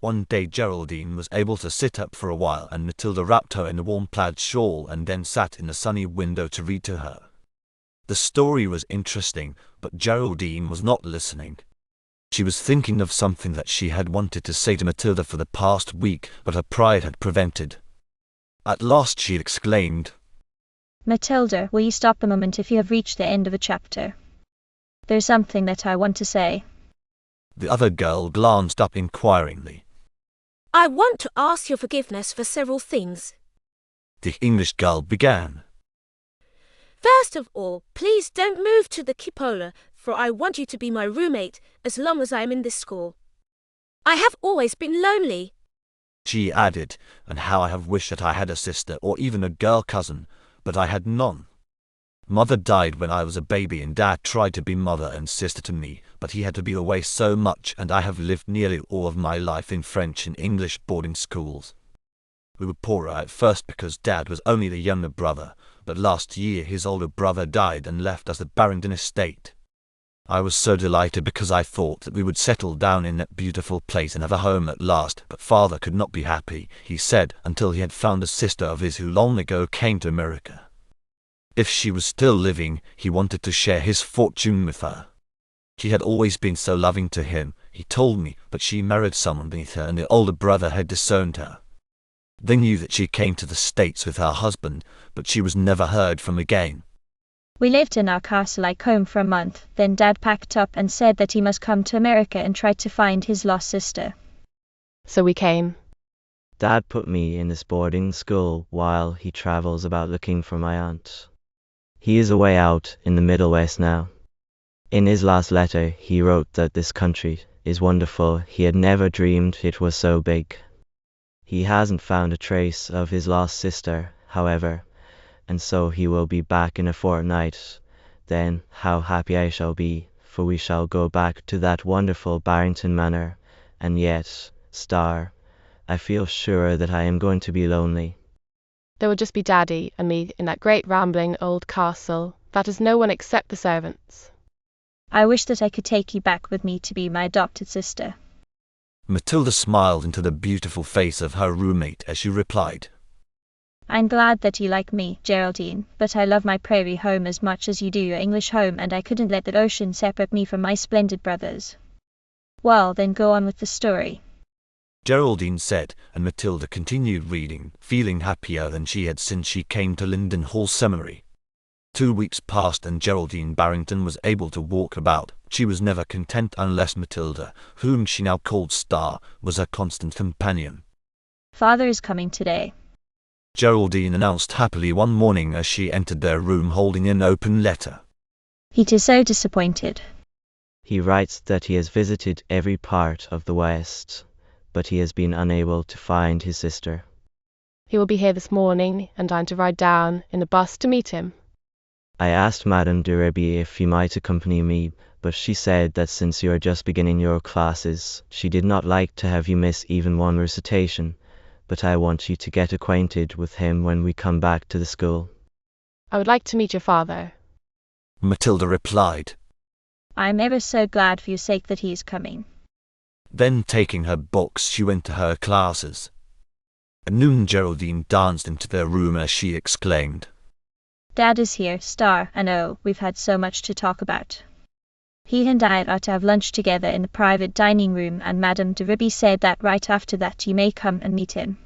Speaker 1: One day Geraldine was able to sit up for a while, and Matilda wrapped her in a warm plaid shawl and then sat in the sunny window to read to her. The story was interesting, but Geraldine was not listening. She was thinking of something that she had wanted to say to Matilda for the past week, but her pride had prevented. At last she exclaimed,
Speaker 3: Matilda, will you stop a moment if you have reached the end of a chapter? There's something that I want to say.
Speaker 1: The other girl glanced up inquiringly.
Speaker 6: I want to ask your forgiveness for several things.
Speaker 1: The English girl began.
Speaker 6: First of all, please don't move to the cupola, for I want you to be my roommate as long as I am in this school. I have always been lonely,
Speaker 1: She added, and how I have wished that I had a sister or even a girl cousin, but I had none. Mother died when I was a baby, and Dad tried to be mother and sister to me, but he had to be away so much, and I have lived nearly all of my life in French and English boarding schools. We were poorer at first because Dad was only the younger brother, but last year his older brother died and left us the Barrington estate. I was so delighted because I thought that we would settle down in that beautiful place and have a home at last, but Father could not be happy, he said, until he had found a sister of his who long ago came to America. If she was still living, he wanted to share his fortune with her. She had always been so loving to him, he told me, but she married someone beneath her and the older brother had disowned her. They knew that she came to the States with her husband, but she was never heard from again.
Speaker 3: We lived in our castle-like home for a month, then Dad packed up and said that he must come to America and try to find his lost sister.
Speaker 5: So we came.
Speaker 9: Dad put me in this boarding school while he travels about looking for my aunt. He is away out in the Middle West now. In his last letter, he wrote that this country is wonderful. He had never dreamed it was so big. He hasn't found a trace of his lost sister, however, and so he will be back in a fortnight. Then how happy I shall be, for we shall go back to that wonderful Barrington Manor. And yet, Star, I feel sure that I am going to be lonely.
Speaker 5: There will just be Daddy and me in that great rambling old castle that has no one except the servants.
Speaker 3: I wish that I could take you back with me to be my adopted sister.
Speaker 1: Matilda smiled into the beautiful face of her roommate as she replied,
Speaker 3: I'm glad that you like me, Geraldine, but I love my prairie home as much as you do your English home, and I couldn't let the ocean separate me from my splendid brothers. Well, then go on with the story,
Speaker 1: Geraldine said, and Matilda continued reading, feeling happier than she had since she came to Linden Hall Seminary. 2 weeks passed and Geraldine Barrington was able to walk about. She was never content unless Matilda, whom she now called Star, was her constant companion.
Speaker 3: Father is coming today,
Speaker 1: Geraldine announced happily one morning as she entered their room holding an open letter.
Speaker 3: He is so disappointed.
Speaker 9: He writes that he has visited every part of the West, but he has been unable to find his sister.
Speaker 5: He will be here this morning, and I'm to ride down in a bus to meet him.
Speaker 9: I asked Madame de Reby if you might accompany me, but she said that since you are just beginning your classes, she did not like to have you miss even one recitation, but I want you to get acquainted with him when we come back to the school.
Speaker 5: I would like to meet your father,
Speaker 1: Matilda replied.
Speaker 3: I'm ever so glad for your sake that he is coming.
Speaker 1: Then taking her books she went to her classes. At noon Geraldine danced into their room as she exclaimed,
Speaker 3: Dad is here, Star, and oh, we've had so much to talk about. He and I are to have lunch together in the private dining room, and Madame de Reby said that right after that you may come and meet him.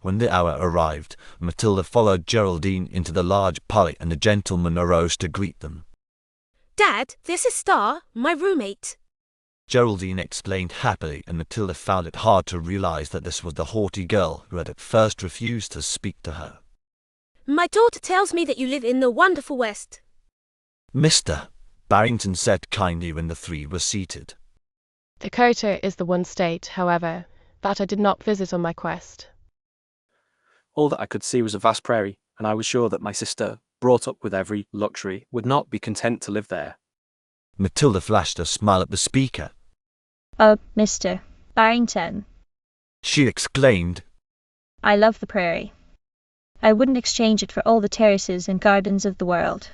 Speaker 1: When the hour arrived, Matilda followed Geraldine into the large parlour and a gentleman arose to greet them.
Speaker 6: Dad, this is Star, my roommate.
Speaker 1: Geraldine explained happily, and Matilda found it hard to realize that this was the haughty girl who had at first refused to speak to her.
Speaker 6: My daughter tells me that you live in the wonderful West.
Speaker 1: Mr. Barrington said kindly when the three were seated.
Speaker 5: Dakota is the one state, however, that I did not visit on my quest.
Speaker 8: All that I could see was a vast prairie, and I was sure that my sister, brought up with every luxury, would not be content to live there.
Speaker 1: Matilda flashed a smile at the speaker.
Speaker 3: Oh, Mr. Barrington,
Speaker 1: She exclaimed,
Speaker 3: I love the prairie. I wouldn't exchange it for all the terraces and gardens of the world.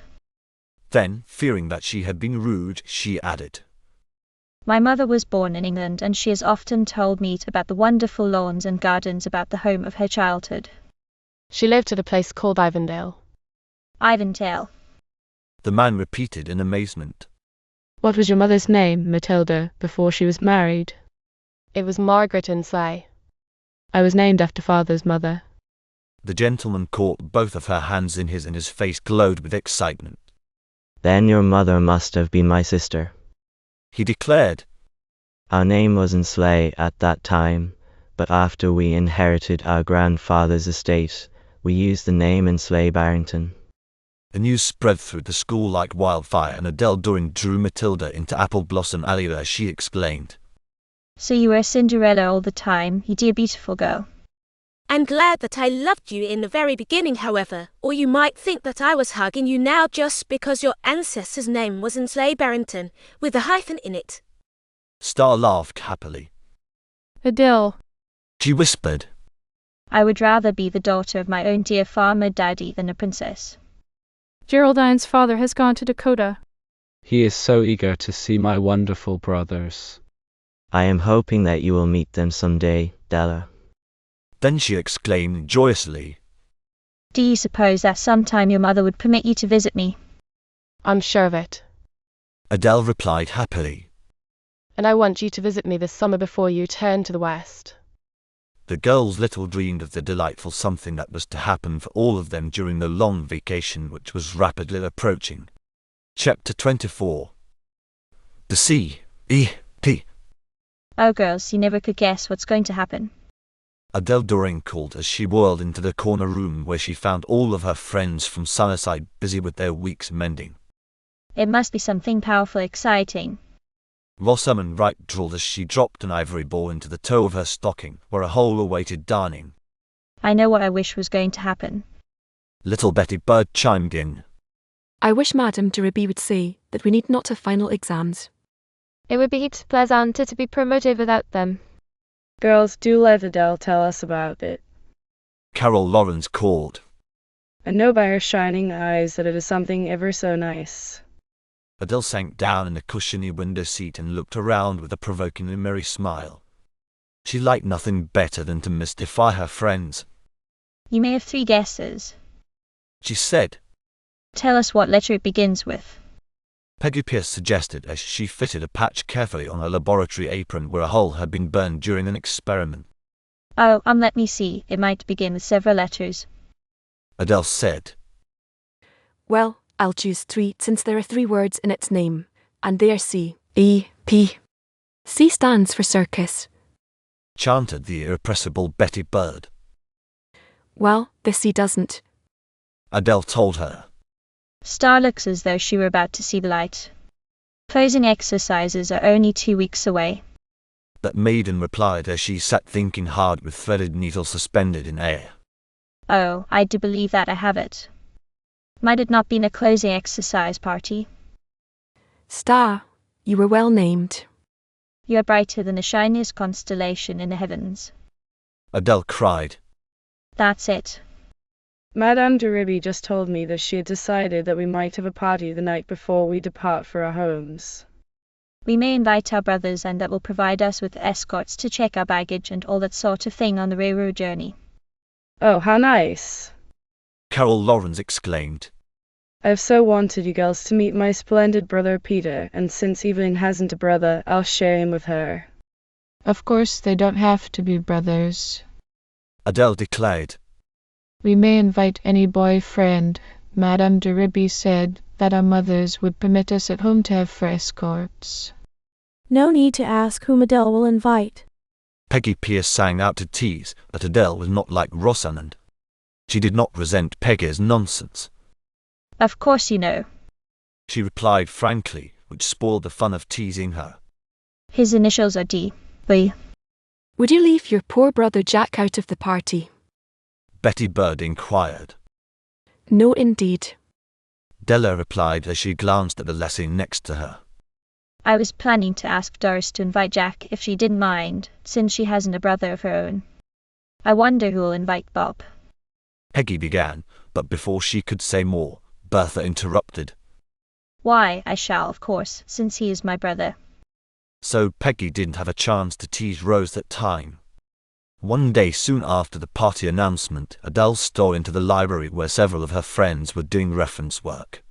Speaker 1: Then, fearing that she had been rude, she added,
Speaker 3: My mother was born in England, and she has often told me about the wonderful lawns and gardens about the home of her childhood.
Speaker 5: She lived at a place called Ivandale.
Speaker 3: Ivandale.
Speaker 1: The man repeated in amazement.
Speaker 17: What was your mother's name, Matilda, before she was married?
Speaker 5: It was Margaret Insley.
Speaker 17: I was named after father's mother.
Speaker 1: The gentleman caught both of her hands in his and his face glowed with excitement.
Speaker 9: Then your mother must have been my sister,
Speaker 1: he declared.
Speaker 9: Our name was Insley at that time, but after we inherited our grandfather's estate, we used the name Insley Barrington.
Speaker 1: The news spread through the school like wildfire, and Adele Doring drew Matilda into Apple Blossom Alley as she explained.
Speaker 3: So you were Cinderella all the time, you dear beautiful girl.
Speaker 6: I'm glad that I loved you in the very beginning, however, or you might think that I was hugging you now just because your ancestor's name was Insley Barrington, with a hyphen in it.
Speaker 1: Star laughed happily.
Speaker 15: Adele,
Speaker 1: She whispered.
Speaker 3: I would rather be the daughter of my own dear farmer daddy than a princess.
Speaker 15: Geraldine's father has gone to Dakota.
Speaker 4: He is so eager to see my wonderful brothers.
Speaker 9: I am hoping that you will meet them someday, Della.
Speaker 1: Then she exclaimed joyously.
Speaker 3: Do you suppose that sometime your mother would permit you to visit me?
Speaker 5: I'm sure of it.
Speaker 1: Adele replied happily.
Speaker 5: And I want you to visit me this summer before you return to the West.
Speaker 1: The girls little dreamed of the delightful something that was to happen for all of them during the long vacation which was rapidly approaching. Chapter 24. The C.E.T.
Speaker 3: Oh girls, you never could guess what's going to happen.
Speaker 1: Adele Doring called as she whirled into the corner room where she found all of her friends from Sunnyside busy with their week's mending.
Speaker 3: It must be something powerful exciting.
Speaker 1: Rosamond Wright drawled as she dropped an ivory ball into the toe of her stocking, where a hole awaited darning.
Speaker 3: I know what I wish was going to happen.
Speaker 1: Little Betty Bird chimed in.
Speaker 17: I wish Madame de Reby would see that we need not have final exams.
Speaker 14: It would be heaps pleasanter to be promoted without them.
Speaker 2: Girls, do let Adele tell us about it.
Speaker 1: Carol Lawrence called.
Speaker 2: I know by her shining eyes that it is something ever so nice.
Speaker 1: Adele sank down in the cushiony window seat and looked around with a provokingly merry smile. She liked nothing better than to mystify her friends.
Speaker 3: You may have 3 guesses.
Speaker 1: she said.
Speaker 3: Tell us what letter it begins with.
Speaker 1: Peggy Pierce suggested as she fitted a patch carefully on her laboratory apron where a hole had been burned during an experiment.
Speaker 3: Oh, let me see. It might begin with several letters.
Speaker 1: Adele said.
Speaker 17: Well, I'll choose 3 since there are 3 words in its name, and they are C, E, P. C stands for circus.
Speaker 1: Chanted the irrepressible Betty Bird.
Speaker 17: Well, the C doesn't.
Speaker 1: Adele told her.
Speaker 3: Star looks as though she were about to see the light. Closing exercises are only 2 weeks away.
Speaker 1: That maiden replied as she sat thinking hard with threaded needle suspended in air.
Speaker 3: Oh, I do believe that I have it. Might it not been a closing exercise party?
Speaker 17: Star, you were well named.
Speaker 3: You are brighter than the shiniest constellation in the heavens.
Speaker 1: Adele cried.
Speaker 3: That's it.
Speaker 2: Madame de Ribby just told me that she had decided that we might have a party the night before we depart for our homes.
Speaker 3: We may invite our brothers, and that will provide us with escorts to check our baggage and all that sort of thing on the railroad journey.
Speaker 2: Oh, how nice!
Speaker 1: Carol Lawrence exclaimed.
Speaker 2: I've so wanted you girls to meet my splendid brother Peter, and since Evelyn hasn't a brother, I'll share him with her.
Speaker 10: Of course they don't have to be brothers.
Speaker 1: Adele declared.
Speaker 10: We may invite any boyfriend. Madame de Ribby said that our mothers would permit us at home to have for escorts.
Speaker 18: No need to ask whom Adele will invite.
Speaker 1: Peggy Pierce sang out to tease that Adele was not like Rosamond. She did not resent Peggy's nonsense.
Speaker 3: Of course you know.
Speaker 1: She replied frankly, which spoiled the fun of teasing her.
Speaker 3: His initials are D. B.
Speaker 17: Would you leave your poor brother Jack out of the party?
Speaker 1: Betty Bird inquired.
Speaker 17: No, indeed.
Speaker 1: Della replied as she glanced at the lassie next to her.
Speaker 3: I was planning to ask Doris to invite Jack if she didn't mind, since she hasn't a brother of her own. I wonder who'll invite Bob.
Speaker 1: Peggy began, but before she could say more, Bertha interrupted.
Speaker 3: Why, I shall, of course, since he is my brother.
Speaker 1: So Peggy didn't have a chance to tease Rose that time. One day soon after the party announcement, Adele stole into the library where several of her friends were doing reference work.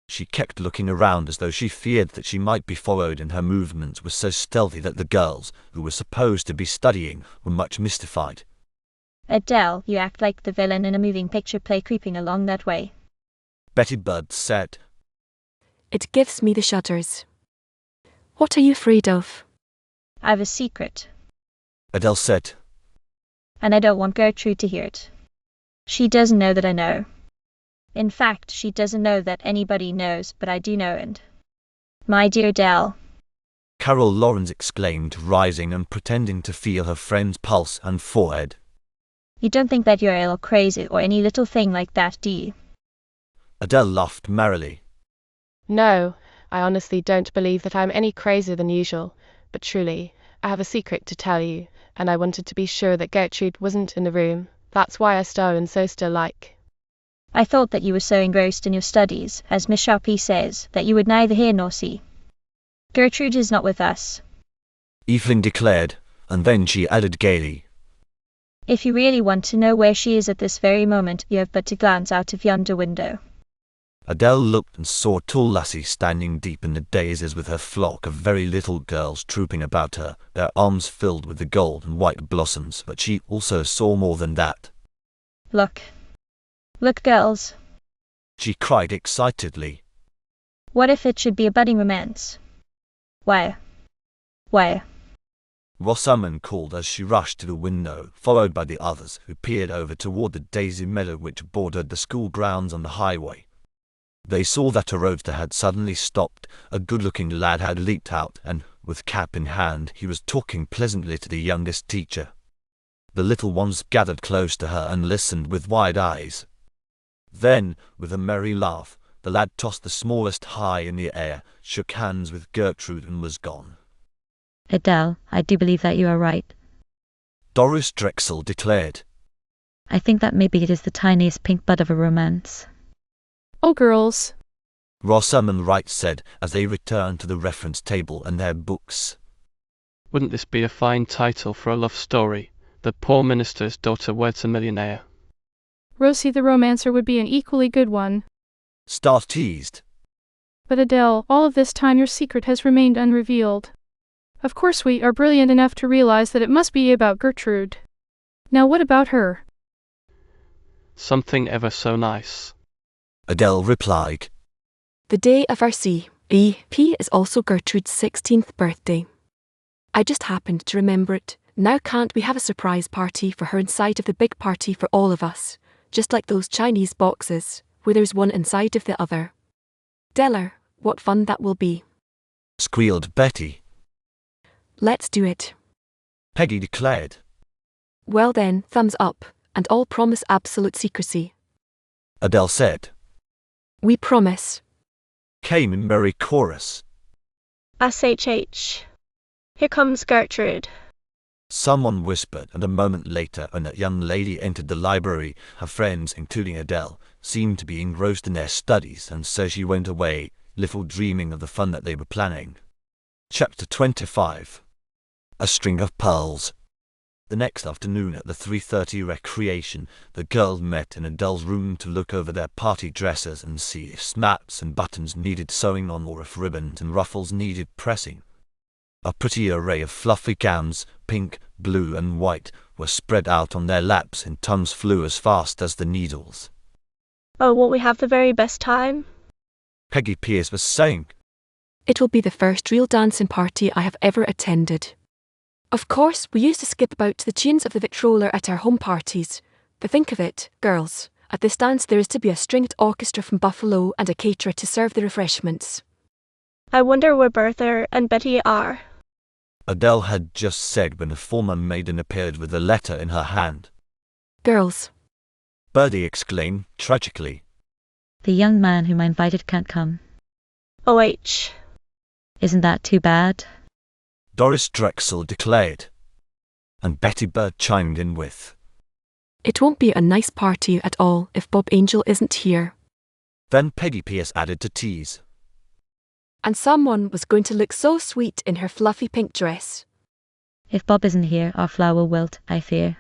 Speaker 1: She kept looking around as though she feared that she might be followed, and her movements were so stealthy that the girls, who were supposed to be studying, were much mystified.
Speaker 3: Adele, you act like the villain in a moving picture play creeping along that way.
Speaker 1: Betty Bird said.
Speaker 17: It gives me the shudders. What are you afraid of?
Speaker 3: I've a secret.
Speaker 1: Adele said.
Speaker 3: And I don't want Gertrude to hear it. She doesn't know that I know. In fact, she doesn't know that anybody knows, but I do know, and... My dear Adele.
Speaker 1: Carol Lawrence exclaimed, rising and pretending to feel her friend's pulse and forehead.
Speaker 3: You don't think that you're ill or crazy or any little thing like that, do you?
Speaker 1: Adele laughed merrily.
Speaker 5: No, I honestly don't believe that I'm any crazier than usual, but truly, I have a secret to tell you, and I wanted to be sure that Gertrude wasn't in the room. That's why I stole so still-like.
Speaker 3: I thought that you were so engrossed in your studies, as Miss Sharpie says, that you would neither hear nor see. Gertrude is not with us.
Speaker 1: Evelyn declared, and then she added gaily.
Speaker 3: If you really want to know where she is at this very moment, you have but to glance out of yonder window.
Speaker 1: Adele looked and saw a tall lassie standing deep in the daisies with her flock of very little girls trooping about her, their arms filled with the gold and white blossoms, but she also saw more than that.
Speaker 3: Look. Look, girls.
Speaker 1: She cried excitedly.
Speaker 3: What if it should be a budding romance? Where?
Speaker 1: Rosamond called as she rushed to the window, followed by the others, who peered over toward the daisy meadow which bordered the school grounds on the highway. They saw that a roadster had suddenly stopped. A good-looking lad had leaped out, and, with cap in hand, he was talking pleasantly to the youngest teacher. The little ones gathered close to her and listened with wide eyes. Then, with a merry laugh, the lad tossed the smallest high in the air, shook hands with Gertrude, and was gone.
Speaker 16: Adele, I do believe that you are right.
Speaker 1: Doris Drexel declared.
Speaker 16: I think that maybe it is the tiniest pink bud of a romance.
Speaker 18: Oh, girls.
Speaker 1: Rosamond Wright said as they returned to the reference table and their books.
Speaker 7: Wouldn't this be a fine title for a love story? The Poor Minister's Daughter Weds a Millionaire.
Speaker 15: Rosie the romancer would be an equally good one.
Speaker 1: Star teased.
Speaker 15: But Adele, all of this time your secret has remained unrevealed. Of course we are brilliant enough to realize that it must be about Gertrude. Now what about her?
Speaker 7: Something ever so nice.
Speaker 1: Adele replied.
Speaker 17: The day of our CEP is also Gertrude's 16th birthday. I just happened to remember it. Now can't we have a surprise party for her inside of the big party for all of us, just like those Chinese boxes, where there's one inside of the other. Deller, what fun that will be.
Speaker 1: Squealed Betty.
Speaker 17: Let's do it.
Speaker 1: Peggy declared.
Speaker 17: Well then, thumbs up, and all promise absolute secrecy.
Speaker 1: Adele said.
Speaker 17: We promise.
Speaker 1: Came in merry chorus.
Speaker 13: SHH. Here comes Gertrude.
Speaker 1: Someone whispered, and a moment later a young lady entered the library. Her friends, including Adele, seemed to be engrossed in their studies, and so she went away, little dreaming of the fun that they were planning. Chapter 25. A String of Pearls. The next afternoon at the 3:30 recreation, the girls met in Adele's room to look over their party dresses and see if snaps and buttons needed sewing on or if ribbons and ruffles needed pressing. A pretty array of fluffy gowns, pink, blue and white, were spread out on their laps, and Tums flew as fast as the needles.
Speaker 13: Oh, won't we have the very best time?
Speaker 1: Peggy Pierce was saying.
Speaker 17: It will be the first real dancing party I have ever attended. Of course, we used to skip about to the tunes of the Victrola at our home parties. But think of it, girls, at this dance there is to be a stringed orchestra from Buffalo and a caterer to serve the refreshments.
Speaker 13: I wonder where Bertha and Betty are.
Speaker 1: Adele had just said when the former maiden appeared with a letter in her hand.
Speaker 17: Girls.
Speaker 1: Birdie exclaimed, tragically.
Speaker 16: The young man whom I invited can't come.
Speaker 13: OH.
Speaker 16: Isn't that too bad?
Speaker 1: Doris Drexel declared. And Betty Bird chimed in with.
Speaker 17: It won't be a nice party at all if Bob Angel isn't here.
Speaker 1: Then Peggy Pierce added to tease.
Speaker 17: And someone was going to look so sweet in her fluffy pink dress.
Speaker 16: If Bob isn't here, our flower will wilt, I fear.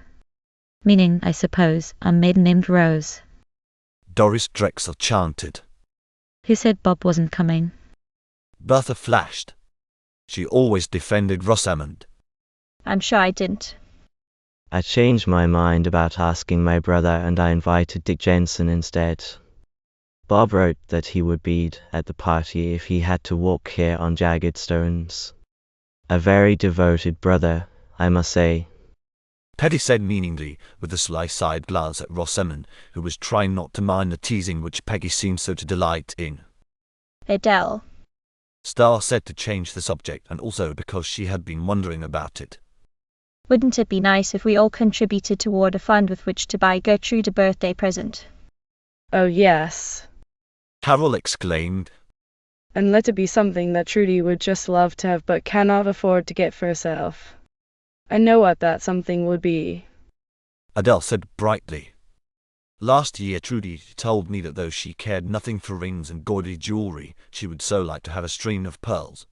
Speaker 16: Meaning, I suppose, a maiden named Rose.
Speaker 1: Doris Drexel chanted.
Speaker 16: Who said Bob wasn't coming?
Speaker 1: Bertha flashed. She always defended Rosamond.
Speaker 3: I'm sure I didn't.
Speaker 9: I changed my mind about asking my brother and I invited Dick Jensen instead. Bob wrote that he would be at the party if he had to walk here on jagged stones. A very devoted brother, I must say.
Speaker 1: Teddy said meaningly, with a sly side glance at Rosamond, who was trying not to mind the teasing which Peggy seemed so to delight in.
Speaker 3: Adele.
Speaker 1: Star said to change the subject, and also because she had been wondering about it.
Speaker 3: Wouldn't it be nice if we all contributed toward a fund with which to buy Gertrude a birthday present?
Speaker 2: Oh yes.
Speaker 1: Carol exclaimed.
Speaker 2: And let it be something that Trudy would just love to have but cannot afford to get for herself. I know what that something would be.
Speaker 1: Adele said brightly. Last year Trudy told me that though she cared nothing for rings and gaudy jewelry, she would so like to have a string of pearls.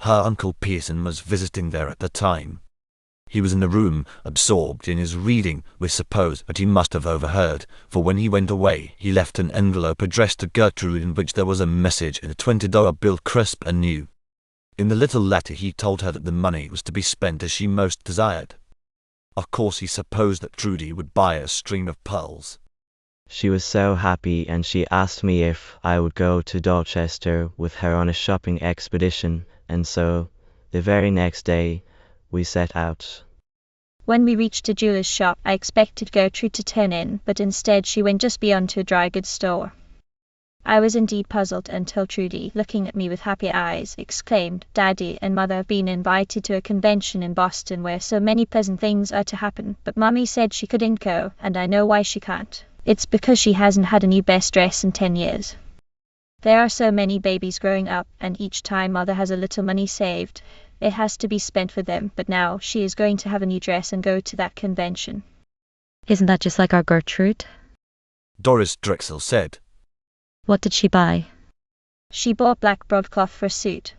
Speaker 1: Her Uncle Pearson was visiting there at the time. He was in the room, absorbed in his reading, we suppose, but he must have overheard, for when he went away, he left an envelope addressed to Gertrude in which there was a message and a $20 bill crisp and new. In the little letter he told her that the money was to be spent as she most desired. Of course he supposed that Trudy would buy a string of pearls.
Speaker 9: She was so happy and she asked me if I would go to Dorchester with her on a shopping expedition, and so, the very next day, we set out.
Speaker 3: When we reached a jeweller's shop, I expected Gertrude to turn in, but instead she went just beyond to a dry goods store. I was indeed puzzled until Trudy, looking at me with happy eyes, exclaimed, Daddy and Mother have been invited to a convention in Boston where so many pleasant things are to happen, but Mummy said she couldn't go, and I know why she can't. It's because she hasn't had a new best dress in 10 years. There are so many babies growing up, and each time Mother has a little money saved, it has to be spent for them, but now she is going to have a new dress and go to that convention.
Speaker 16: Isn't that just like our Gertrude?
Speaker 1: Doris Drexel said.
Speaker 16: What did she buy?
Speaker 3: She bought black broadcloth for a suit.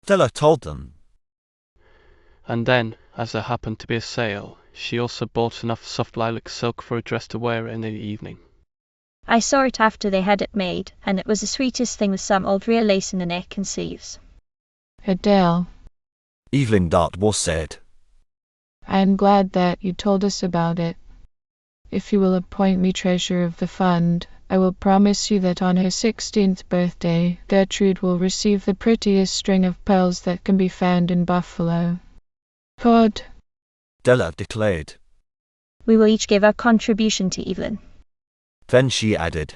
Speaker 1: Stella told them.
Speaker 7: And then, as there happened to be a sale, she also bought enough soft lilac silk for a dress to wear in the evening.
Speaker 3: I saw it after they had it made, and it was the sweetest thing with some old real lace in the neck and sleeves.
Speaker 10: Adele,
Speaker 1: Evelyn Dartmoor said.
Speaker 10: I am glad that you told us about it. If you will appoint me treasurer of the fund, I will promise you that on her 16th birthday, Gertrude will receive the prettiest string of pearls that can be found in Buffalo. God,
Speaker 1: Della declared.
Speaker 3: We will each give our contribution to Evelyn.
Speaker 1: Then she added,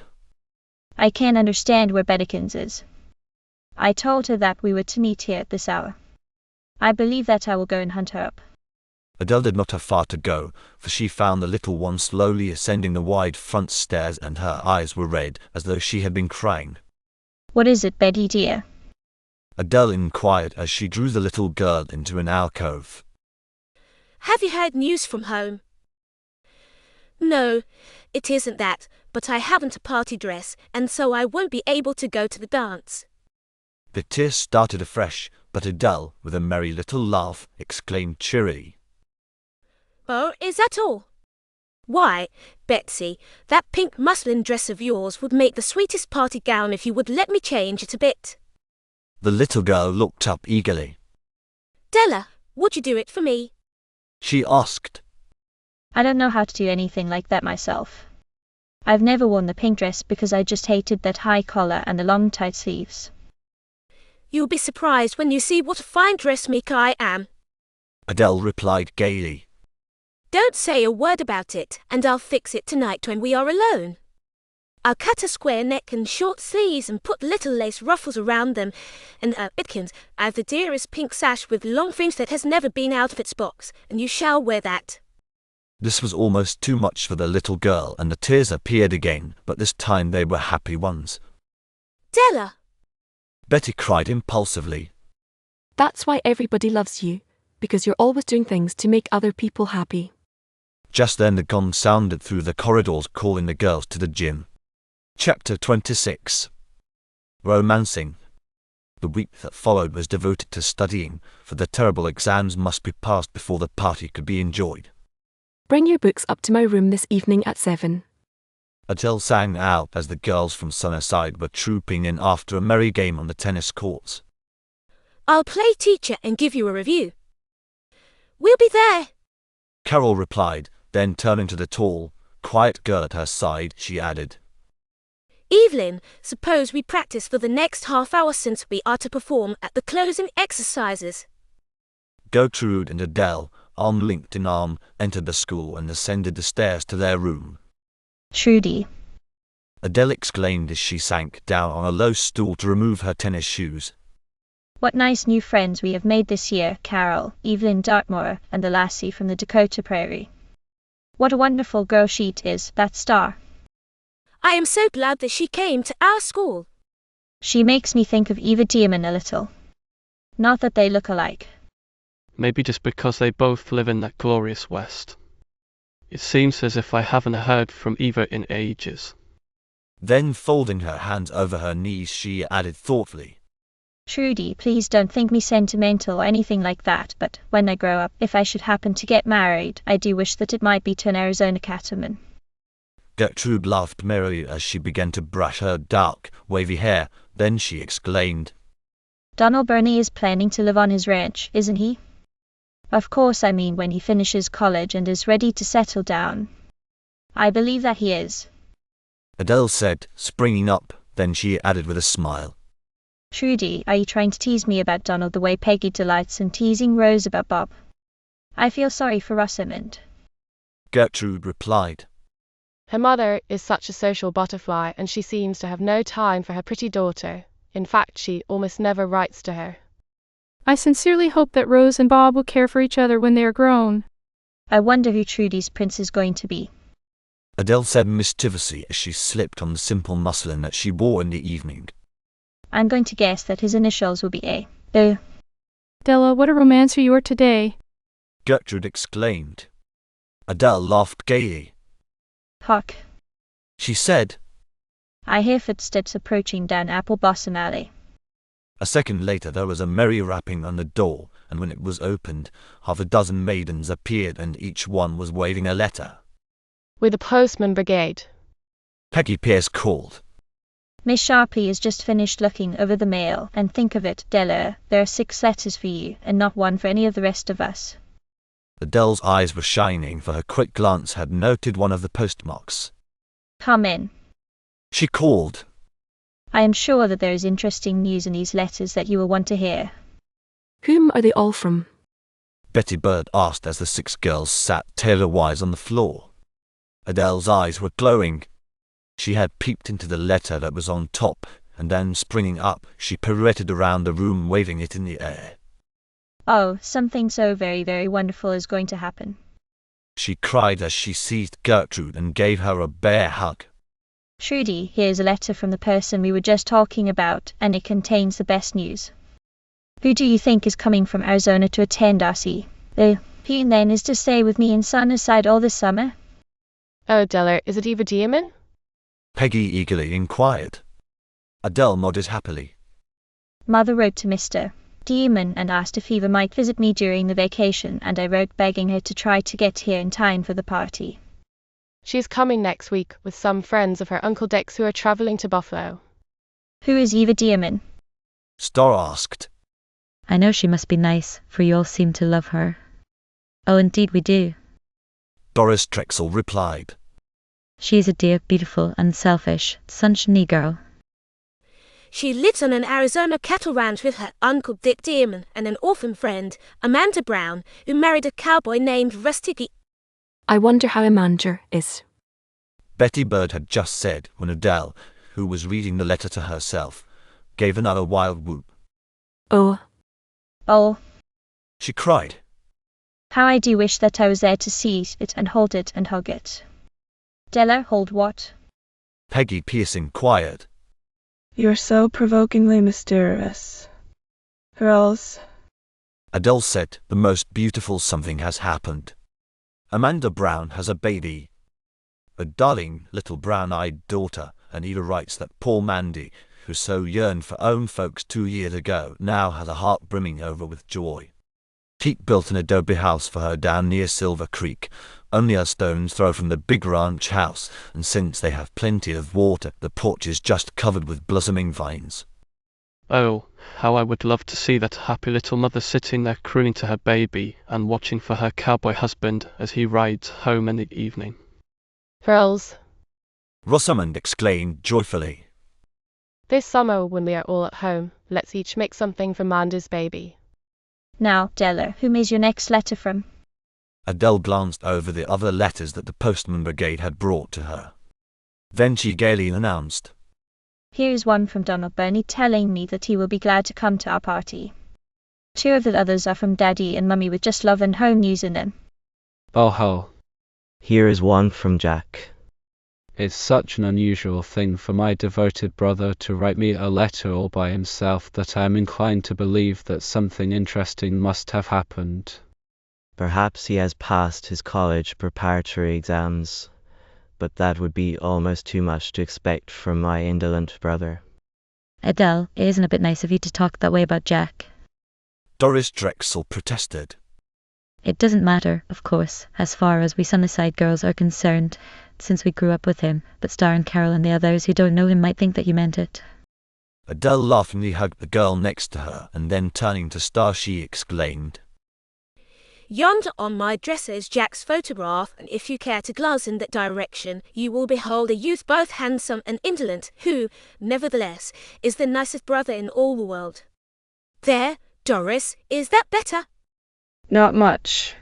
Speaker 3: I can't understand where Beddekins is. I told her that we were to meet here at this hour. I believe that I will go and hunt her up.
Speaker 1: Adele did not have far to go, for she found the little one slowly ascending the wide front stairs, and her eyes were red, as though she had been crying.
Speaker 3: What is it, Betty dear?
Speaker 1: Adele inquired as she drew the little girl into an alcove.
Speaker 6: Have you heard news from home? No, it isn't that, but I haven't a party dress, and so I won't be able to go to the dance.
Speaker 1: The tears started afresh, but Adele, with a merry little laugh, exclaimed cheerily,
Speaker 6: Oh, is that all? Why, Betsy, that pink muslin dress of yours would make the sweetest party gown if you would let me change it a bit.
Speaker 1: The little girl looked up eagerly.
Speaker 6: Della, would you do it for me?
Speaker 1: She asked.
Speaker 3: I don't know how to do anything like that myself. I've never worn the pink dress because I just hated that high collar and the long tight sleeves.
Speaker 6: You'll be surprised when you see what a fine dressmaker I am.
Speaker 1: Adele replied gaily.
Speaker 6: Don't say a word about it, and I'll fix it tonight when we are alone. I'll cut a square neck and short sleeves and put little lace ruffles around them, and Itkins, I've the dearest pink sash with long fringe that has never been out of its box, and you shall wear that.
Speaker 1: This was almost too much for the little girl, and the tears appeared again, but this time they were happy ones.
Speaker 6: Della!
Speaker 1: Betty cried impulsively.
Speaker 17: That's why everybody loves you, because you're always doing things to make other people happy.
Speaker 1: Just then the gong sounded through the corridors, calling the girls to the gym. Chapter 26. Romancing. The week that followed was devoted to studying, for the terrible exams must be passed before the party could be enjoyed.
Speaker 17: Bring your books up to my room this evening at 7.
Speaker 1: Adele sang out as the girls from Sunnyside were trooping in after a merry game on the tennis courts.
Speaker 6: I'll play teacher and give you a review. We'll be there,
Speaker 1: Carol replied, then turning to the tall, quiet girl at her side, she added,
Speaker 6: Evelyn, suppose we practice for the next half hour since we are to perform at the closing exercises.
Speaker 1: Gertrude and Adele, arm linked in arm, entered the school and ascended the stairs to their room.
Speaker 3: Trudy,
Speaker 1: Adele exclaimed as she sank down on a low stool to remove her tennis shoes.
Speaker 3: what nice new friends we have made this year, Carol, Evelyn Dartmoor, and the lassie from the Dakota Prairie. What a wonderful girl she is, that Star.
Speaker 6: I am so glad that she came to our school.
Speaker 3: She makes me think of Eva Dearman a little. Not that they look alike.
Speaker 7: Maybe just because they both live in that glorious West. It seems as if I haven't heard from Eva in ages.
Speaker 1: Then folding her hands over her knees, she added thoughtfully,
Speaker 3: Trudy, please don't think me sentimental or anything like that, but when I grow up, if I should happen to get married, I do wish that it might be to an Arizona cattleman.
Speaker 1: Gertrude laughed merrily as she began to brush her dark, wavy hair. Then she exclaimed,
Speaker 3: Donald Burney is planning to live on his ranch, isn't he? Of course, I mean when he finishes college and is ready to settle down. I believe that he is.
Speaker 1: Adele said, springing up. Then she added with a smile,
Speaker 3: Trudy, are you trying to tease me about Donald the way Peggy delights in teasing Rose about Bob? I feel sorry for Rosamond.
Speaker 1: Gertrude replied.
Speaker 5: Her mother is such a social butterfly, and she seems to have no time for her pretty daughter. In fact, she almost never writes to her.
Speaker 15: I sincerely hope that Rose and Bob will care for each other when they are grown.
Speaker 3: I wonder who Trudy's prince is going to be.
Speaker 1: Adele said mischievously as she slipped on the simple muslin that she wore in the evening.
Speaker 3: I'm going to guess that his initials will be A. Oh.
Speaker 15: Della, what a romancer you are today.
Speaker 1: Gertrude exclaimed. Adele laughed gaily.
Speaker 3: Hark.
Speaker 1: She said.
Speaker 3: I hear footsteps approaching down Apple Blossom Alley.
Speaker 1: A second later there was a merry rapping on the door, and when it was opened, half a dozen maidens appeared and each one was waving a letter.
Speaker 5: We're the postman brigade.
Speaker 1: Peggy Pierce called.
Speaker 3: Miss Sharpie has just finished looking over the mail, and think of it, Della, there are 6 letters for you, and not one for any of the rest of us.
Speaker 1: Adele's eyes were shining, for her quick glance had noted one of the postmarks.
Speaker 3: Come in.
Speaker 1: She called.
Speaker 3: I am sure that there is interesting news in these letters that you will want to hear.
Speaker 17: Whom are they all from?
Speaker 1: Betty Bird asked as the 6 girls sat tailor-wise on the floor. Adele's eyes were glowing. She had peeped into the letter that was on top, and then springing up, she pirouetted around the room waving it in the air.
Speaker 3: Oh, something so very, very wonderful is going to happen.
Speaker 1: She cried as she seized Gertrude and gave her a bear hug.
Speaker 3: Trudy, here's a letter from the person we were just talking about, and it contains the best news. Who do you think is coming from Arizona to attend RC? He then is to stay with me in Sunnyside all this summer?
Speaker 5: Oh, Della, is it Eva Dearman?
Speaker 1: Peggy eagerly inquired. Adele nodded happily.
Speaker 3: Mother wrote to Mr. Dearman and asked if Eva might visit me during the vacation, and I wrote begging her to try to get here in time for the party.
Speaker 5: She's coming next week with some friends of her Uncle Dick's who are travelling to Buffalo.
Speaker 3: Who is Eva Dearman?
Speaker 1: Star asked.
Speaker 16: I know she must be nice, for you all seem to love her. Oh, indeed we do.
Speaker 1: Doris Drexel replied.
Speaker 16: She is a dear, beautiful, unselfish, sunshiny girl.
Speaker 6: She lives on an Arizona cattle ranch with her Uncle Dick Dearman and an orphan friend, Amanda Brown, who married a cowboy named Rusty.
Speaker 17: I wonder how Amanda is.
Speaker 1: Betty Bird had just said when Adele, who was reading the letter to herself, gave another wild whoop.
Speaker 17: Oh.
Speaker 3: Oh.
Speaker 1: She cried.
Speaker 3: How I do wish that I was there to see it and hold it and hug it. Della, hold what?
Speaker 1: Peggy Pierce inquired.
Speaker 2: You're so provokingly mysterious. Girls.
Speaker 1: Adele said, the most beautiful something has happened. Amanda Brown has a baby. A darling little brown-eyed daughter, and Eva writes that poor Mandy, who so yearned for own folks 2 years ago, now has a heart brimming over with joy. Pete built an adobe house for her down near Silver Creek, only a stone's throw from the big ranch house, and since they have plenty of water, the porch is just covered with blossoming vines.
Speaker 7: Oh, how I would love to see that happy little mother sitting there crooning to her baby and watching for her cowboy husband as he rides home in the evening.
Speaker 5: Girls,
Speaker 1: Rosamond exclaimed joyfully.
Speaker 5: This summer when we are all at home, let's each make something for Mandy's baby.
Speaker 3: Now, Della, whom is your next letter from?
Speaker 1: Adele glanced over the other letters that the postman brigade had brought to her. Then she gaily announced.
Speaker 3: Here's one from Donald Burney telling me that he will be glad to come to our party. 2 of the others are from Daddy and Mummy with just love and home news in them.
Speaker 4: Oh ho.
Speaker 9: Here is one from Jack.
Speaker 4: It's such an unusual thing for my devoted brother to write me a letter all by himself that I am inclined to believe that something interesting must have happened.
Speaker 9: Perhaps he has passed his college preparatory exams, but that would be almost too much to expect from my indolent brother.
Speaker 16: Adele, it isn't a bit nice of you to talk that way about Jack.
Speaker 1: Doris Drexel protested.
Speaker 16: It doesn't matter, of course, as far as we Sunnyside girls are concerned, since we grew up with him, but Star and Carol and the others who don't know him might think that you meant it.
Speaker 1: Adele laughingly hugged the girl next to her, and then turning to Star she exclaimed.
Speaker 6: Yonder on my dresser is Jack's photograph, and if you care to glance in that direction, you will behold a youth both handsome and indolent, who, nevertheless, is the nicest brother in all the world. There, Doris, is that better?
Speaker 2: Not much.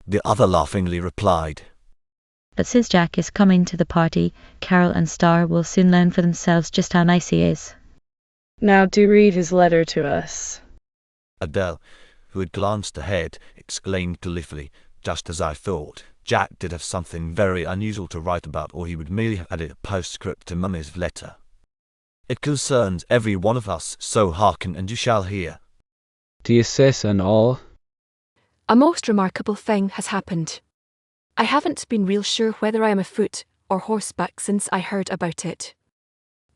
Speaker 1: The other laughingly replied.
Speaker 16: But since Jack is coming to the party, Carol and Star will soon learn for themselves just how nice he is.
Speaker 2: Now do read his letter to us.
Speaker 1: Adele, who had glanced ahead, exclaimed gleefully, just as I thought. Jack did have something very unusual to write about, or he would merely have added a postscript to Mummy's letter. It concerns every one of us, so hearken and you shall hear.
Speaker 4: Do you sis and all?
Speaker 17: A most remarkable thing has happened. I haven't been real sure whether I am afoot or horseback since I heard about it.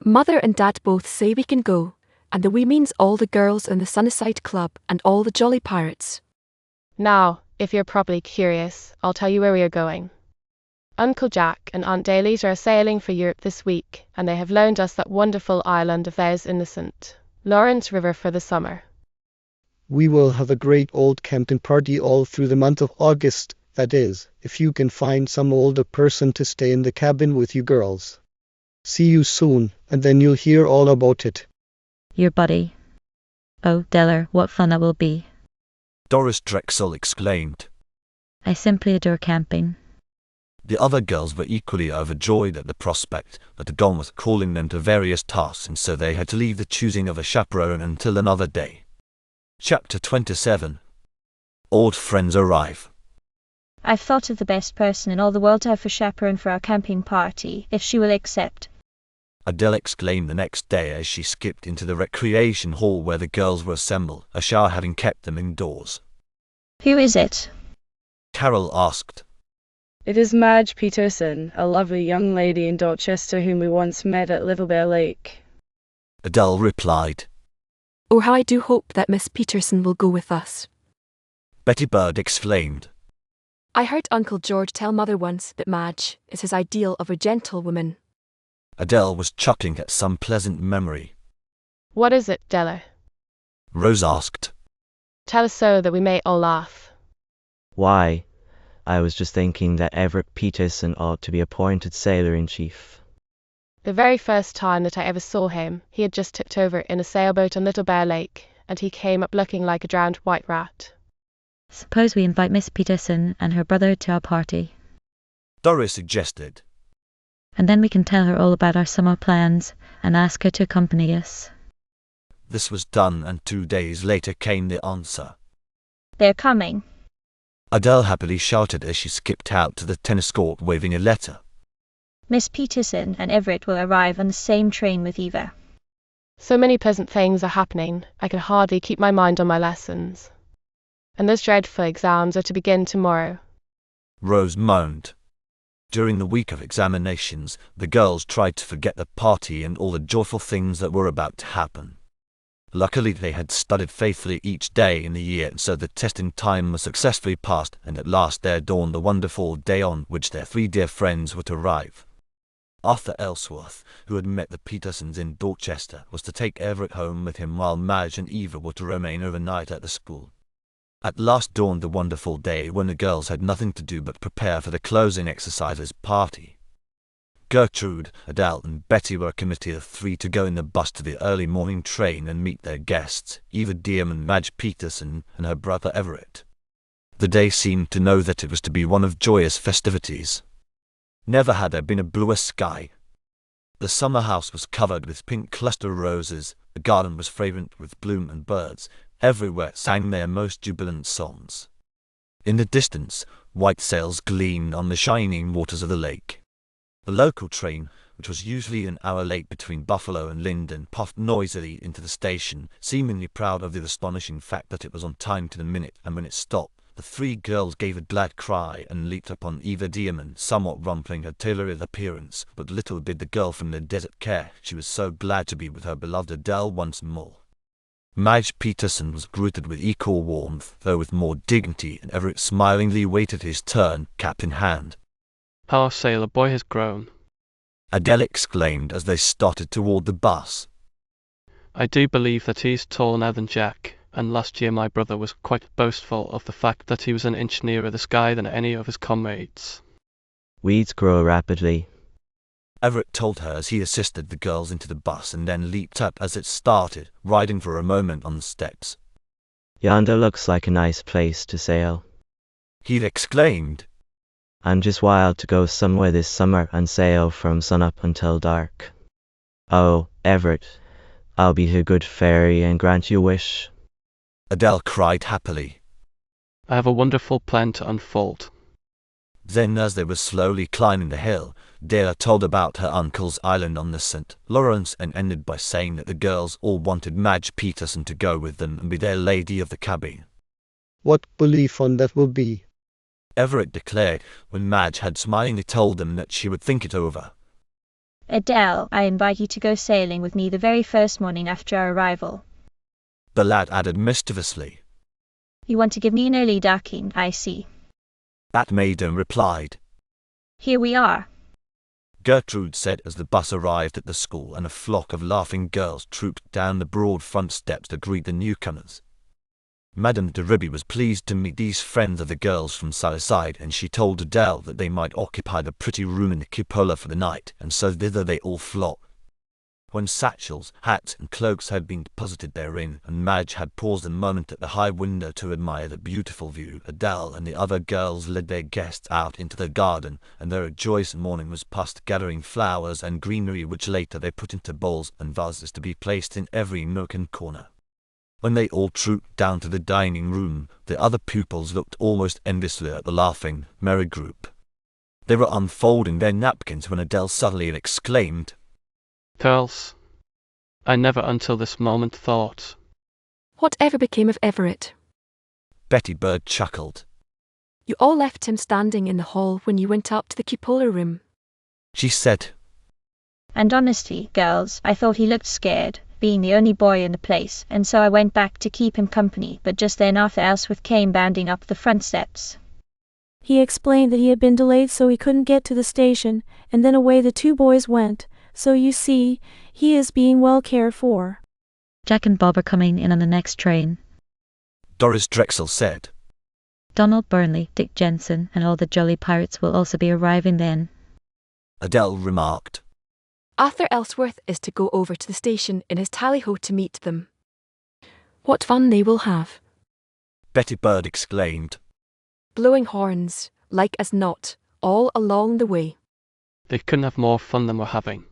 Speaker 17: Mother and Dad both say we can go, and the we means all the girls in the Sunnyside Club and all the jolly pirates.
Speaker 5: Now, if you're properly curious, I'll tell you where we are going. Uncle Jack and Aunt Dailies are sailing for Europe this week, and they have loaned us that wonderful island of theirs in the St. Lawrence River for the summer.
Speaker 21: We will have a great old camping party all through the month of August, that is, if you can find some older person to stay in the cabin with you girls. See you soon, and then you'll hear all about it.
Speaker 16: Your buddy. Oh, Deller, what fun that will be.
Speaker 1: Doris Drexel exclaimed.
Speaker 16: I simply adore camping.
Speaker 1: The other girls were equally overjoyed at the prospect, but Don was calling them to various tasks, and so they had to leave the choosing of a chaperone until another day. Chapter 27. Old friends arrive.
Speaker 3: I've thought of the best person in all the world to have for chaperone for our camping party, if she will accept.
Speaker 1: Adele exclaimed the next day as she skipped into the recreation hall where the girls were assembled, a shower having kept them indoors.
Speaker 3: Who is it?
Speaker 1: Carol asked.
Speaker 2: It is Madge Peterson, a lovely young lady in Dorchester whom we once met at Little Bear Lake.
Speaker 1: Adele replied.
Speaker 17: Oh, how I do hope that Miss Peterson will go with us.
Speaker 1: Betty Bird exclaimed.
Speaker 17: I heard Uncle George tell Mother once that Madge is his ideal of a gentlewoman.
Speaker 1: Adele was chuckling at some pleasant memory.
Speaker 5: What is it, Della?
Speaker 1: Rose asked.
Speaker 5: Tell us so that we may all laugh.
Speaker 9: Why, I was just thinking that Everett Peterson ought to be appointed sailor-in-chief.
Speaker 5: The very first time that I ever saw him, he had just tipped over in a sailboat on Little Bear Lake, and he came up looking like a drowned white rat.
Speaker 16: Suppose we invite Miss Peterson and her brother to our party.
Speaker 1: Doris suggested.
Speaker 16: And then we can tell her all about our summer plans and ask her to accompany us.
Speaker 1: This was done, and 2 days later came the answer.
Speaker 3: They're coming.
Speaker 1: Adele happily shouted as she skipped out to the tennis court waving a letter.
Speaker 3: Miss Peterson and Everett will arrive on the same train with Eva.
Speaker 5: So many pleasant things are happening, I can hardly keep my mind on my lessons. And those dreadful exams are to begin tomorrow.
Speaker 1: Rose moaned. During the week of examinations, the girls tried to forget the party and all the joyful things that were about to happen. Luckily, they had studied faithfully each day in the year, and so the testing time was successfully passed, and at last there dawned the wonderful day on which their 3 dear friends were to arrive. Arthur Ellsworth, who had met the Petersons in Dorchester, was to take Everett home with him, while Madge and Eva were to remain overnight at the school. At last dawned the wonderful day when the girls had nothing to do but prepare for the closing exercises party. Gertrude, Adele, and Betty were a committee of 3 to go in the bus to the early morning train and meet their guests, Eva Dearman, Madge Peterson, and her brother Everett. The day seemed to know that it was to be one of joyous festivities. Never had there been a bluer sky. The summer house was covered with pink cluster roses, the garden was fragrant with bloom, and birds everywhere sang their most jubilant songs. In the distance, white sails gleamed on the shining waters of the lake. The local train, which was usually an hour late between Buffalo and Linden, puffed noisily into the station, seemingly proud of the astonishing fact that it was on time to the minute, and when it stopped, the 3 girls gave a glad cry and leaped upon Eva Dearman, somewhat rumpling her tailored appearance, but little did the girl from the desert care. She was so glad to be with her beloved Adele once more. Madge Peterson was greeted with equal warmth, though with more dignity, and Everett smilingly waited his turn, cap in hand.
Speaker 7: How our sailor boy has grown,
Speaker 1: Adele exclaimed as they started toward the bus.
Speaker 7: I do believe that he is taller now than Jack, and last year my brother was quite boastful of the fact that he was an inch nearer the sky than any of his comrades.
Speaker 9: Weeds grow rapidly.
Speaker 1: Everett told her as he assisted the girls into the bus and then leaped up as it started, riding for a moment on the steps.
Speaker 9: Yonder looks like a nice place to sail.
Speaker 1: He exclaimed.
Speaker 9: I'm just wild to go somewhere this summer and sail from sunup until dark. Oh, Everett, I'll be a good fairy and grant you a wish.
Speaker 1: Adele cried happily.
Speaker 7: I have a wonderful plan to unfold.
Speaker 1: Then, as they were slowly climbing the hill, Della told about her uncle's island on the St. Lawrence and ended by saying that the girls all wanted Madge Peterson to go with them and be their lady of the cabin.
Speaker 21: What bully fun that will be.
Speaker 1: Everett declared when Madge had smilingly told them that she would think it over.
Speaker 3: Adele, I invite you to go sailing with me the very first morning after our arrival.
Speaker 1: The lad added mischievously.
Speaker 3: You want to give me an early ducking, I see.
Speaker 1: That maiden replied.
Speaker 3: Here we are.
Speaker 1: Gertrude said as the bus arrived at the school and a flock of laughing girls trooped down the broad front steps to greet the newcomers. Madame de Ribby was pleased to meet these friends of the girls from Southside, and she told Adele that they might occupy the pretty room in the cupola for the night, and so thither they all flocked. When satchels, hats, and cloaks had been deposited therein, and Madge had paused a moment at the high window to admire the beautiful view, Adele and the other girls led their guests out into the garden, and their joyous morning was passed gathering flowers and greenery, which later they put into bowls and vases to be placed in every nook and corner. When they all trooped down to the dining room, the other pupils looked almost enviously at the laughing, merry group. They were unfolding their napkins when Adele suddenly exclaimed,
Speaker 7: Girls, I never until this moment thought.
Speaker 17: Whatever became of Everett?
Speaker 1: Betty Bird chuckled.
Speaker 17: You all left him standing in the hall when you went up to the cupola room.
Speaker 1: She said.
Speaker 3: And honestly, girls, I thought he looked scared, being the only boy in the place, and so I went back to keep him company, but just then Arthur Ellsworth came bounding up the front steps.
Speaker 18: He explained that he had been delayed so he couldn't get to the station, and then away the two boys went. So you see, he is being well cared for.
Speaker 16: Jack and Bob are coming in on the next train.
Speaker 1: Doris Drexel said.
Speaker 16: Donald Burnley, Dick Jensen, and all the jolly pirates will also be arriving then.
Speaker 1: Adele remarked.
Speaker 17: Arthur Ellsworth is to go over to the station in his tally-ho to meet them. What fun they will have.
Speaker 1: Betty Bird exclaimed.
Speaker 17: Blowing horns, like as not, all along the way.
Speaker 7: They couldn't have more fun than we're having.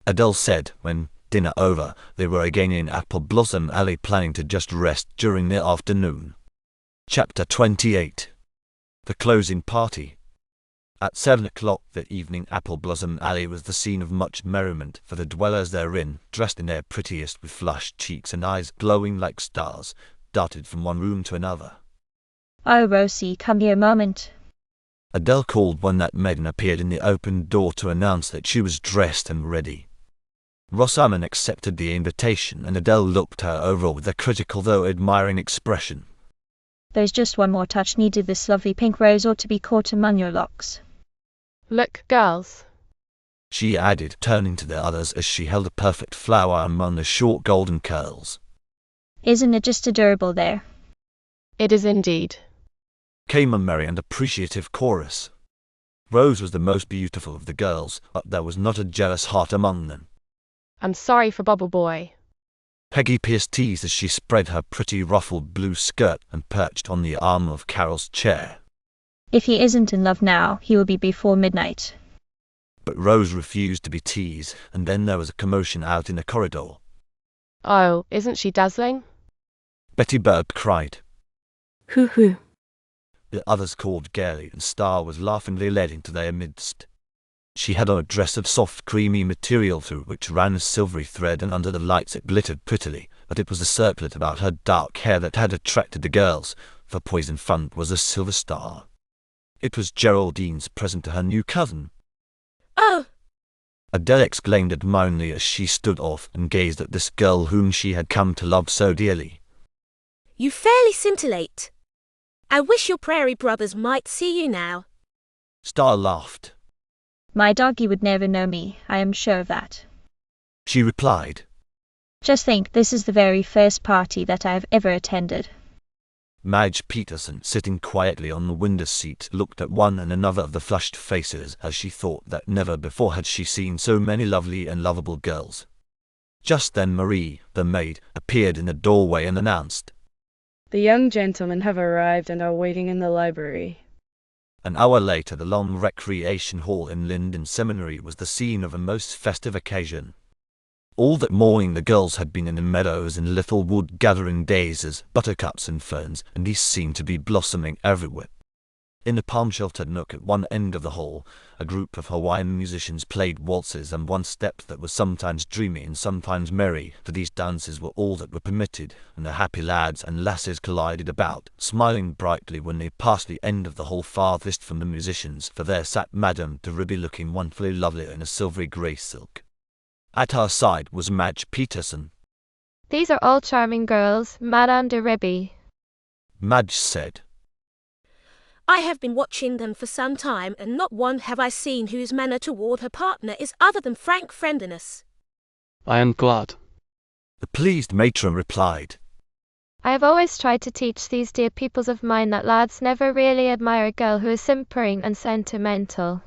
Speaker 1: Adele said when, dinner over, they were again in Apple Blossom Alley planning to just rest during the afternoon. Chapter 28. The Closing Party. At 7 o'clock that evening, Apple Blossom Alley was the scene of much merriment, for the dwellers therein, dressed in their prettiest with flushed cheeks and eyes glowing like stars, darted from one room to another.
Speaker 3: Oh, Rosie, come here a moment.
Speaker 1: Adele called when that maiden appeared in the open door to announce that she was dressed and ready. Rosamond accepted the invitation, and Adele looked her over with a critical though admiring expression.
Speaker 3: There's just one more touch needed. This lovely pink rose ought to be caught among your locks.
Speaker 5: Look, girls,
Speaker 1: she added, turning to the others as she held a perfect flower among the short golden curls.
Speaker 3: Isn't it just adorable there?
Speaker 5: it is indeed.
Speaker 1: Came a merry and appreciative chorus. Rose was the most beautiful of the girls, but there was not a jealous heart among them.
Speaker 5: I'm sorry for Bubble Boy.
Speaker 1: Peggy pierced teased as she spread her pretty ruffled blue skirt and perched on the arm of Carol's chair.
Speaker 3: If he isn't in love now, he will be before midnight.
Speaker 1: But Rose refused to be teased, and then there was a commotion out in the corridor.
Speaker 5: Oh, isn't she dazzling?
Speaker 1: Betty Bird cried.
Speaker 17: Hoo-hoo.
Speaker 1: The others called gaily, and Star was laughingly led into their midst. She had on a dress of soft creamy material through which ran a silvery thread, and under the lights it glittered prettily, but it was the circlet about her dark hair that had attracted the girls, for poised in front was a silver star. It was Geraldine's present to her new cousin.
Speaker 6: Oh!
Speaker 1: Adele exclaimed admiringly as she stood off and gazed at this girl whom she had come to love so dearly.
Speaker 6: You fairly scintillate. I wish your prairie brothers might see you now.
Speaker 1: Star laughed.
Speaker 3: My doggy would never know me, I am sure of that.
Speaker 1: She replied.
Speaker 3: Just think, this is the very first party that I have ever attended.
Speaker 1: Madge Peterson, sitting quietly on the window seat, looked at one and another of the flushed faces as she thought that never before had she seen so many lovely and lovable girls. Just then Marie, the maid, appeared in the doorway and announced,
Speaker 2: The young gentlemen have arrived and are waiting in the library.
Speaker 1: An hour later, the long recreation hall in Linden Seminary was the scene of a most festive occasion. All that morning the girls had been in the meadows and little wood gathering daisies, buttercups and ferns, and these seemed to be blossoming everywhere. In a palm-sheltered nook at one end of the hall, a group of Hawaiian musicians played waltzes and one-step that was sometimes dreamy and sometimes merry, for these dances were all that were permitted, and the happy lads and lasses collided about, smiling brightly when they passed the end of the hall farthest from the musicians, for there sat Madame de Ribby looking wonderfully lovely in a silvery grey silk. At her side was Madge Peterson.
Speaker 14: These are all charming girls, Madame de Ribby.
Speaker 1: Madge said.
Speaker 6: I have been watching them for some time, and not one have I seen whose manner toward her partner is other than frank friendliness.
Speaker 7: I am glad.
Speaker 1: The pleased matron replied.
Speaker 14: I have always tried to teach these dear peoples of mine that lads never really admire a girl who is simpering and sentimental.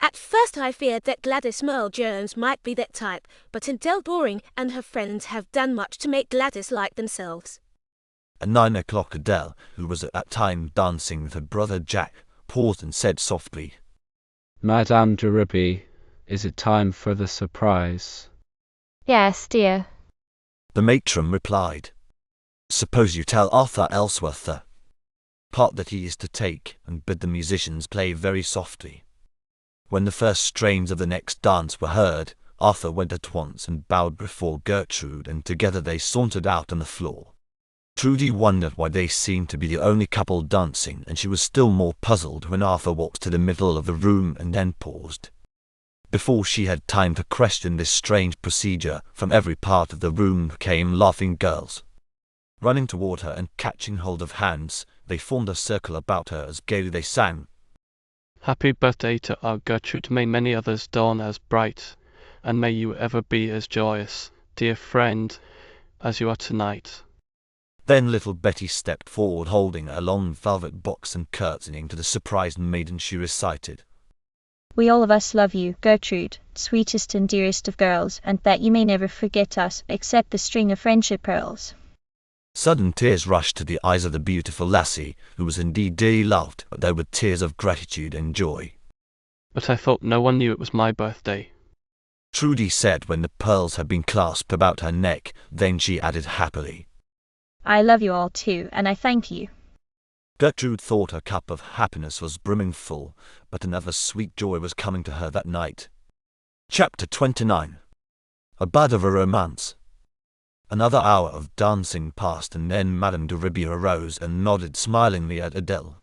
Speaker 6: At first I feared that Gladys Merle Jones might be that type, but Adele Doring and her friends have done much to make Gladys like themselves.
Speaker 1: At 9 o'clock Adele, who was at that time dancing with her brother Jack, paused and said softly,
Speaker 4: Madame de Ribby, is it time for the surprise?
Speaker 14: Yes, dear.
Speaker 1: The matron replied. Suppose you tell Arthur Ellsworth the part that he is to take, and bid the musicians play very softly. When the first strains of the next dance were heard, Arthur went at once and bowed before Gertrude, and together they sauntered out on the floor. Trudy wondered why they seemed to be the only couple dancing, and she was still more puzzled when Arthur walked to the middle of the room and then paused. Before she had time to question this strange procedure, from every part of the room came laughing girls. Running toward her and catching hold of hands, they formed a circle about her as gaily they sang.
Speaker 7: Happy birthday to our Gertrude, may many others dawn as bright, and may you ever be as joyous, dear friend, as you are tonight.
Speaker 1: Then little Betty stepped forward holding a long velvet box, and curtsying to the surprised maiden she recited.
Speaker 3: We all of us love you, Gertrude, sweetest and dearest of girls, and that you may never forget us, except the string of friendship pearls.
Speaker 1: Sudden tears rushed to the eyes of the beautiful lassie, who was indeed dearly loved, but they were tears of gratitude and joy.
Speaker 7: But I thought no one knew it was my birthday,
Speaker 1: Trudy said when the pearls had been clasped about her neck. Then she added happily,
Speaker 3: I love you all too, and I thank you.
Speaker 1: Gertrude thought her cup of happiness was brimming full, but another sweet joy was coming to her that night. Chapter 29. A bud of a romance. Another hour of dancing passed, and then Madame de Ribby arose and nodded smilingly at Adele.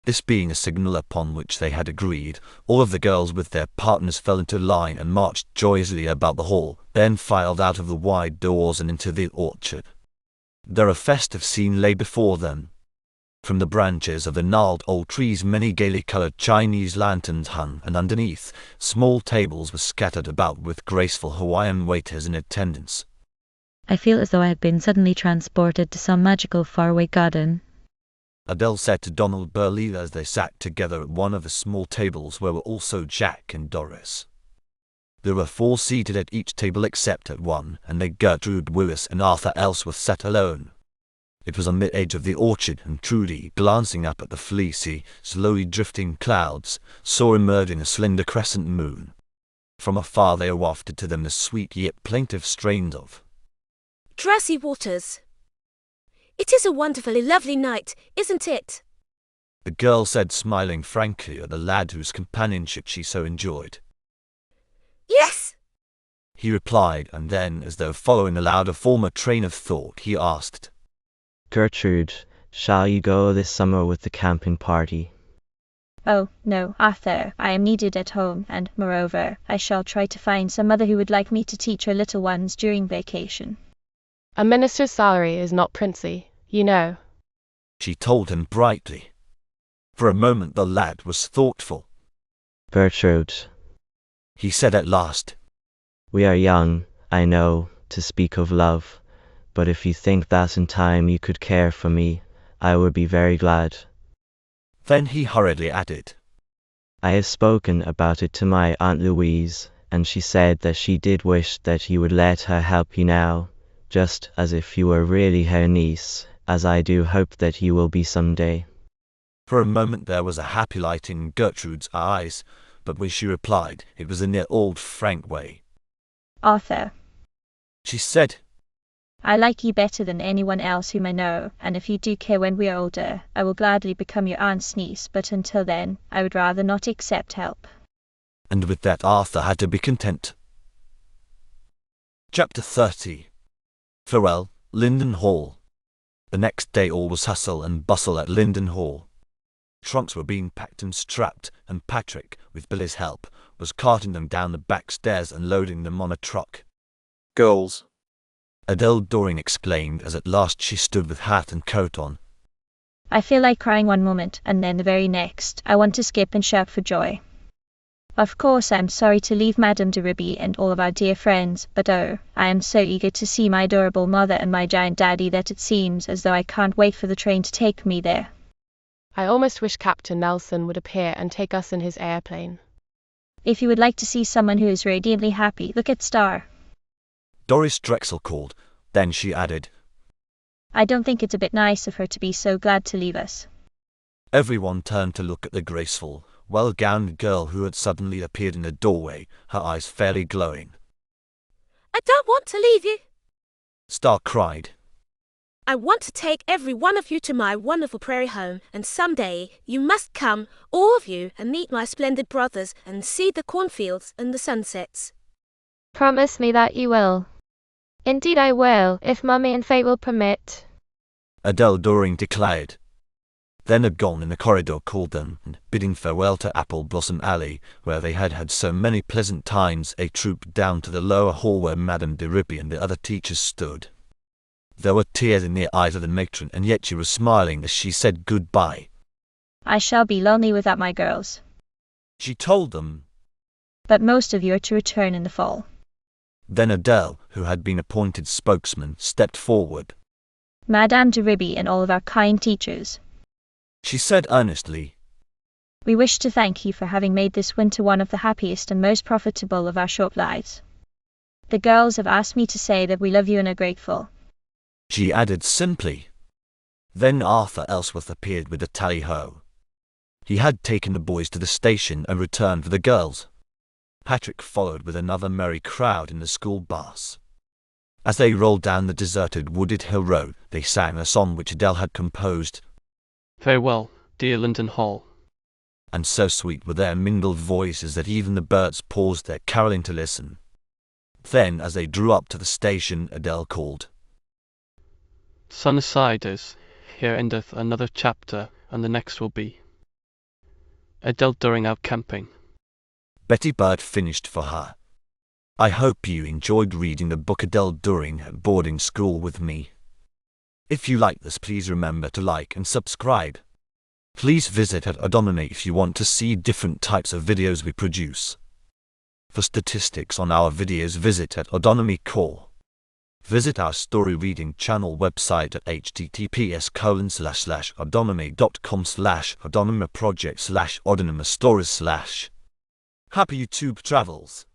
Speaker 1: This being a signal upon which they had agreed, all of the girls with their partners fell into line and marched joyously about the hall, then filed out of the wide doors and into the orchard. There a festive scene lay before them. From the branches of the gnarled old trees many gaily colored Chinese lanterns hung, and underneath, small tables were scattered about with graceful Hawaiian waiters in attendance.
Speaker 16: I feel as though I had been suddenly transported to some magical faraway garden.
Speaker 1: Adele said to Donald Burley as they sat together at one of the small tables where were also Jack and Doris. There were 4 seated at each table except at one, and they Gertrude Willis and Arthur Ellsworth sat alone. It was on the edge of the orchard, and Trudy, glancing up at the fleecy, slowly drifting clouds, saw emerging a slender crescent moon. From afar they wafted to them the sweet yet plaintive strains of
Speaker 6: Dressy Waters. It is a wonderfully lovely night, isn't it?
Speaker 1: the girl said, smiling frankly at the lad whose companionship she so enjoyed.
Speaker 6: Yes,
Speaker 1: He replied, and then, as though following aloud a former train of thought, he asked,
Speaker 9: Gertrude, shall you go this summer with the camping party?
Speaker 3: Oh, no, Arthur, I am needed at home, and, moreover, I shall try to find some mother who would like me to teach her little ones during vacation.
Speaker 5: A minister's salary is not princely, you know.
Speaker 1: She told him brightly. For a moment the lad was thoughtful.
Speaker 9: Gertrude,
Speaker 1: He said at last,
Speaker 9: we are young, I know, to speak of love, but if you think that in time you could care for me, I would be very glad.
Speaker 1: Then he hurriedly added,
Speaker 9: I have spoken about it to my Aunt Louise, and she said that she did wish that you would let her help you now, just as if you were really her niece, as I do hope that you will be some day.
Speaker 1: For a moment there was a happy light in Gertrude's eyes, but when she replied, it was in their old frank way.
Speaker 3: Arthur,
Speaker 1: She said,
Speaker 3: I like you better than anyone else whom I know, and if you do care when we are older, I will gladly become your aunt's niece, but until then, I would rather not accept help.
Speaker 1: And with that Arthur had to be content. Chapter 30. Farewell, Linden Hall. The next day all was hustle and bustle at Linden Hall. Trunks were being packed and strapped, and Patrick, with Billy's help, was carting them down the back stairs and loading them on a truck.
Speaker 19: Girls,
Speaker 1: Adele Doring exclaimed as at last she stood with hat and coat on.
Speaker 3: I feel like crying one moment, and then the very next, I want to skip and shout for joy. Of course I am sorry to leave Madame de Ribby and all of our dear friends, but oh, I am so eager to see my adorable mother and my giant daddy that it seems as though I can't wait for the train to take me there.
Speaker 5: I almost wish Captain Nelson would appear and take us in his airplane.
Speaker 3: If you would like to see someone who is radiantly happy, look at Star.
Speaker 1: Doris Drexel called, then she added,
Speaker 3: I don't think it's a bit nice of her to be so glad to leave us.
Speaker 1: Everyone turned to look at the graceful, well-gowned girl who had suddenly appeared in the doorway, her eyes fairly glowing.
Speaker 6: I don't want to leave you.
Speaker 1: Star cried.
Speaker 6: I want to take every one of you to my wonderful prairie home, and someday you must come, all of you, and meet my splendid brothers, and see the cornfields and the sunsets.
Speaker 14: Promise me that you will. Indeed I will, if Mummy and Fate will permit.
Speaker 1: Adele Doring declared. Then a gong in the corridor called them, and bidding farewell to Apple Blossom Alley, where they had had so many pleasant times, they trooped down to the lower hall where Madame de Ribby and the other teachers stood. There were tears in the eyes of the matron, and yet she was smiling as she said goodbye.
Speaker 3: I shall be lonely without my girls.
Speaker 1: She told them.
Speaker 3: But most of you are to return in the fall.
Speaker 1: Then Adele, who had been appointed spokesman, stepped forward.
Speaker 3: Madame de Ribby and all of our kind teachers,
Speaker 1: she said earnestly,
Speaker 3: we wish to thank you for having made this winter one of the happiest and most profitable of our short lives. The girls have asked me to say that we love you and are grateful.
Speaker 1: She added simply. Then Arthur Ellsworth appeared with a tally-ho. He had taken the boys to the station and returned for the girls. Patrick followed with another merry crowd in the school bus. As they rolled down the deserted wooded hill road, they sang a song which Adele had composed.
Speaker 7: Farewell, dear Linden Hall.
Speaker 1: And so sweet were their mingled voices that even the birds paused their caroling to listen. Then, as they drew up to the station, Adele called.
Speaker 7: Sunsiders, here endeth another chapter, and the next will be Adele Doring out camping.
Speaker 1: Betty Bird finished for her. I hope you enjoyed reading the book Adele Doring at boarding school with me. If you like this, please remember to like and subscribe. Please visit at Adonomy if you want to see different types of videos we produce. For statistics on our videos, visit at Adonomy Core. Visit our story reading channel website at https://adonomy.com/adonomy project/adonomy stories/. Happy YouTube travels!